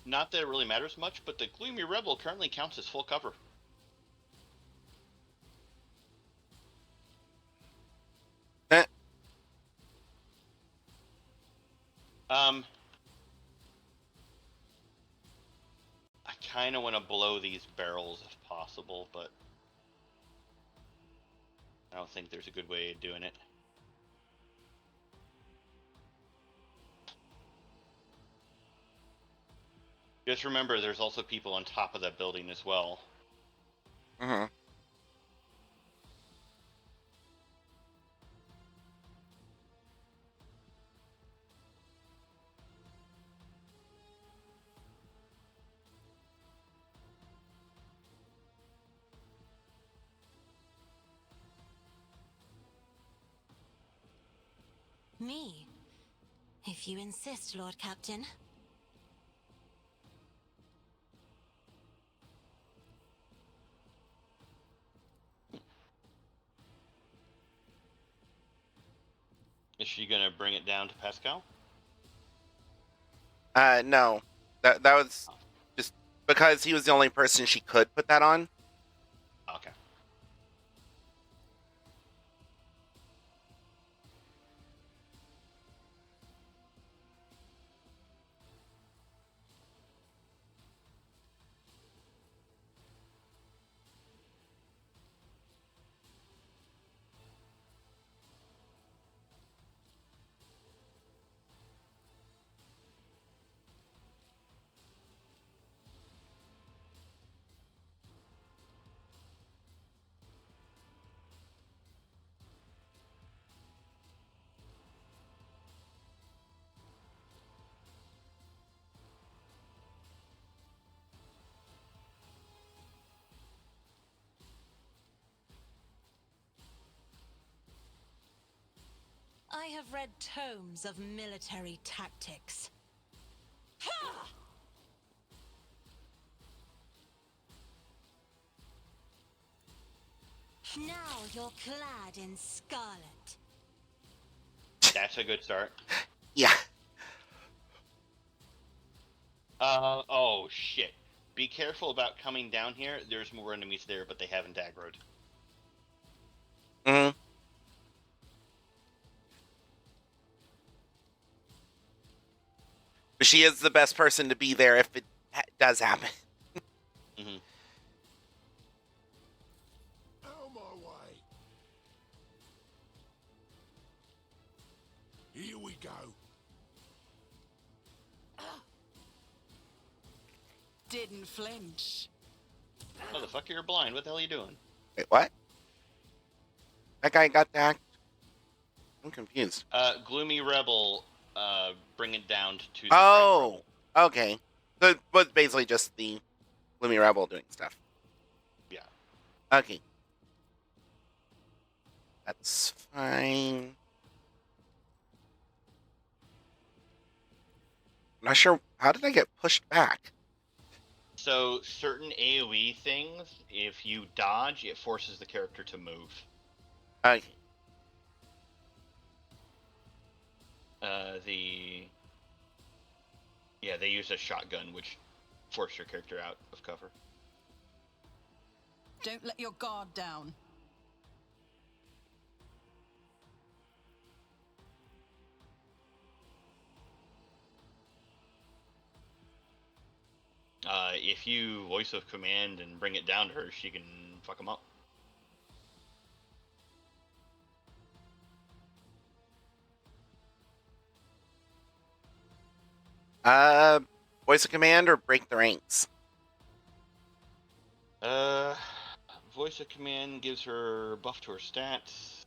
Not that it really matters much, but the Gloomy Rebel currently counts as full cover. I kind of want to blow these barrels if possible, but I don't think there's a good way of doing it. Just remember, there's also people on top of that building as well. Mm-hmm. Me? If you insist, Lord Captain. Is she gonna bring it down to Pascal? No. That was just because he was the only person she could put that on. Okay. I have read tomes of military tactics. Ha! Now you're clad in scarlet. That's a good start. Yeah. Oh shit. Be careful about coming down here. There's more enemies there, but they haven't aggroed. Mm-hmm. But she is the best person to be there if it does happen. Mm-hmm. Out my way. Here we go. Didn't flinch. Motherfucker, you're blind. What the hell are you doing? Wait, what? That guy got the act. I'm confused. Gloomy Rebel, bring it down to the Oh, okay. So it was basically just the Gloomy Rebel doing stuff. Yeah. Okay. That's fine. I'm not sure. How did I get pushed back? So, certain AoE things, if you dodge, it forces the character to move. Okay. Yeah, they use a shotgun, which forces your character out of cover. Don't let your guard down. If you voice of command and bring it down to her, she can fuck them up. Voice of command or break the ranks? Voice of command gives her buff to her stats.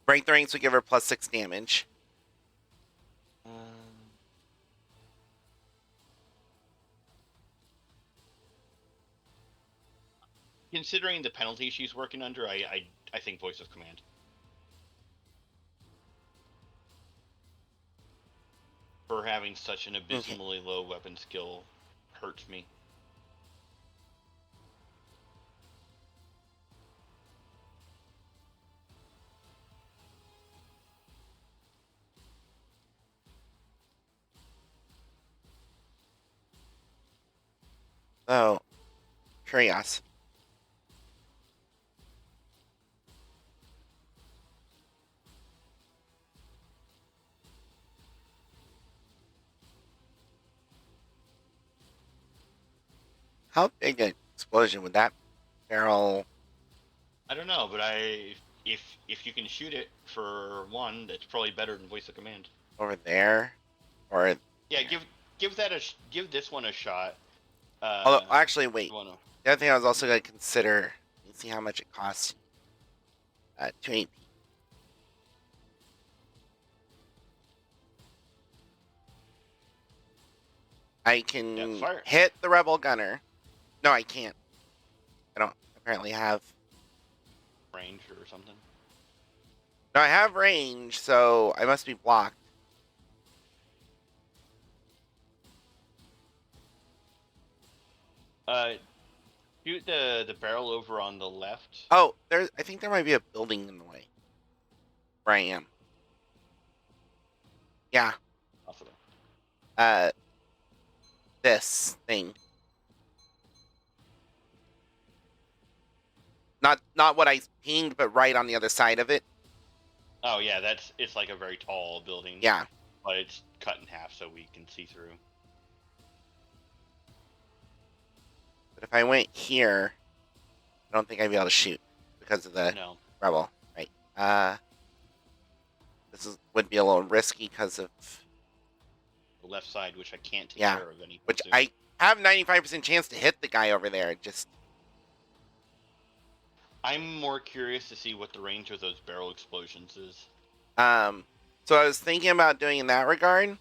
Break the ranks would give her +6 damage. Considering the penalty she's working under, I think voice of command. Her having such an abysmally low weapon skill hurts me. Oh, curious. How big an explosion would that barrel? I don't know, but if you can shoot it for one, that's probably better than voice of command. Over there, or yeah, give this one a shot. Although, actually, wait. The other thing I was also going to consider, let's see how much it costs. 2 AP. I can hit the rebel gunner. No, I can't. I don't apparently have range or something. No, I have range, so I must be blocked. Shoot the barrel over on the left. Oh, I think there might be a building in the way. Where I am. Yeah. Possible. This thing. Not what I pinged, but right on the other side of it. Oh yeah, it's like a very tall building. Yeah. But it's cut in half so we can see through. But if I went here, I don't think I'd be able to shoot because of the rebel. Right. This would be a little risky because of the left side, which I can't take care of any. Which I have 95% chance to hit the guy over there. Just I'm more curious to see what the range of those barrel explosions is. So I was thinking about doing in that regard.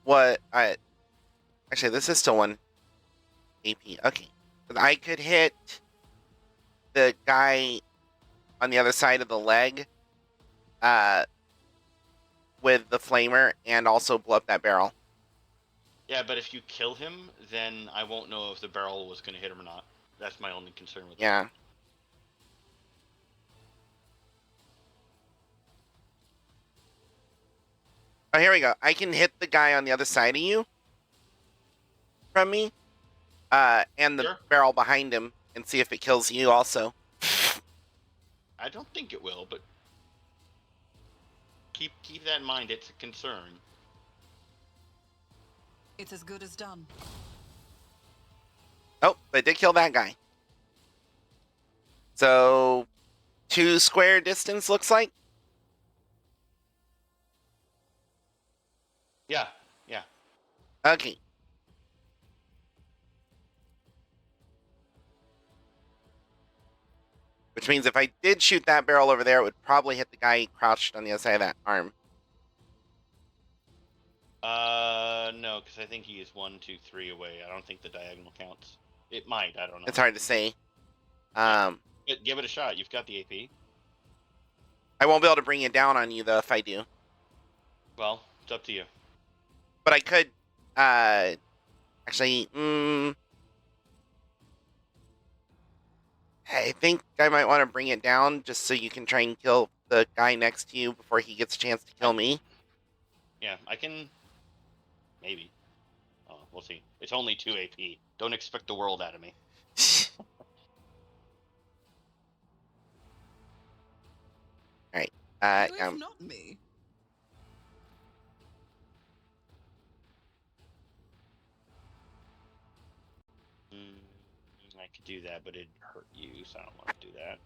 Actually, this is still 1 AP. Okay. But I could hit the guy on the other side of the leg with the flamer and also blow up that barrel. Yeah, but if you kill him, then I won't know if the barrel was going to hit him or not. That's my only concern with Yeah. that. Oh, here we go. I can hit the guy on the other side of you from me, and the barrel behind him, and see if it kills you also. I don't think it will, but keep that in mind. It's a concern. It's as good as done. Oh, but it did kill that guy. So, 2 square distance looks like. Yeah. Okay. Which means if I did shoot that barrel over there, it would probably hit the guy crouched on the other side of that arm. No, because I think he is 1, 2, 3 away. I don't think the diagonal counts. It might. I don't know. It's hard to say. Give it a shot. You've got the AP. I won't be able to bring it down on you though if I do. Well, it's up to you. But I could, actually, I think I might want to bring it down just so you can try and kill the guy next to you before he gets a chance to kill me. Yeah, I can. Maybe. We'll see. It's only 2 AP. Don't expect the world out of me. Alright. If not me. I could do that, but it'd hurt you, so I don't want to do that.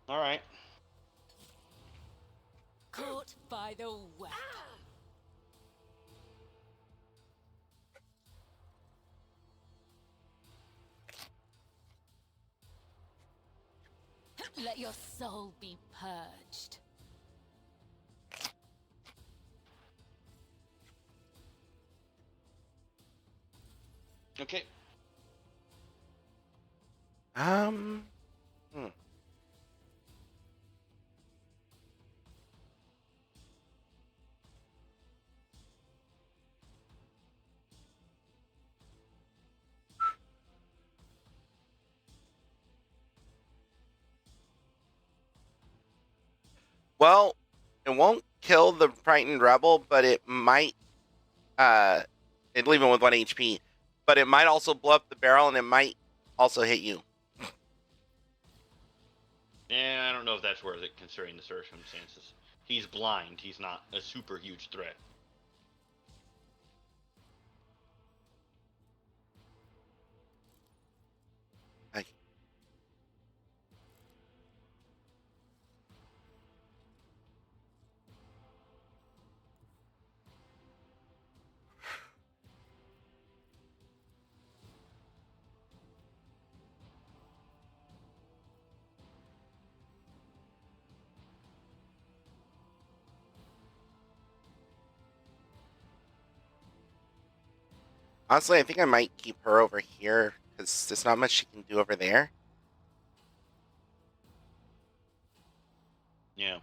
All right. Caught by the web. Let your soul be purged. Okay. Well, it won't kill the frightened rebel, but it might, it'd leave him with 1 HP. But it might also blow up the barrel, and it might also hit you. Yeah, I don't know if that's worth it, considering the circumstances. He's blind. He's not a super huge threat. Okay. Honestly, I think I might keep her over here, because there's not much she can do over there. Yeah.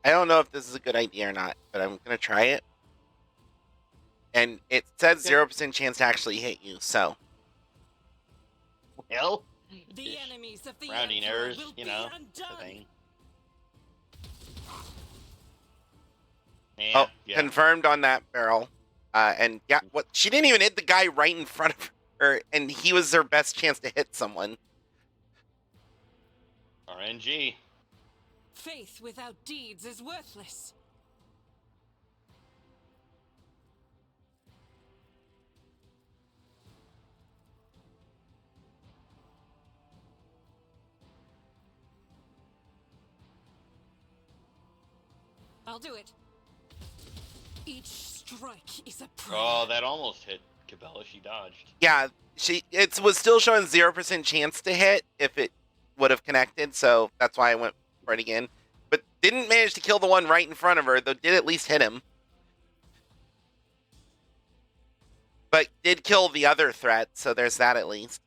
I don't know if this is a good idea or not, but I'm gonna try it. And it says 0% chance to actually hit you, so. Well, The enemies of the rounding Emperor errors, will you be know, undone. the thing. Yeah, Oh, yeah. confirmed on that barrel. And yeah, what? She didn't even hit the guy right in front of her, and he was her best chance to hit someone. RNG. Faith without deeds is worthless. I'll do it. Each strike is a prayer. Oh, that almost hit Cabela. She dodged. Yeah, it was still showing 0% chance to hit if it would have connected, so that's why I went for it again. But didn't manage to kill the one right in front of her, though did at least hit him. But did kill the other threat, so there's that at least.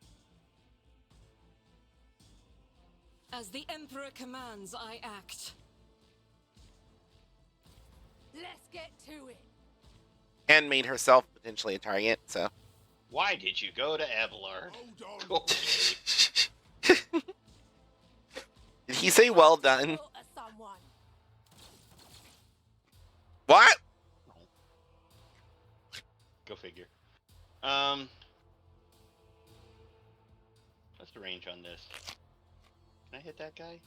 As the Emperor commands, I act. Let's get to it. And made herself potentially a target, so. Why did you go to Abelard? Did he say well done? Someone. What? Go figure. What's the range on this? Can I hit that guy?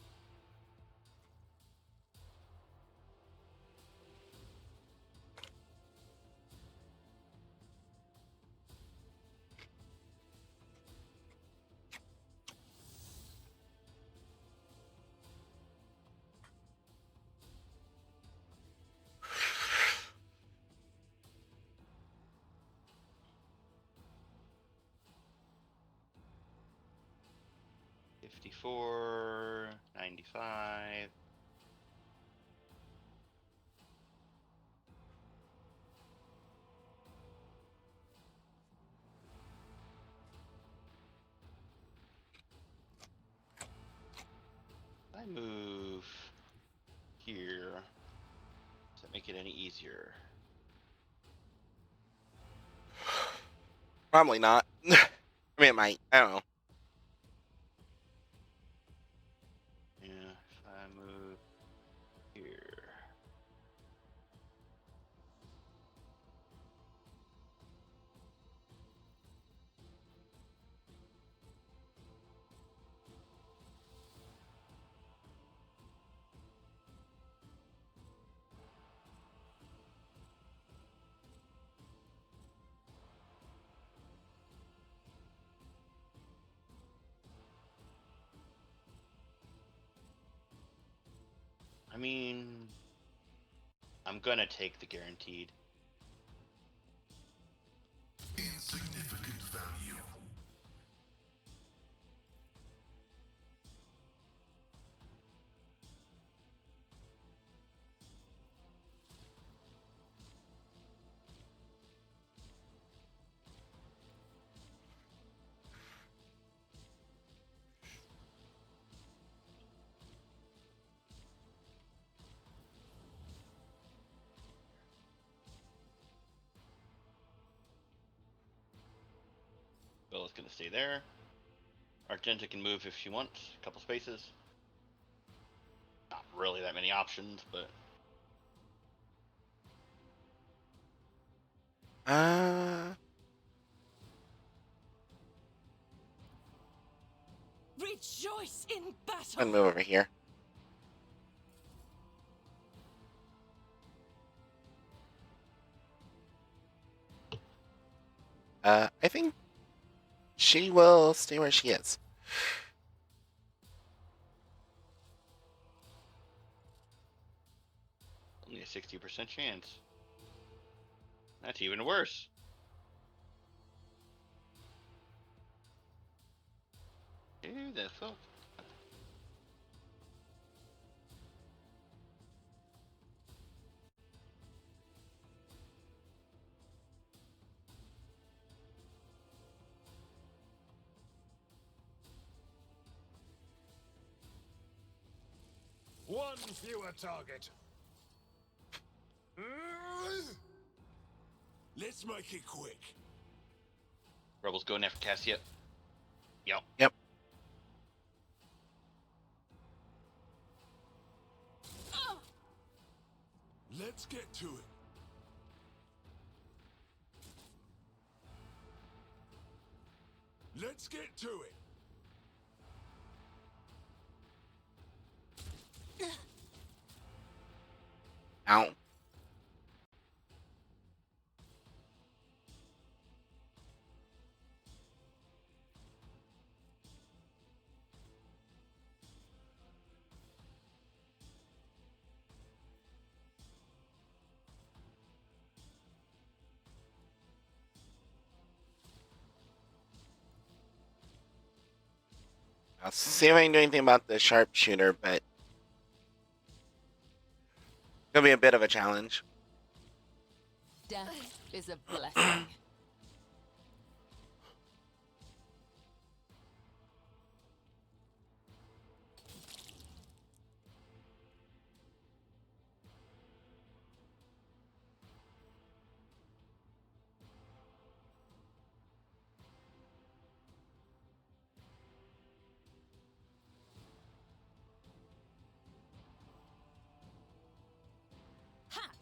$54, $95. I move here. Does that make it any easier? Probably not. I mean, it might. I don't know. Yeah, if I move here. I mean, I'm gonna take the guaranteed. Insignificant value. Bella's gonna stay there. Argenta can move if she wants, a couple spaces. Not really that many options, but Rejoice in battle. I'm gonna move over here. I think she will stay where she is. only a 60% chance. That's even worse. Who the fuck? One fewer target. Let's make it quick. Rebels going after Cassia. Yep. Yep. Let's get to it. Let's get to it. Ow. I'll see if I can do anything about the sharpshooter, but it's gonna be a bit of a challenge. Death is a blessing.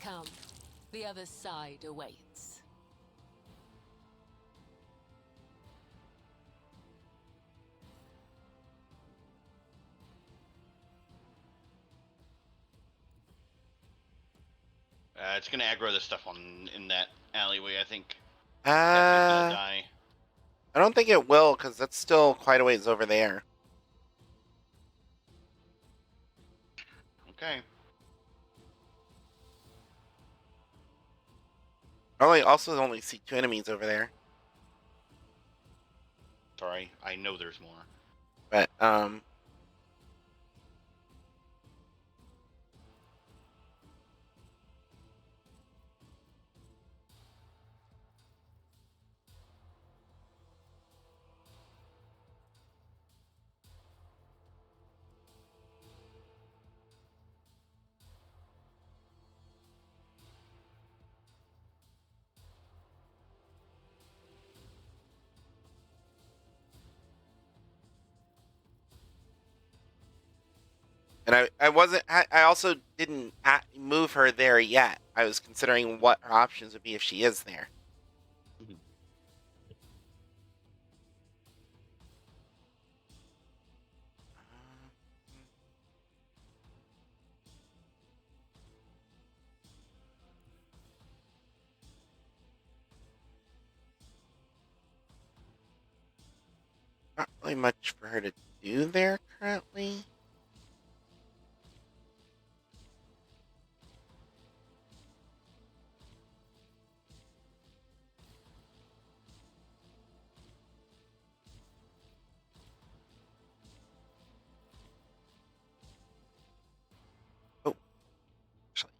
Come, the other side awaits. It's gonna aggro the stuff in that alleyway. I think. Uh, Cassia's gonna die. I don't think it will, because that's still quite a ways over there. Okay. I also only see 2 enemies over there. Sorry, I know there's more. But, and I wasn't, I also didn't move her there yet. I was considering what her options would be if she is there. Not really much for her to do there currently. Oh, actually,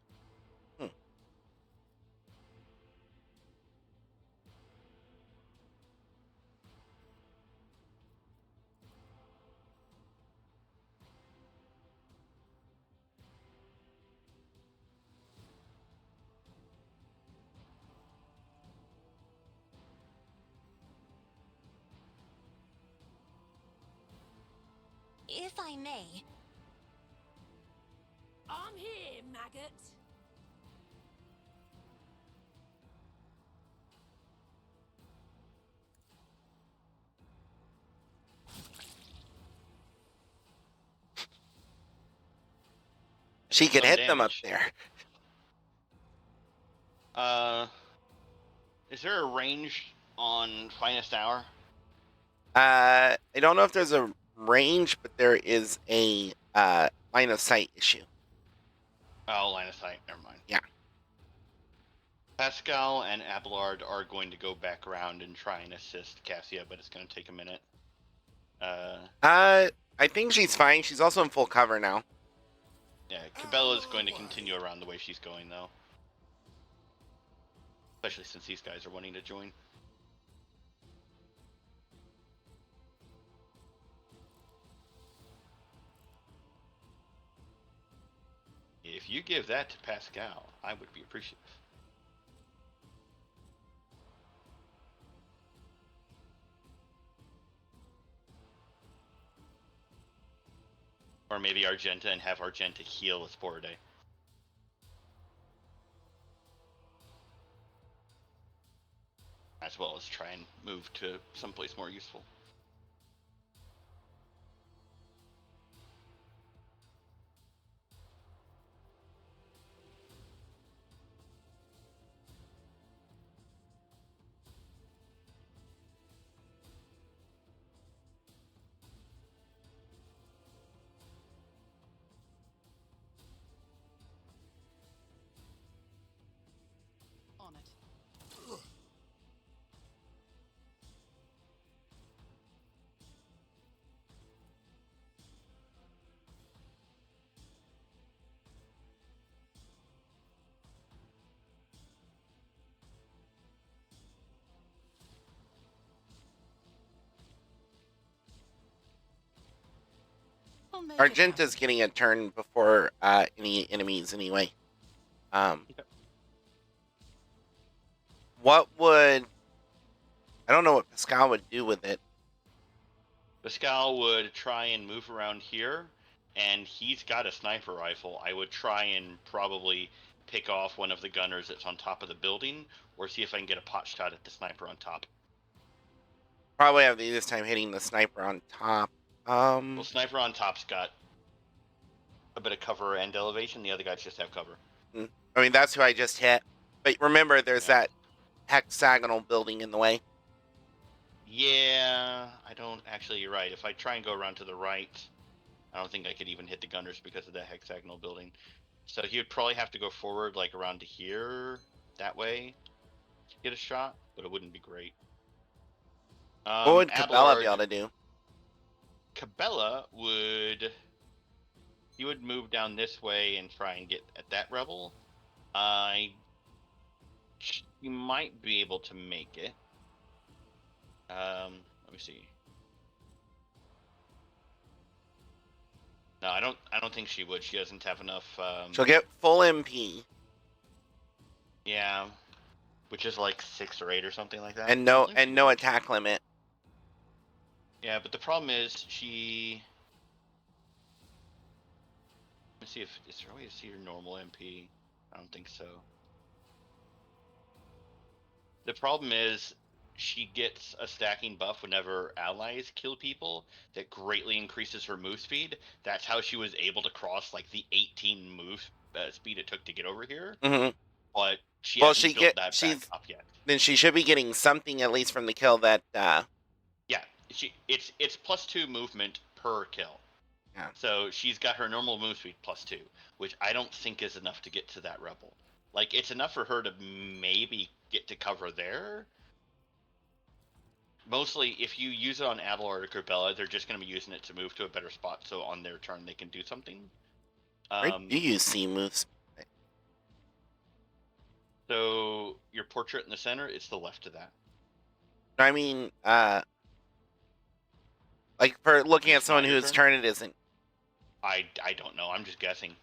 If I may. I'm here, maggot. she could Some hit them up damage. there. Is there a range on Finest Hour? I don't know if there's a range, but there is a line of sight issue. Oh, line of sight. Never mind. Yeah. Pascal and Abelard are going to go back around and try and assist Cassia, but it's going to take a minute. I think she's fine. She's also in full cover now. Yeah, Cabella's going to continue around the way she's going, though. Especially since these guys are wanting to join. If you give that to Pascal, I would be appreciative. Or maybe Argenta and have Argenta heal with Sporidae. As well as try and move to someplace more useful. On it. I'll make it Argenta's getting a turn before any enemies anyway. What would... I don't know what Pascal would do with it. Pascal would try and move around here, and he's got a sniper rifle. I would try and probably pick off one of the gunners that's on top of the building, or see if I can get a pot shot at the sniper on top. Probably have the easiest time hitting the sniper on top. Well, sniper on top's got a bit of cover and elevation. The other guys just have cover. I mean, that's who I just hit. But remember, there's that hexagonal building in the way. Yeah, I don't actually. You're right. If I try and go around to the right, I don't think I could even hit the gunners because of that hexagonal building. So he would probably have to go forward, like around to here, that way, to get a shot. But it wouldn't be great. What would Cabela be able to do? Cabela would... He would move down this way and try and get at that rebel. He might be able to make it. Let me see. No, I don't think she would. She doesn't have enough. She'll get full MP. Yeah, which is like 6 or 8 or something like that. And no attack limit. Yeah, but the problem is she... Let me see if is there a way to see her normal MP. I don't think so. The problem is she gets a stacking buff whenever allies kill people that greatly increases her move speed. That's how she was able to cross like the 18 move speed it took to get over here. Mm-hmm. But she hasn't built that back up yet. Then she should be getting something at least from the kill that. Yeah, it's +2 movement per kill. Yeah. So she's got her normal move speed +2, which I don't think is enough to get to that rebel. Like, it's enough for her to maybe get to cover there. Mostly, if you use it on Abelard or Cabela, they're just going to be using it to move to a better spot, so on their turn they can do something. You use C moves. So, your portrait in the center, it's the left of that. I mean, like, for looking at someone whose turn it isn't. I don't know. I'm just guessing.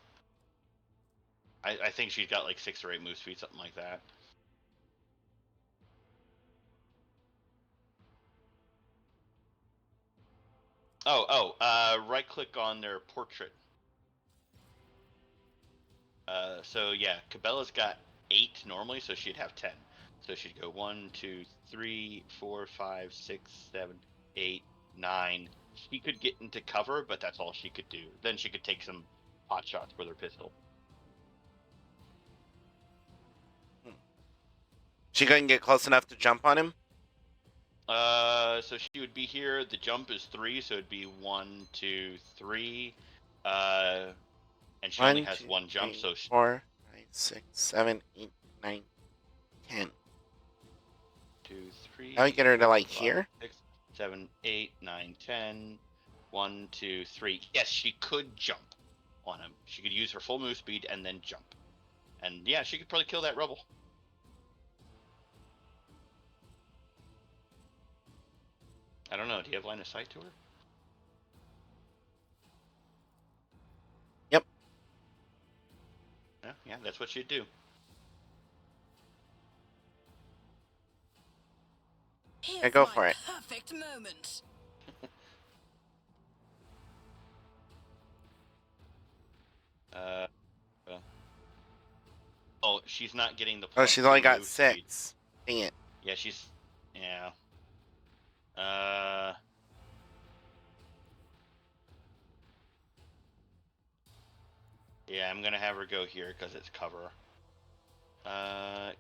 I think she's got like 6 or 8 move speed, something like that. Right click on their portrait. So yeah, Cabela's got 8 normally, so she'd have 10. So she'd go 1, 2, 3, 4, 5, 6, 7, 8, 9. She could get into cover, but that's all she could do. Then she could take some pot shots with her pistol. She couldn't get close enough to jump on him? So she would be here. The jump is 3, so it'd be 1, 2, 3. And she only has 1 jump, so 4, 5, 6, 7, 8, 9, 10. 2, 3. Now we get her to like 5, here? 6, 7, 8, 9, 10. 1, 2, 3. Yes, she could jump on him. She could use her full move speed and then jump. And yeah, she could probably kill that rebel. I don't know. Do you have line of sight to her? Yep. Yeah, that's what she'd do. Here's go my for it. Perfect moment. Uh, oh, she's not getting the Oh, plus she's 2 only got move speed. 6. Dang it. Yeah, she's... Yeah. Yeah, I'm gonna have her go here because it's cover.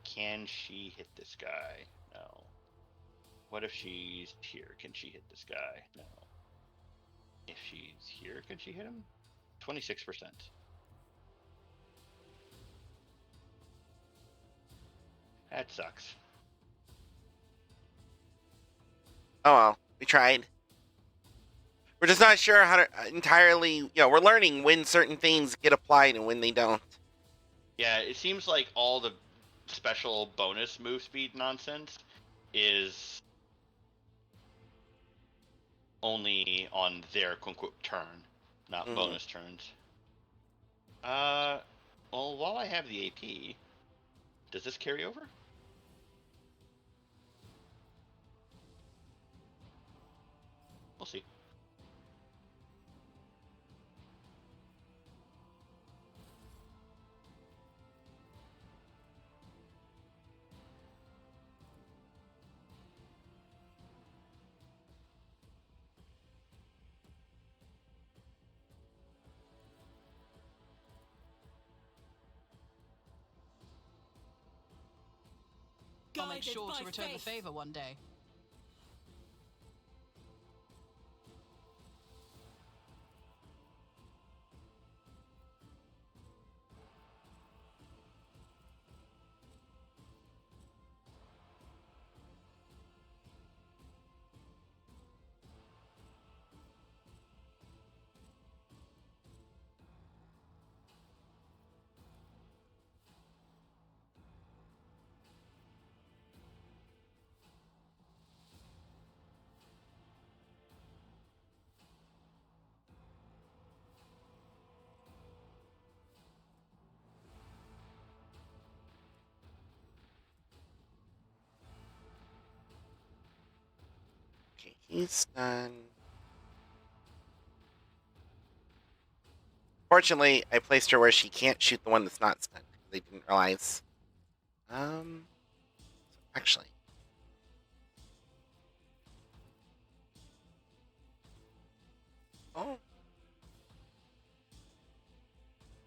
Can she hit this guy? No. What if she's here? Can she hit this guy? No. If she's here, can she hit him? 26%. That sucks. Oh well, we tried. We're just not sure how to entirely, we're learning when certain things get applied and when they don't. Yeah, it seems like all the special bonus move speed nonsense is only on their quote-unquote turn, not bonus turns. Well, while I have the AP, does this carry over? We'll see. I'll make Guided sure by to return the faith. favor one day. Okay, he's done. Fortunately, I placed her where she can't shoot the one that's not stunned. They didn't realize. Actually. Oh.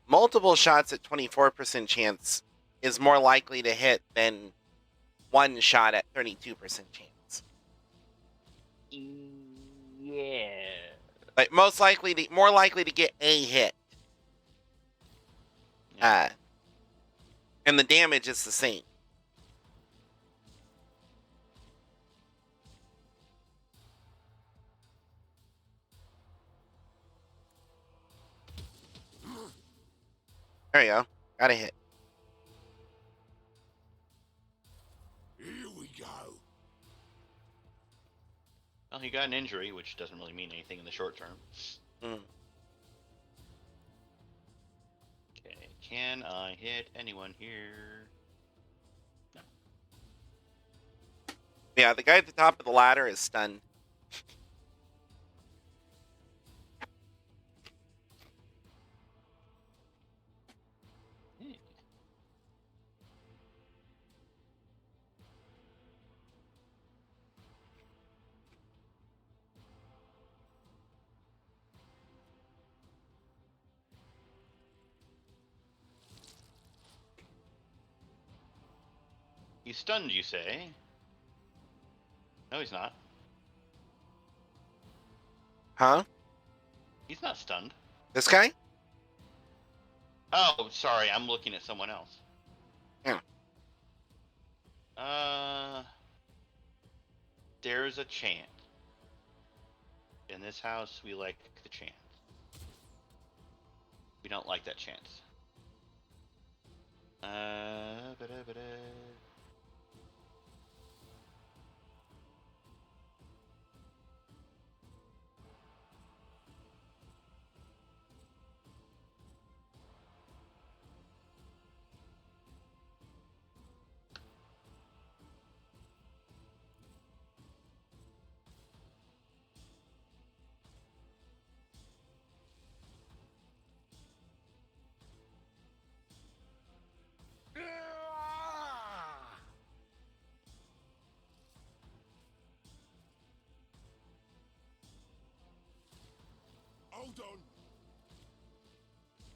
Multiple shots at 24% chance is more likely to hit than one shot at 32% chance. Yeah. Like more likely to get a hit. Yeah. And the damage is the same. There you go. Got a hit. Here we go. Well, he got an injury, which doesn't really mean anything in the short term. Okay, can I hit anyone here? No. Yeah, the guy at the top of the ladder is stunned. He's stunned, you say? No, he's not. Huh? He's not stunned. This guy? Oh, sorry, I'm looking at someone else. Yeah. There's a chance. In this house, we like the chance. We don't like that chance. Ba-da-ba-da.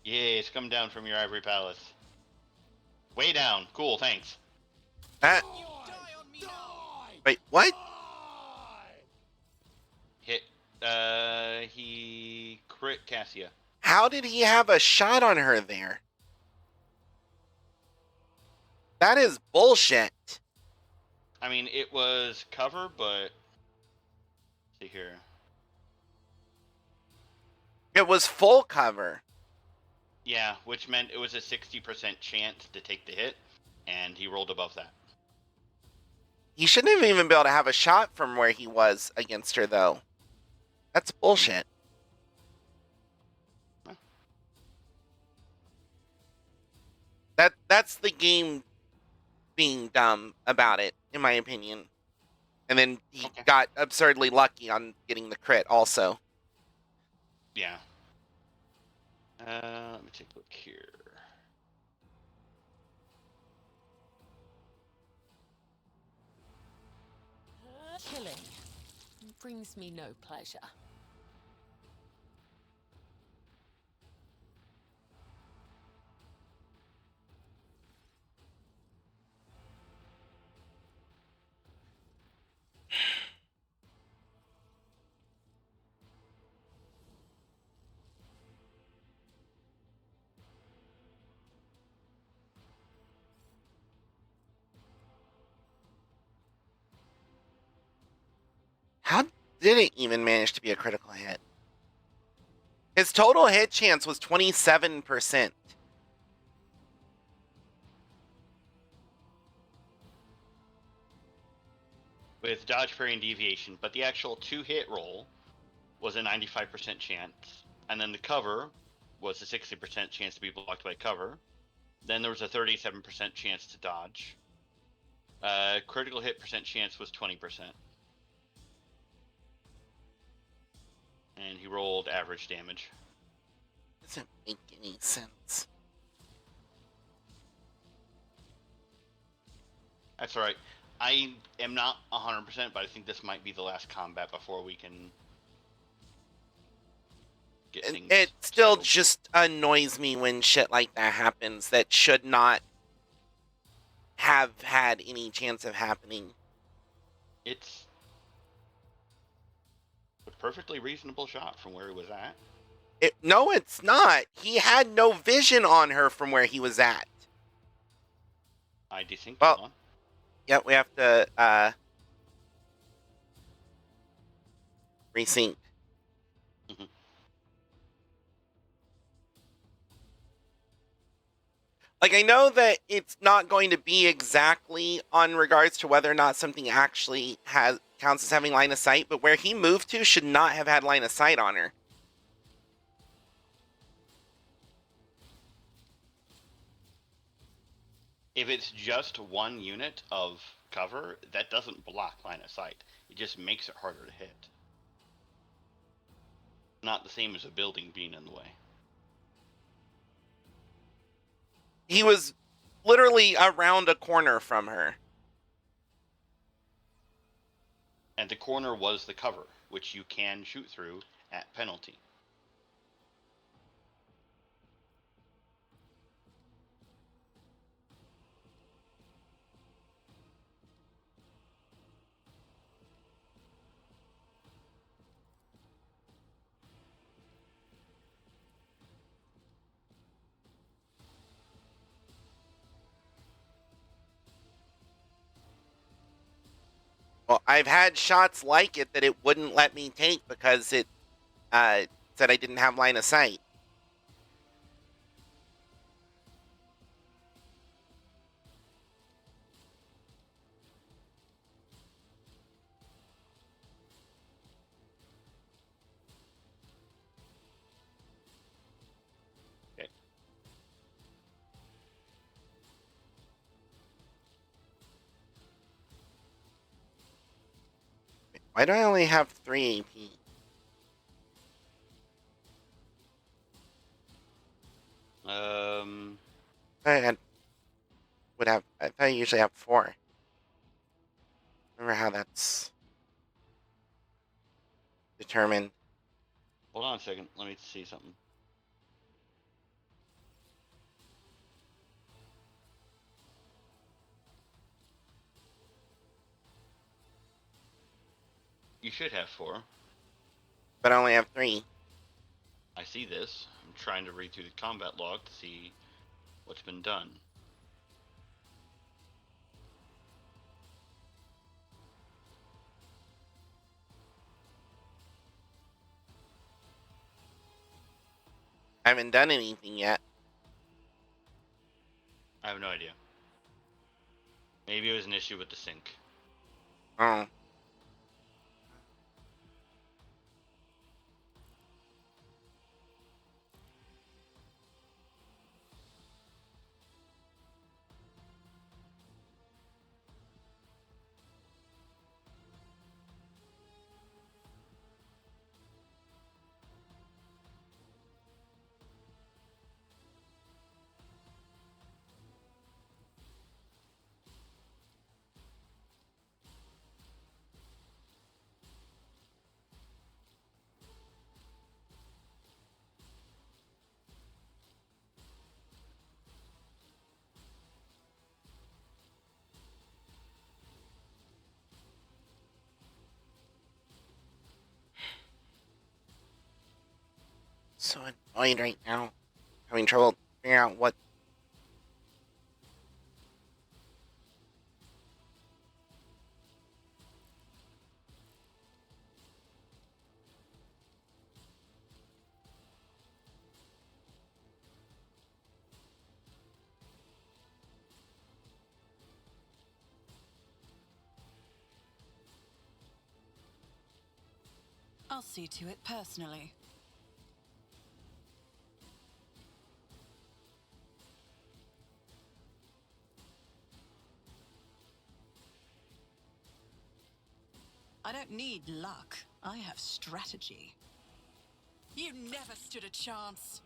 Yes, come down from your ivory palace. Way down. Cool, thanks. That. Wait, what? Hit. He crit Cassia. How did he have a shot on her there? That is bullshit. I mean, it was cover, but... Let's see here. It was full cover. Yeah, which meant it was a 60% chance to take the hit, and he rolled above that. He shouldn't even be able to have a shot from where he was against her, though. That's bullshit. That's the game being dumb about it, in my opinion. And then he got absurdly lucky on getting the crit also. Yeah. Let me take a look here. Killing brings me no pleasure. How did it even manage to be a critical hit? His total hit chance was 27%. With dodge, parry, and deviation, but the actual 2-hit roll was a 95% chance, and then the cover was a 60% chance to be blocked by cover. Then there was a 37% chance to dodge. Critical hit percent chance was 20%. And he rolled average damage. Doesn't make any sense. That's alright. I am not 100%, but I think this might be the last combat before we can get things It still settled. just annoys me when shit like that happens that should not have had any chance of happening. It's a perfectly reasonable shot from where he was at. No, it's not. He had no vision on her from where he was at. I desync. Well, Hold on. yeah, we have to resync. Like, I know that it's not going to be exactly on regards to whether or not something actually counts as having line of sight, but where he moved to should not have had line of sight on her. If it's just one unit of cover, that doesn't block line of sight. It just makes it harder to hit. Not the same as a building being in the way. He was literally around a corner from her. And the corner was the cover, which you can shoot through at penalty. Well, I've had shots like it that it wouldn't let me take because it said I didn't have line of sight. Okay. Why do I only have 3 AP? I thought I usually have 4. Remember how that's determined. Hold on a second. Let me see something. You should have 4. But I only have 3. I see this. I'm trying to read through the combat log to see what's been done. I haven't done anything yet. I have no idea. Maybe it was an issue with the sync. Oh. So annoyed right now. Having trouble figuring out what. I'll see to it personally. I don't need luck. I have strategy. You never stood a chance.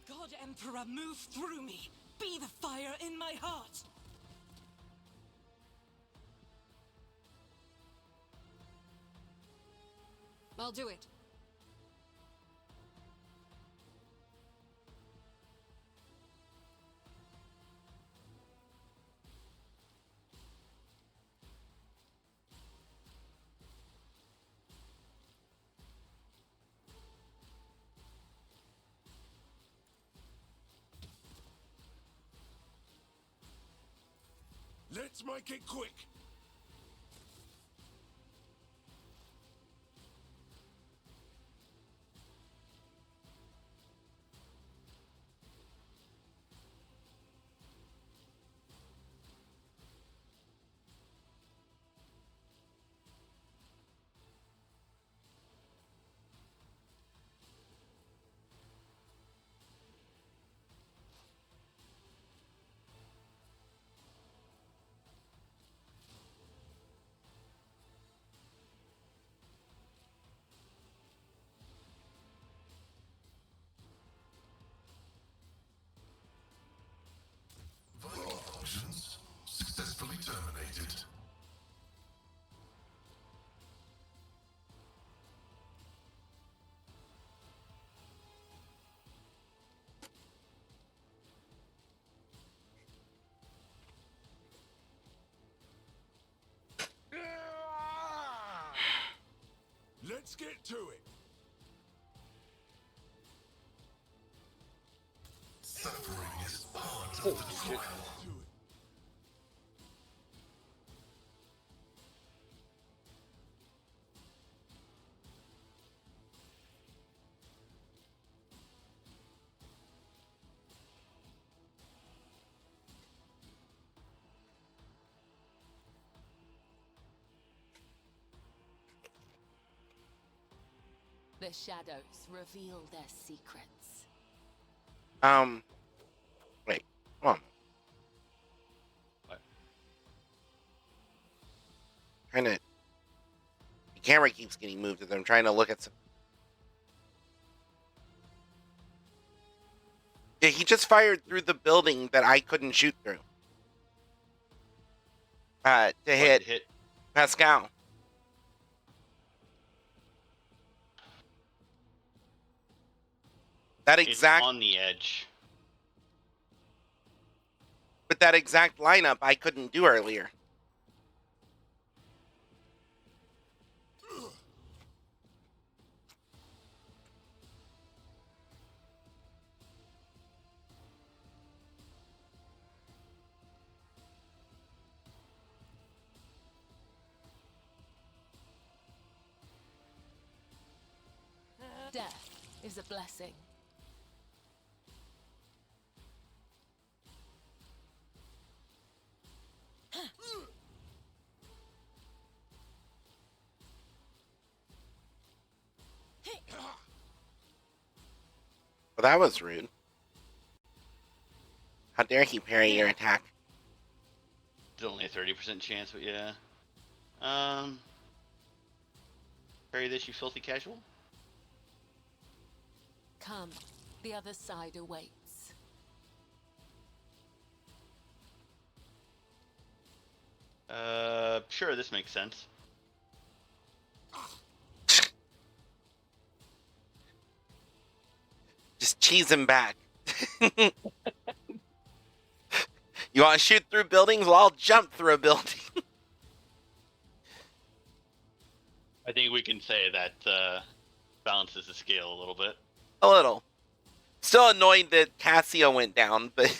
God Emperor, move through me. Be the fire in my heart. I'll do it. Let's make it quick. Vital functions successfully terminated. Let's get to it. Suffering is part Oh, of the shit. trial. The shadows reveal their secrets. Wait, hold on. What? Trying to. The camera keeps getting moved as I'm trying to look at some. Yeah, he just fired through the building that I couldn't shoot through. To hit Pascal. That exact. It's on the edge. But that exact lineup I couldn't do earlier. Death is a blessing. Well, that was rude. How dare he parry your attack? It's only a 30% chance, but yeah. Parry this, you filthy casual. Come, the other side awaits. Sure, this makes sense. Just cheese him back. You want to shoot through buildings? Well, I'll jump through a building. I think we can say that balances the scale a little bit. A little. Still annoyed that Cassio went down, but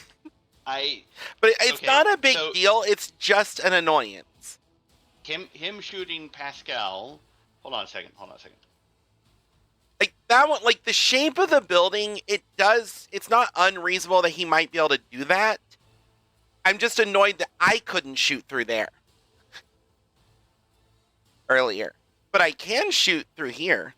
it's okay, not a big so deal. It's just an annoyance. Him shooting Pascal. Hold on a second. Like that one, like the shape of the building, it's not unreasonable that he might be able to do that. I'm just annoyed that I couldn't shoot through there earlier. But I can shoot through here.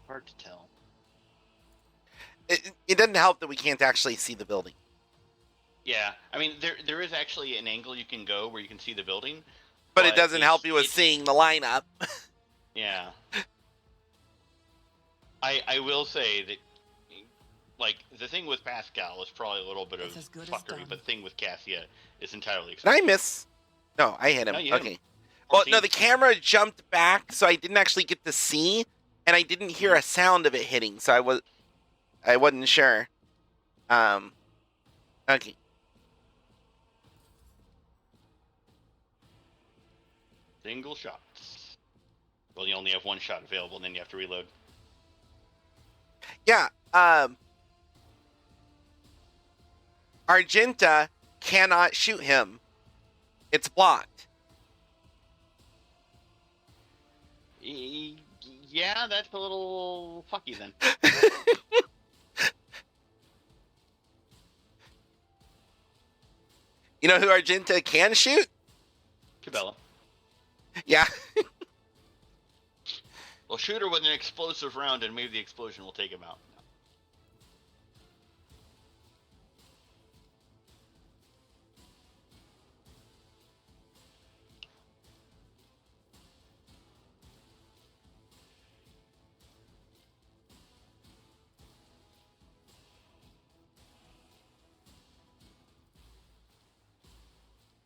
Hard to tell. It doesn't help that we can't actually see the building. Yeah, I mean there is actually an angle you can go where you can see the building, but it doesn't help you with seeing the lineup. Yeah. I will say that, like, the thing with Pascal is probably a little bit of fuckery, but the thing with Cassia is entirely Did I miss? No, I hit him. No, you hit Okay. him. Well, no, the camera jumped back, so I didn't actually get to see, and I didn't hear a sound of it hitting, so I wasn't sure. Okay. Single shots. Well, you only have one shot available, and then you have to reload. Yeah, Argenta cannot shoot him. It's blocked. Yeah, that's a little fucky then. You know who Argenta can shoot? Cabela. Yeah. Well, shoot her with an explosive round, and maybe the explosion will take him out.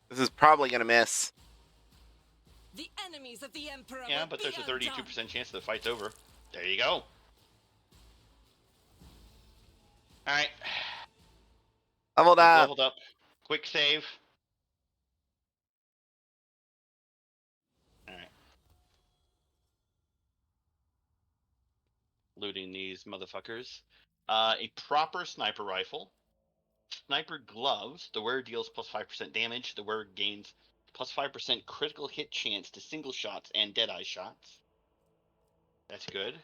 This is probably going to miss. The enemies of the Emperor. Yeah, but there's a 32% chance the fight's over. There you go. Alright. Leveled up. Quick save. Alright. Looting these motherfuckers. A proper sniper rifle. Sniper gloves. The wearer deals plus 5% damage. The wearer gains plus 5% critical hit chance to single shots and deadeye shots. That's good.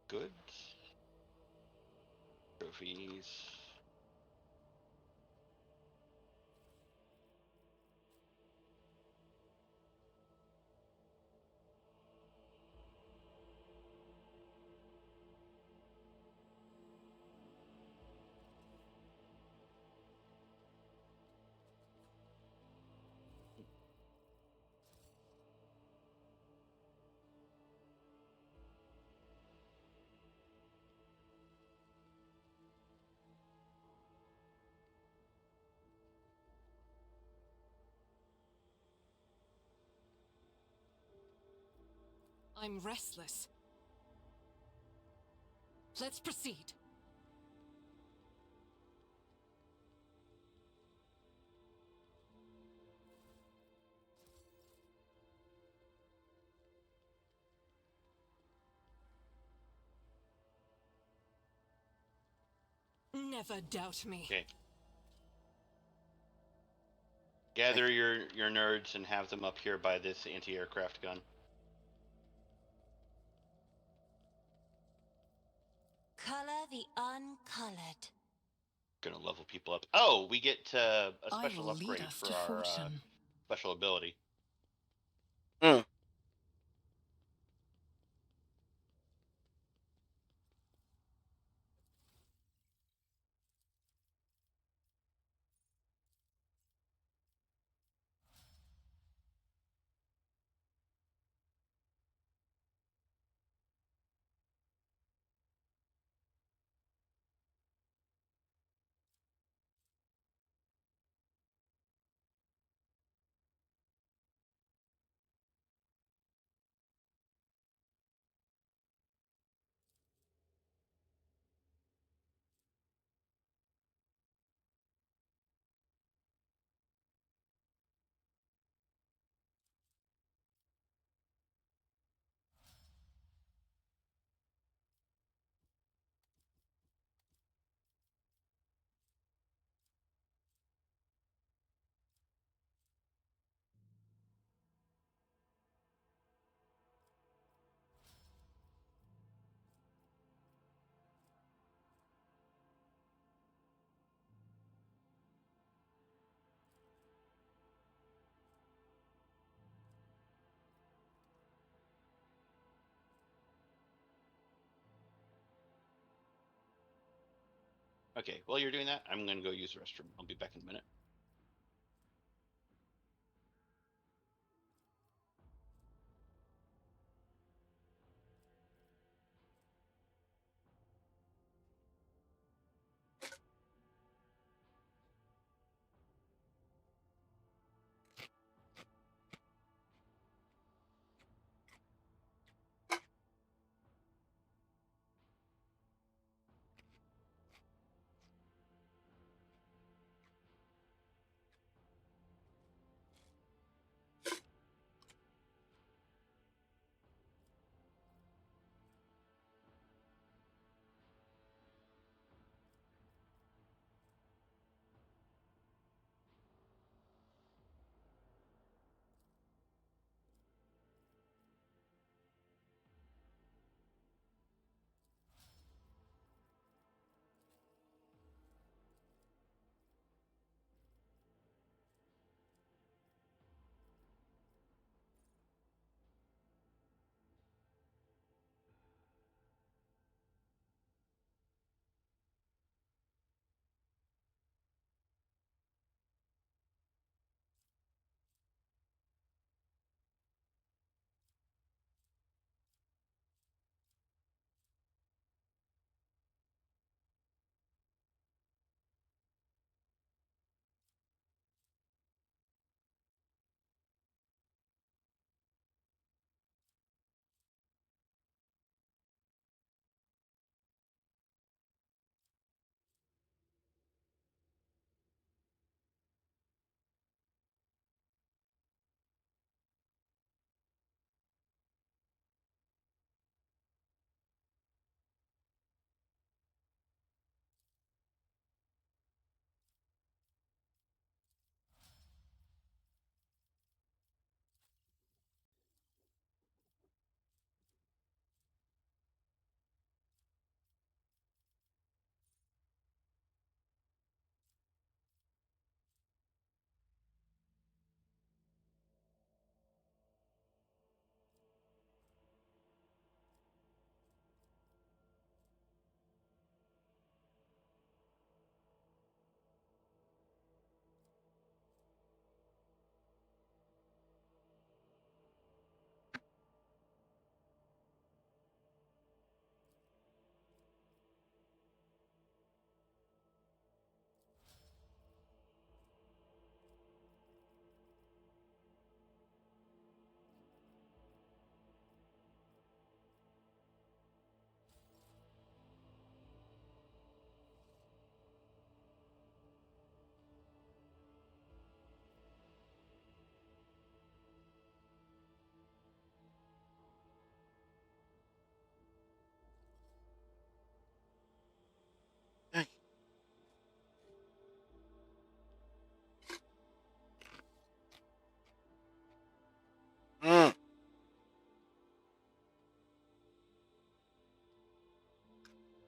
Good. Trophies. I'm restless. Let's proceed. Never doubt me. Okay. Gather your nerds and have them up here by this anti-aircraft gun. Color the uncolored. Gonna level people up. Oh, we get a I special will lead upgrade us for to our fortune. special ability. Mm. Okay, while you're doing that, I'm gonna go use the restroom. I'll be back in a minute.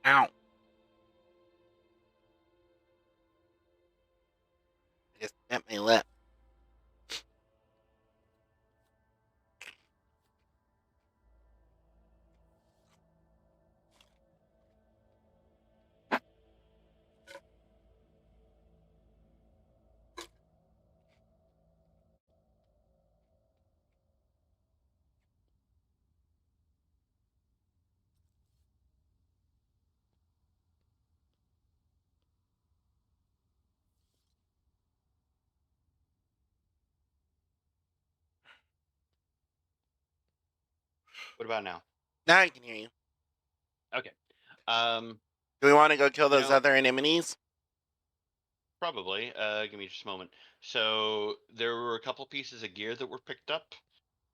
Ow. I just bit my lip. What about now? Now I can hear you. Okay. Um, Do we want to go kill you those know, other enemies? probably. Give me just a moment. So there were a couple pieces of gear that were picked up.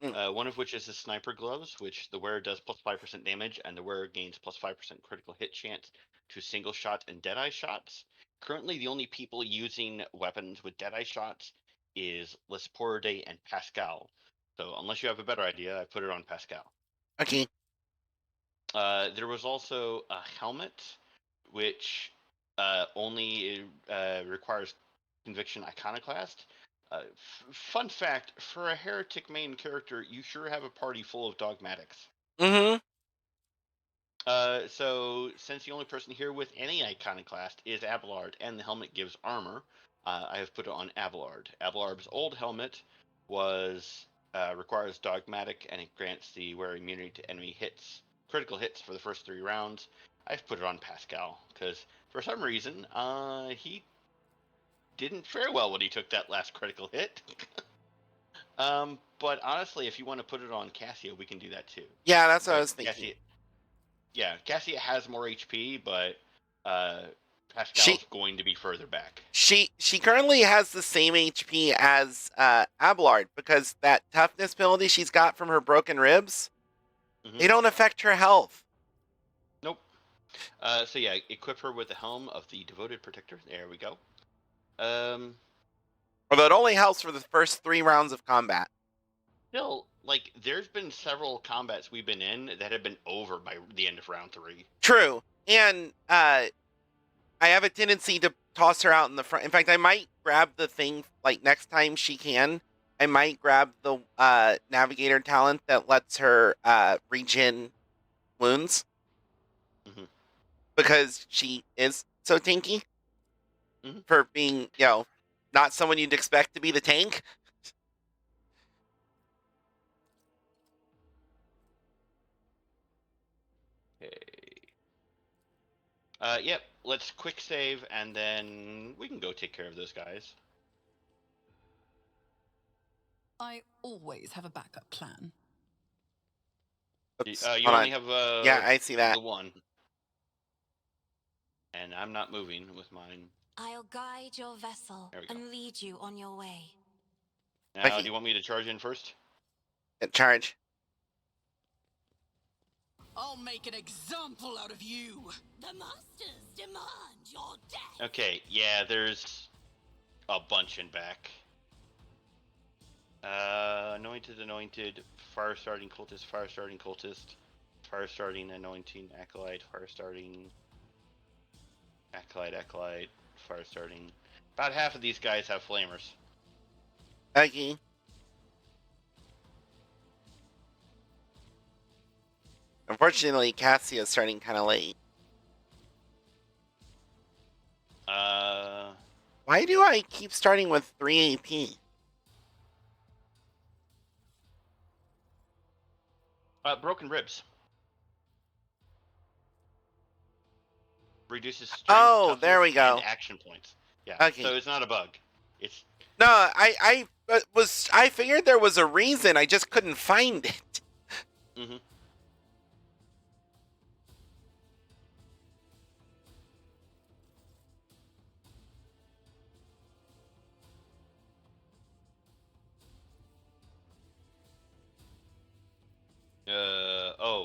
One of which is the sniper gloves, which the wearer does plus 5% damage, and the wearer gains plus 5% critical hit chance to single shot and deadeye shots. Currently, the only people using weapons with deadeye shots is Lesporide and Pascal. So unless you have a better idea, I put it on Pascal. Okay. There was also a helmet, which only requires Conviction Iconoclast. Fun fact, for a heretic main character, you sure have a party full of dogmatics. Mm-hmm. So since the only person here with any iconoclast is Abelard, and the helmet gives armor, I have put it on Abelard. Abelard's old helmet was requires dogmatic, and it grants the wearer immunity to enemy hits, critical hits for the first 3 rounds. I've put it on Pascal because for some reason he didn't fare well when he took that last critical hit. But honestly, if you want to put it on Cassia, we can do that too. Yeah, that's what I was thinking. Cassia has more HP, but Pascal's going to be further back. She currently has the same HP as Abelard because that toughness penalty she's got from her broken ribs, they don't affect her health. Nope. So yeah, equip her with the helm of the Devoted Protector. There we go. Although it only helps for the first 3 rounds of combat. Still, like, there's been several combats we've been in that have been over by the end of round 3. True. And I have a tendency to toss her out in the front. In fact, I might grab the thing, like, next time she can. I might grab the Navigator talent that lets her regen wounds. Mm-hmm. Because she is so tanky. Mm-hmm. For being, not someone you'd expect to be the tank. Okay. Yep, let's quick save, and then we can go take care of those guys. I always have a backup plan. Oops, you only have yeah, I see that. the one. And I'm not moving with mine. I'll guide your vessel and lead you on your way. Now, do you want me to charge in first? Charge. I'll make an example out of you. The masters demand your death. Okay, yeah, there's a bunch in back. Anointed, fire starting cultist, fire starting anointing, acolyte, fire starting, acolyte, fire starting. About half of these guys have flamers. Okay. Unfortunately, Cassia's starting kind of late. Why do I keep starting with 3 AP? Broken ribs. Reduces strength, oh, there we go. And action points. Yeah. Okay. So it's not a bug. It's no. I figured there was a reason. I just couldn't find it. Mm-hmm.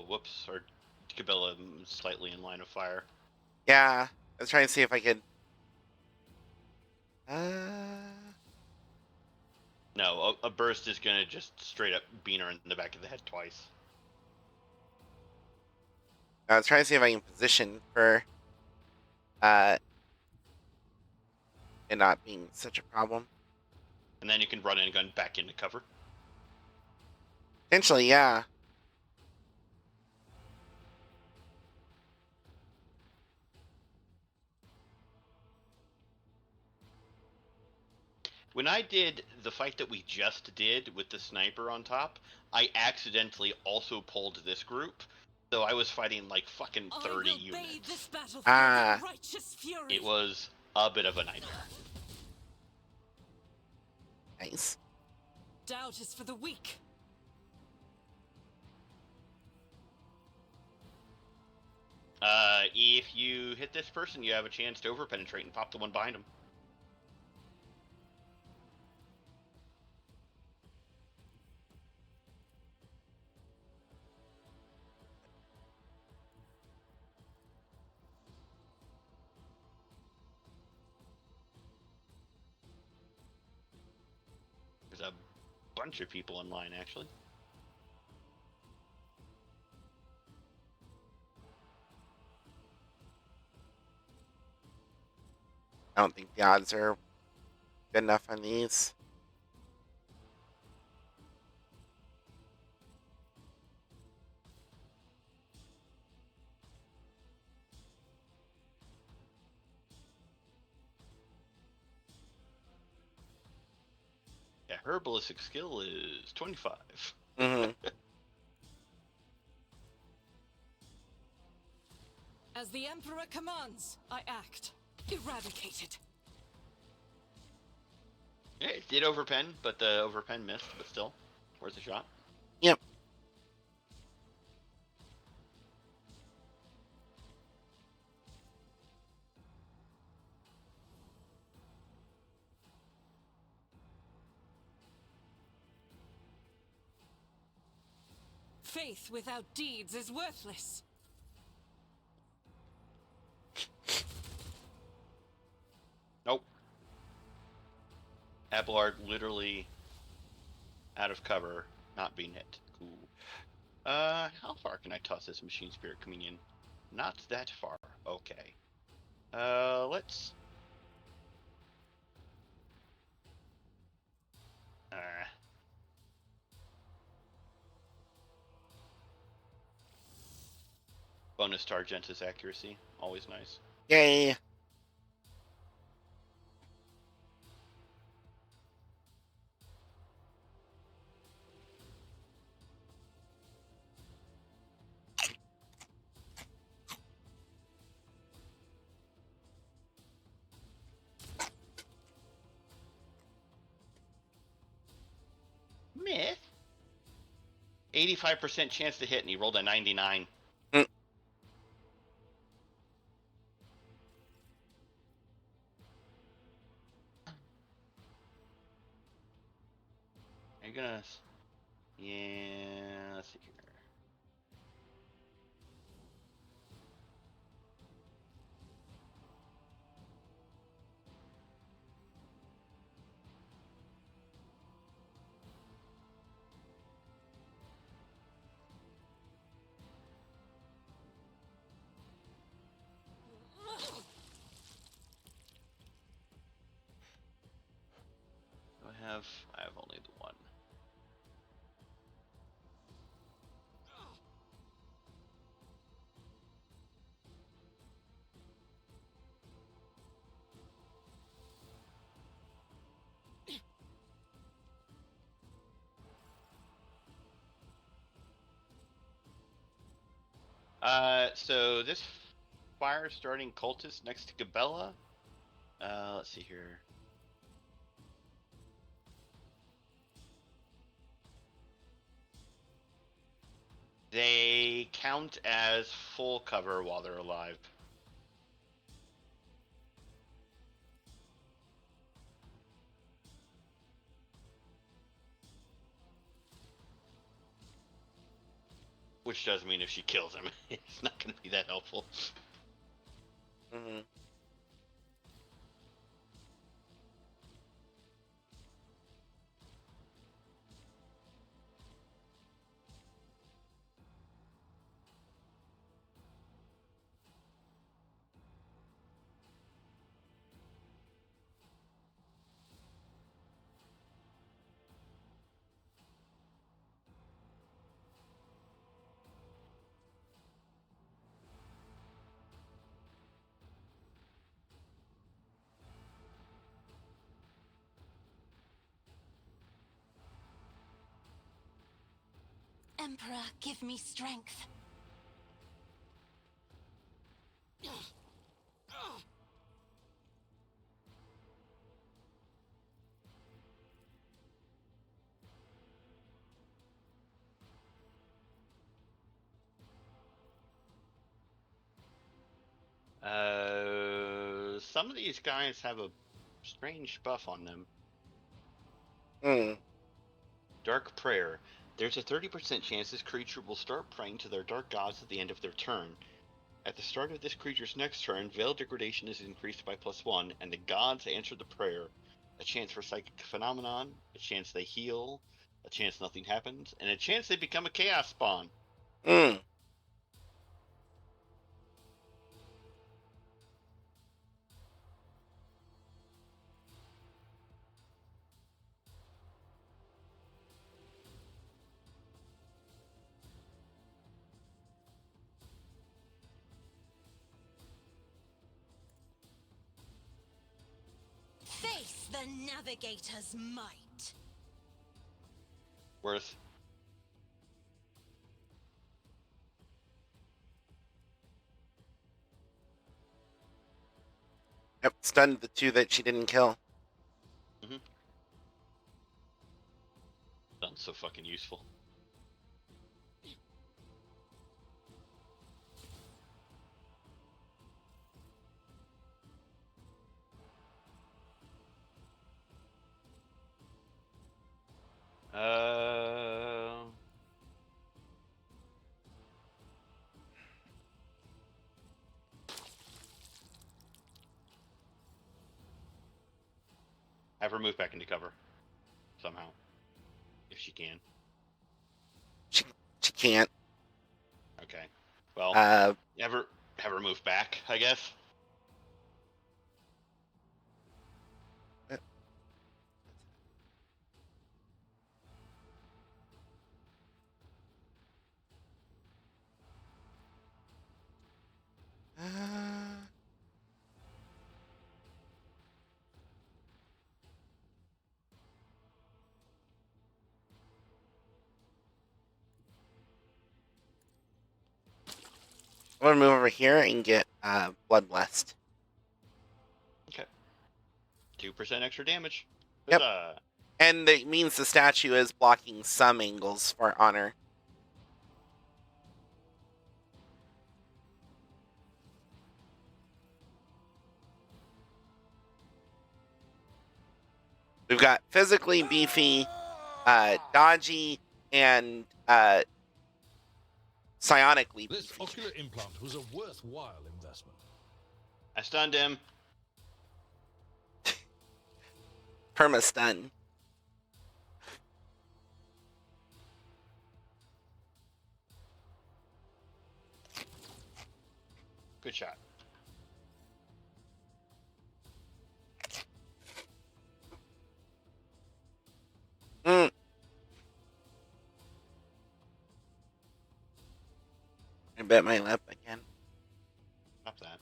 Whoops. Our Cabela slightly in line of fire. Yeah. I was trying to see if I could. No, a burst is gonna just straight up bean her in the back of the head twice. I was trying to see if I can position for it not being such a problem. And then you can run in and gun back into cover. Potentially, yeah. When I did the fight that we just did with the sniper on top, I accidentally also pulled this group. So I was fighting like fucking 30 units. This battlefield Ah. in righteous fury. It was a bit of a nightmare. Nice. Doubt is for the weak. If you hit this person, you have a chance to overpenetrate and pop the one behind him. There's a bunch of people in line, actually. I don't think the odds are good enough on these. Yeah, her ballistic skill is 25. Mm-hmm. As the Emperor commands, I act. Eradicated. Yeah, it did overpen, but the overpen missed, but still, worth a shot. Yep. Faith without deeds is worthless. Nope. Abelard literally out of cover, not being hit. Cool. How far can I toss this Machine Spirit Communion? Not that far. Okay. Let's... Bonus to Argentus accuracy. Always nice. Yay. Myth? 85% chance to hit, and he rolled a 99. Mm. Are you gonna... Yeah, let's see here. Do I have... I have only the one. So this fire starting cultist next to Gabella. Let's see here. They count as full cover while they're alive. Which does mean if she kills him, it's not going to be that helpful. Mm-hmm. Emperor, give me strength. Some of these guys have a strange buff on them. Dark Prayer. There's a 30% chance this creature will start praying to their dark gods at the end of their turn. At the start of this creature's next turn, Veil Degradation is increased by +1, and the gods answer the prayer. A chance for Psychic Phenomenon, a chance they heal, a chance nothing happens, and a chance they become a Chaos Spawn. Face the Navigator's might. Worth. Yep, stunned the 2 that she didn't kill. That's so fucking useful. Have her move back into cover somehow, if she can. She can't. Okay. Well, have her move back, I guess. I'm gonna move over here and get Blood Blessed. Okay. 2% extra damage. Yep. Huzzah. And it means the statue is blocking some angles for honor. We've got physically beefy, dodgy, and psionically This beefy. ocular implant was a worthwhile investment. I stunned him. Perma-stun. Good shot. I bit my lip again. Stop that.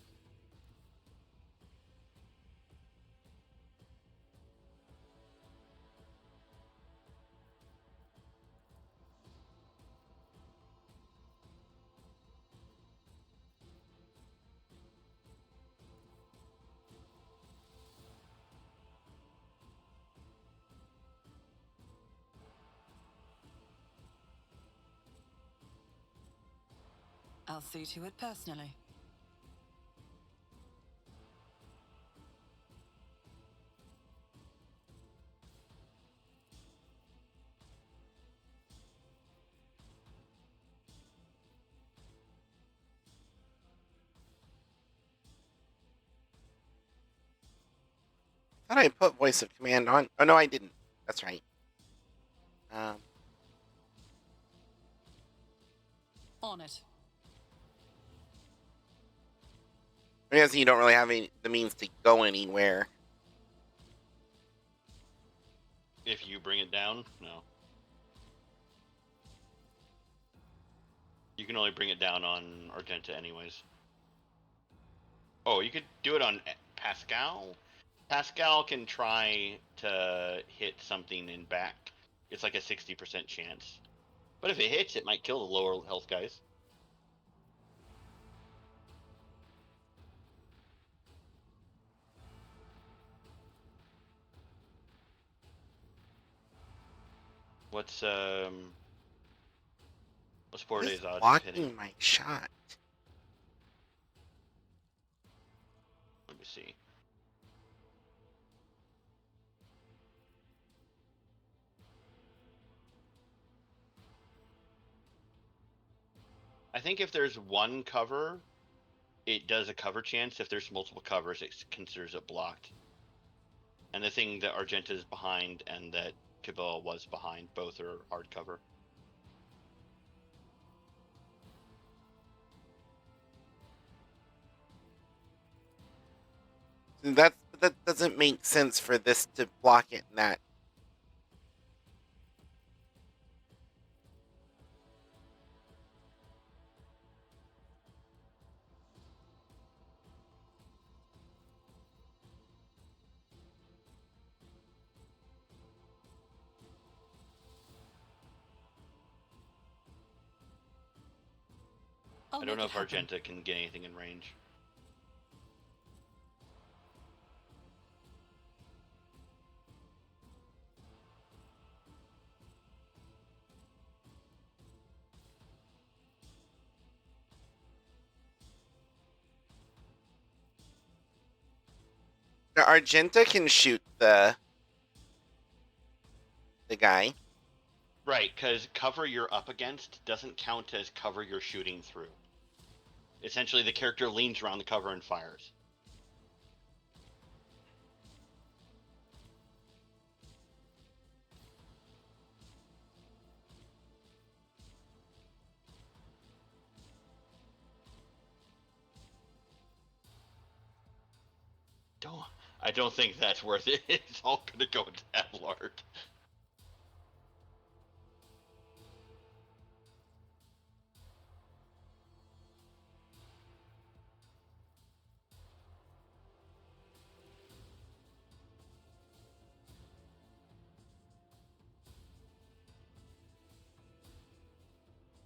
I'll see to it personally. I thought I put Voice of Command on. Oh, no, I didn't. That's right. On it. I guess you don't really have the means to go anywhere. If you bring it down, no. You can only bring it down on Argenta anyways. Oh, you could do it on Pascal? Pascal can try to hit something in back. It's like a 60% chance. But if it hits, it might kill the lower health guys. What's What is Borde's odds of blocking hitting? my shot? Let me see. I think if there's one cover, it does a cover chance. If there's multiple covers, it considers it blocked. And the thing that Argenta is behind and that Cabela was behind, both are hard cover. That doesn't make sense for this to block it in that. I don't know if Argenta can get anything in range. Now, Argenta can shoot the guy. Right, because cover you're up against doesn't count as cover you're shooting through. Essentially, the character leans around the cover and fires. I don't think that's worth it. It's all gonna go into Abelard.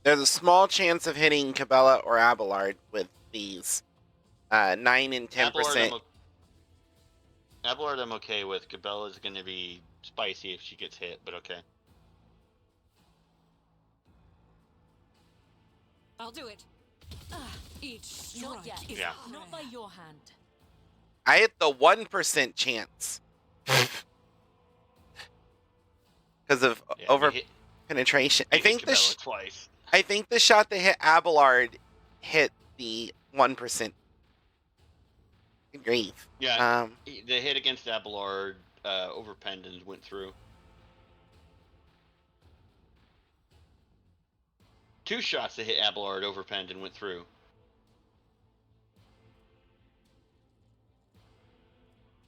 There's a small chance of hitting Cabela or Abelard with these 9 and 10%. Abelard I'm okay with. Cabela's gonna be spicy if she gets hit, but okay. I'll do it. Each strike is Yeah. not by your hand. I hit the 1% chance because of over penetration. I think twice. I think the shot that hit Abelard hit the 1%. Good grief. Yeah, the hit against Abelard over Pendant went through. 2 shots that hit Abelard over Pendant went through.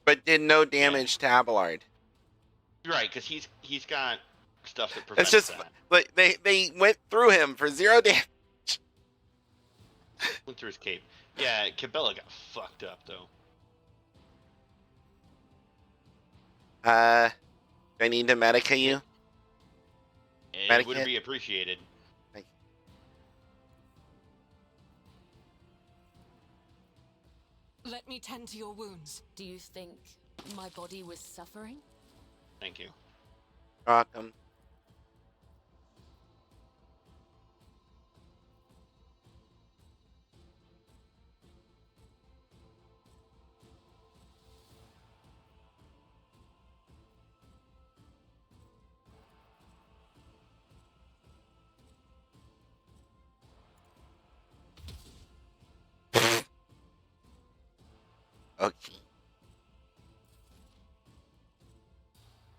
But did no damage to Abelard. Right, because he's got stuff that prevents It's just that. like they went through him for 0 damage. Went through his cape. Yeah, Cabela got fucked up though. Do I need to medica you? It would be appreciated. Thank you. Let me tend to your wounds. Do you think my body was suffering? Thank you. Welcome. Okay.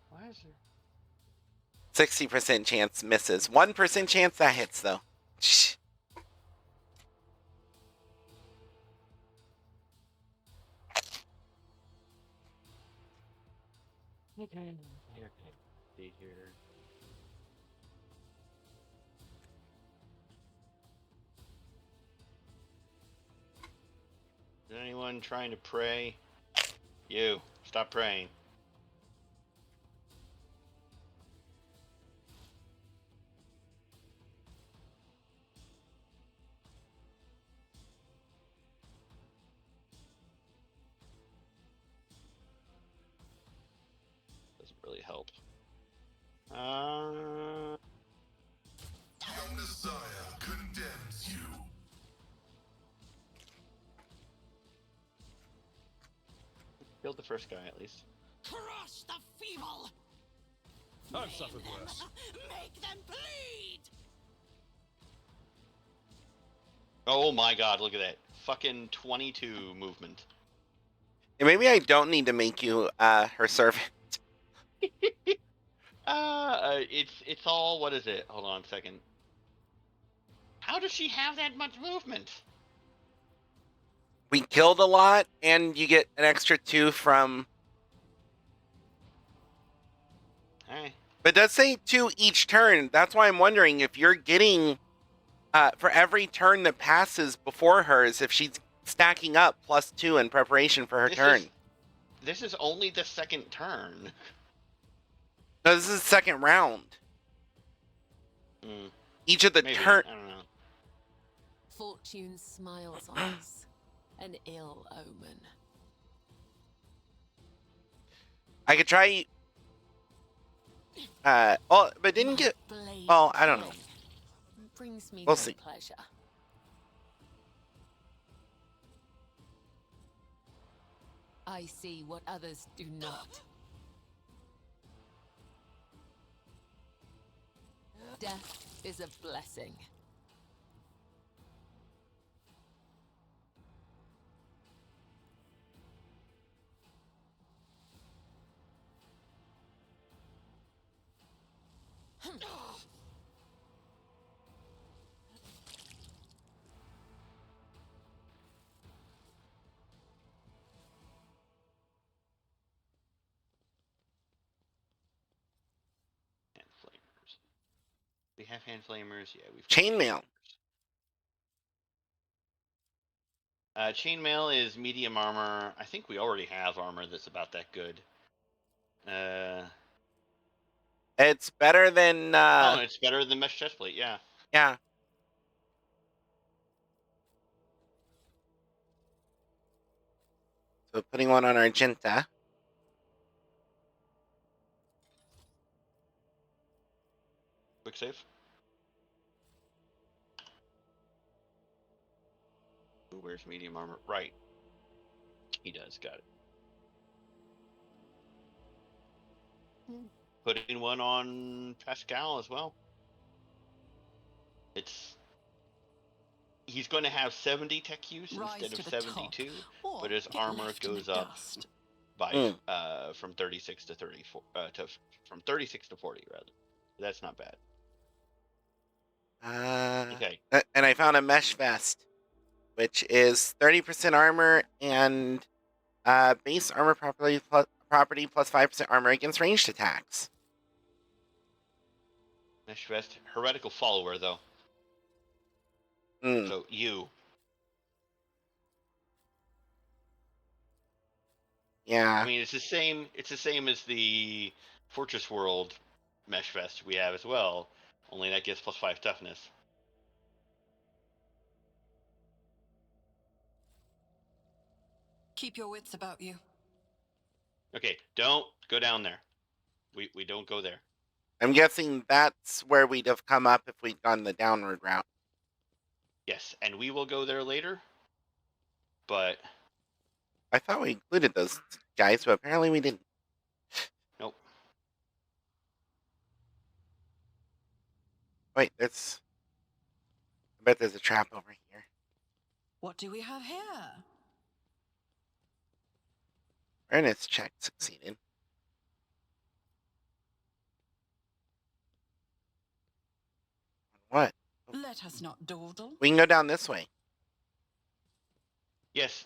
Why is there 60% chance misses. 1% chance that hits though. Okay. See here. Is anyone trying to pray? You, stop praying. doesn't really help. The Omnissiah condemns you. Killed the first guy at least. Crush the feeble! I've suffered worse. Make them bleed! Oh my god, look at that. Fucking 22 movement. And maybe I don't need to make you her servant. It's all, what is it? Hold on a second. How does she have that much movement? We killed a lot, and you get an extra 2 from... Hey. But it does say 2 each turn. That's why I'm wondering if you're getting... for every turn that passes before hers, if she's stacking up +2 in preparation for her turn. This is only the second turn. No, this is the second round. Each of the turn... I don't know. Fortune smiles on us. An ill omen. I could try... but didn't get... Well, I don't know. Brings me We'll no see. pleasure. I see what others do not. Death is a blessing. We have hand flamers. Yeah, we've Chainmail. Chainmail is medium armor. I think we already have armor that's about that good. It's better than... oh, it's better than mesh chestplate, yeah. Yeah. So putting one on Argenta. Quick save. Who wears medium armor? Right. He does, got it. Putting one on Pascal as well. He's going to have 70 tech use instead of 72, but his armor goes up by from 36 to 34 from 36 to 40 rather. That's not bad. Okay. And I found a mesh vest, which is 30% armor and base armor property plus 5% armor against ranged attacks. Mesh vest, heretical follower though. So you. Yeah. I mean, it's the same. It's the same as the Fortress World mesh vest we have as well. Only that gets +5 toughness. Keep your wits about you. Okay, don't go down there. We don't go there. I'm guessing that's where we'd have come up if we'd gone the downward route. Yes, and we will go there later. But I thought we included those guys, but apparently we didn't. Nope. Wait, I bet there's a trap over here. What do we have here? Awareness check succeeded. What? Let us not dawdle. We can go down this way. Yes.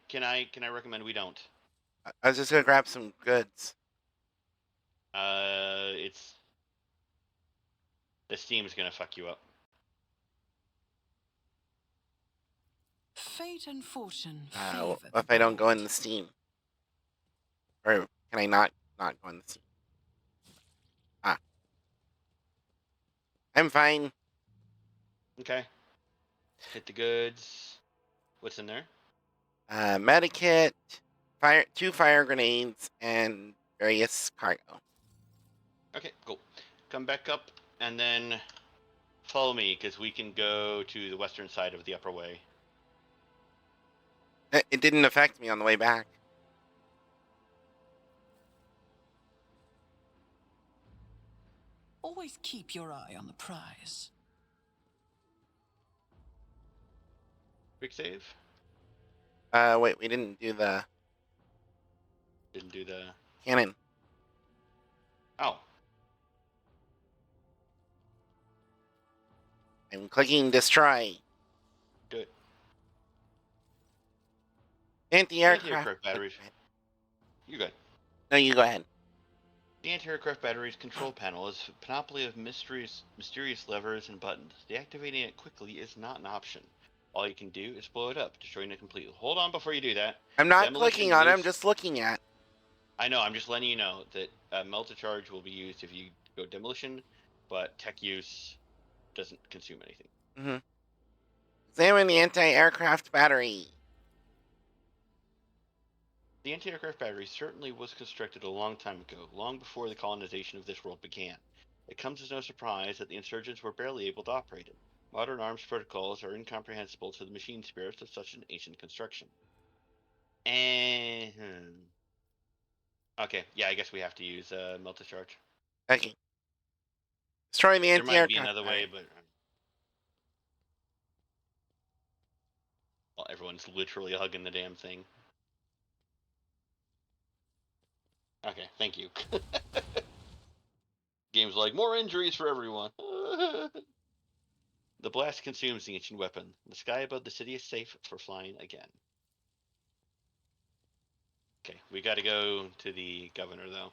Can I recommend we don't? I was just gonna grab some goods. It's the steam's gonna fuck you up. Fate and fortune. If I don't go in the steam, or can I not go in the steam? I'm fine. Okay. Hit the goods. What's in there? Medikit, 2 fire grenades, and various cargo. Okay, cool. Come back up and then follow me, because we can go to the western side of the upper way. It didn't affect me on the way back. Always keep your eye on the prize. Quick save. Wait, we didn't do the Didn't do the cannon. Oh. I'm clicking destroy. Do it. Anti-aircraft batteries. You good. No, you go ahead. The anti-aircraft battery's control panel is a panoply of mysterious levers and buttons. Deactivating it quickly is not an option. All you can do is blow it up, destroying it completely. Hold on before you do that. I'm not clicking on it, I'm just looking at. I know, I'm just letting you know that multi-charge will be used if you go demolition, but tech use doesn't consume anything. Mm-hmm. Examine the anti-aircraft battery. The anti-aircraft battery certainly was constructed a long time ago, long before the colonization of this world began. It comes as no surprise that the insurgents were barely able to operate it. Modern arms protocols are incomprehensible to the machine spirits of such an ancient construction. Okay, yeah, I guess we have to use multi-charge. Okay. Destroying the There might be anti-aircraft another battery. way, but well, everyone's literally hugging the damn thing. Okay, thank you. Game's like, more injuries for everyone. The blast consumes the ancient weapon. The sky above the city is safe for flying again. Okay, we gotta go to the governor, though.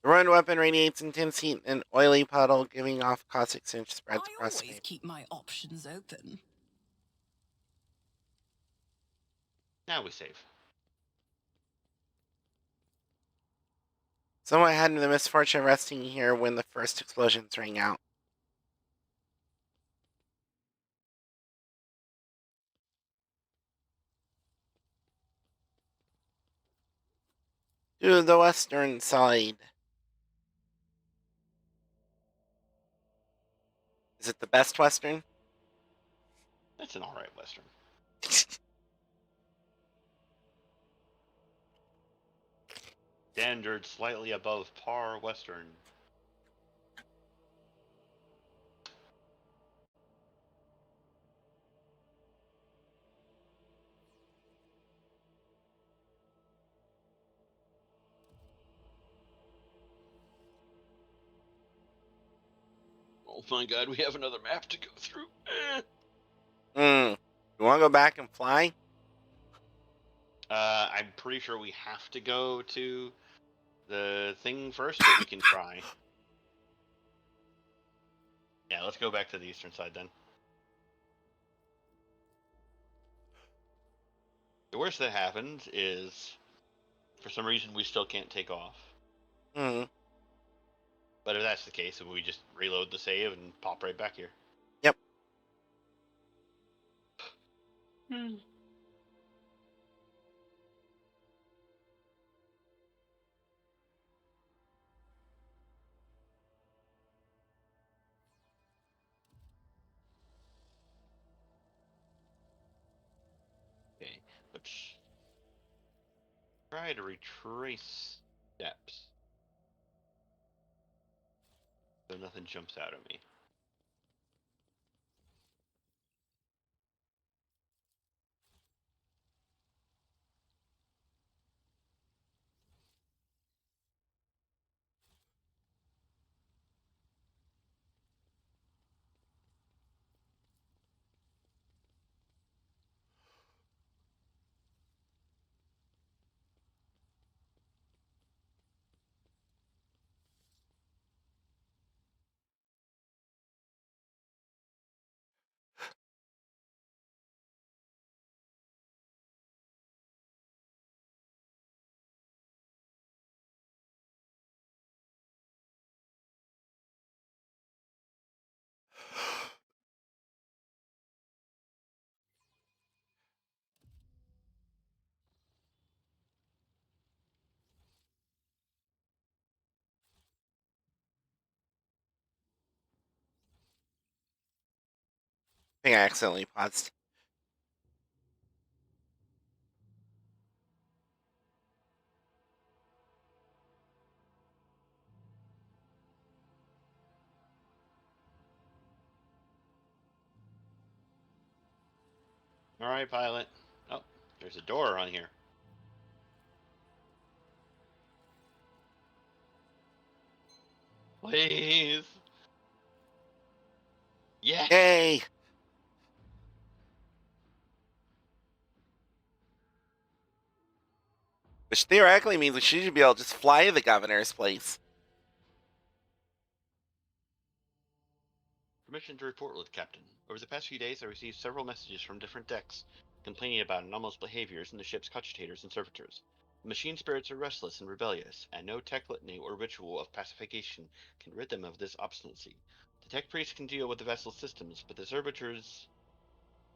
The ruined weapon radiates intense heat and an oily puddle, giving off caustic stench spreads across I always space. keep my options open. Now we save. Someone had the misfortune of resting here when the first explosions rang out. To the western side. Is it the best western? That's an alright western. Standard slightly above par western. Oh my god, we have another map to go through. You want to go back and fly? I'm pretty sure we have to go to the thing first, but we can try. Yeah, let's go back to the eastern side then. The worst that happens is, for some reason, we still can't take off. But if that's the case, we just reload the save and pop right back here. Yep. Okay, let's try to retrace steps so nothing jumps out at me. I think I accidentally paused. All right, pilot. Oh, there's a door on here. Please. Yeah. Yay! Which theoretically means we should be able to just fly to the governor's place. Permission to report, Lord Captain. Over the past few days, I received several messages from different decks complaining about anomalous behaviors in the ship's cogitators and servitors. The machine spirits are restless and rebellious, and no tech litany or ritual of pacification can rid them of this obstinacy. The tech priests can deal with the vessel systems, but the servitors,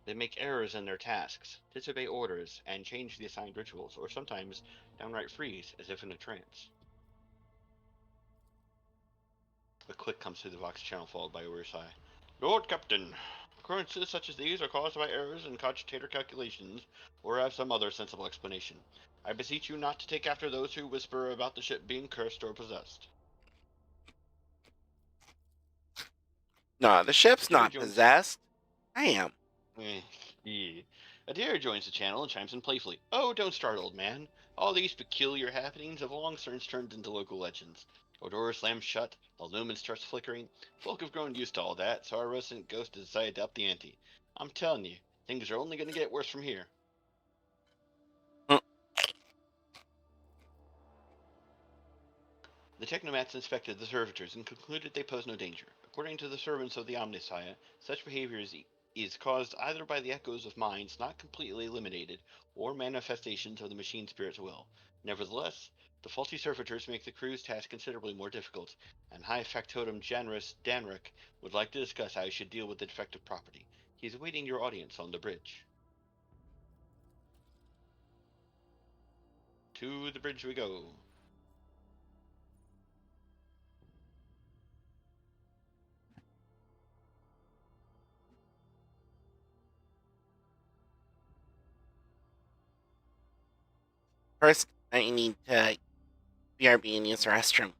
they make errors in their tasks, disobey orders, and change the assigned rituals, or sometimes downright freeze, as if in a trance. A click comes through the Vox channel, followed by a weird sigh. Lord Captain, occurrences such as these are caused by errors in cogitator calculations, or have some other sensible explanation. I beseech you not to take after those who whisper about the ship being cursed or possessed. No, the ship's Adira not joins. possessed. I am. Yeah. Adira joins the channel and chimes in playfully. Oh, don't start, old man. All these peculiar happenings have long since turned into local legends. A door slams shut, a lumen starts flickering. Folk have grown used to all that, so our resident ghost has decided to up the ante. I'm telling you, things are only going to get worse from here. The technomats inspected the servitors and concluded they pose no danger. According to the servants of the Omnissiah, such behavior is caused either by the echoes of minds not completely eliminated or manifestations of the machine spirit's will. Nevertheless, the faulty servitors make the crew's task considerably more difficult, and High Factotum Janrus Danrik would like to discuss how you should deal with the defective property. He is awaiting your audience on the bridge. To the bridge we go. First, I need to BRB and use the restroom.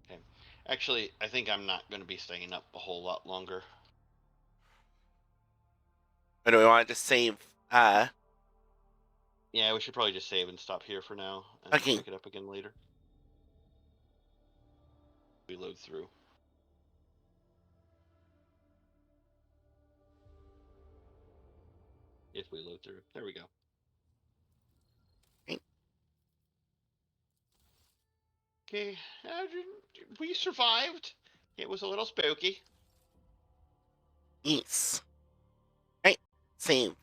Okay. Actually, I think I'm not going to be staying up a whole lot longer. Or do we want to just save? Yeah, we should probably just save and stop here for now, and Okay. pick it up again later. We load through. If we load through. There we go. Okay, we survived. It was a little spooky. Yes. Right, save.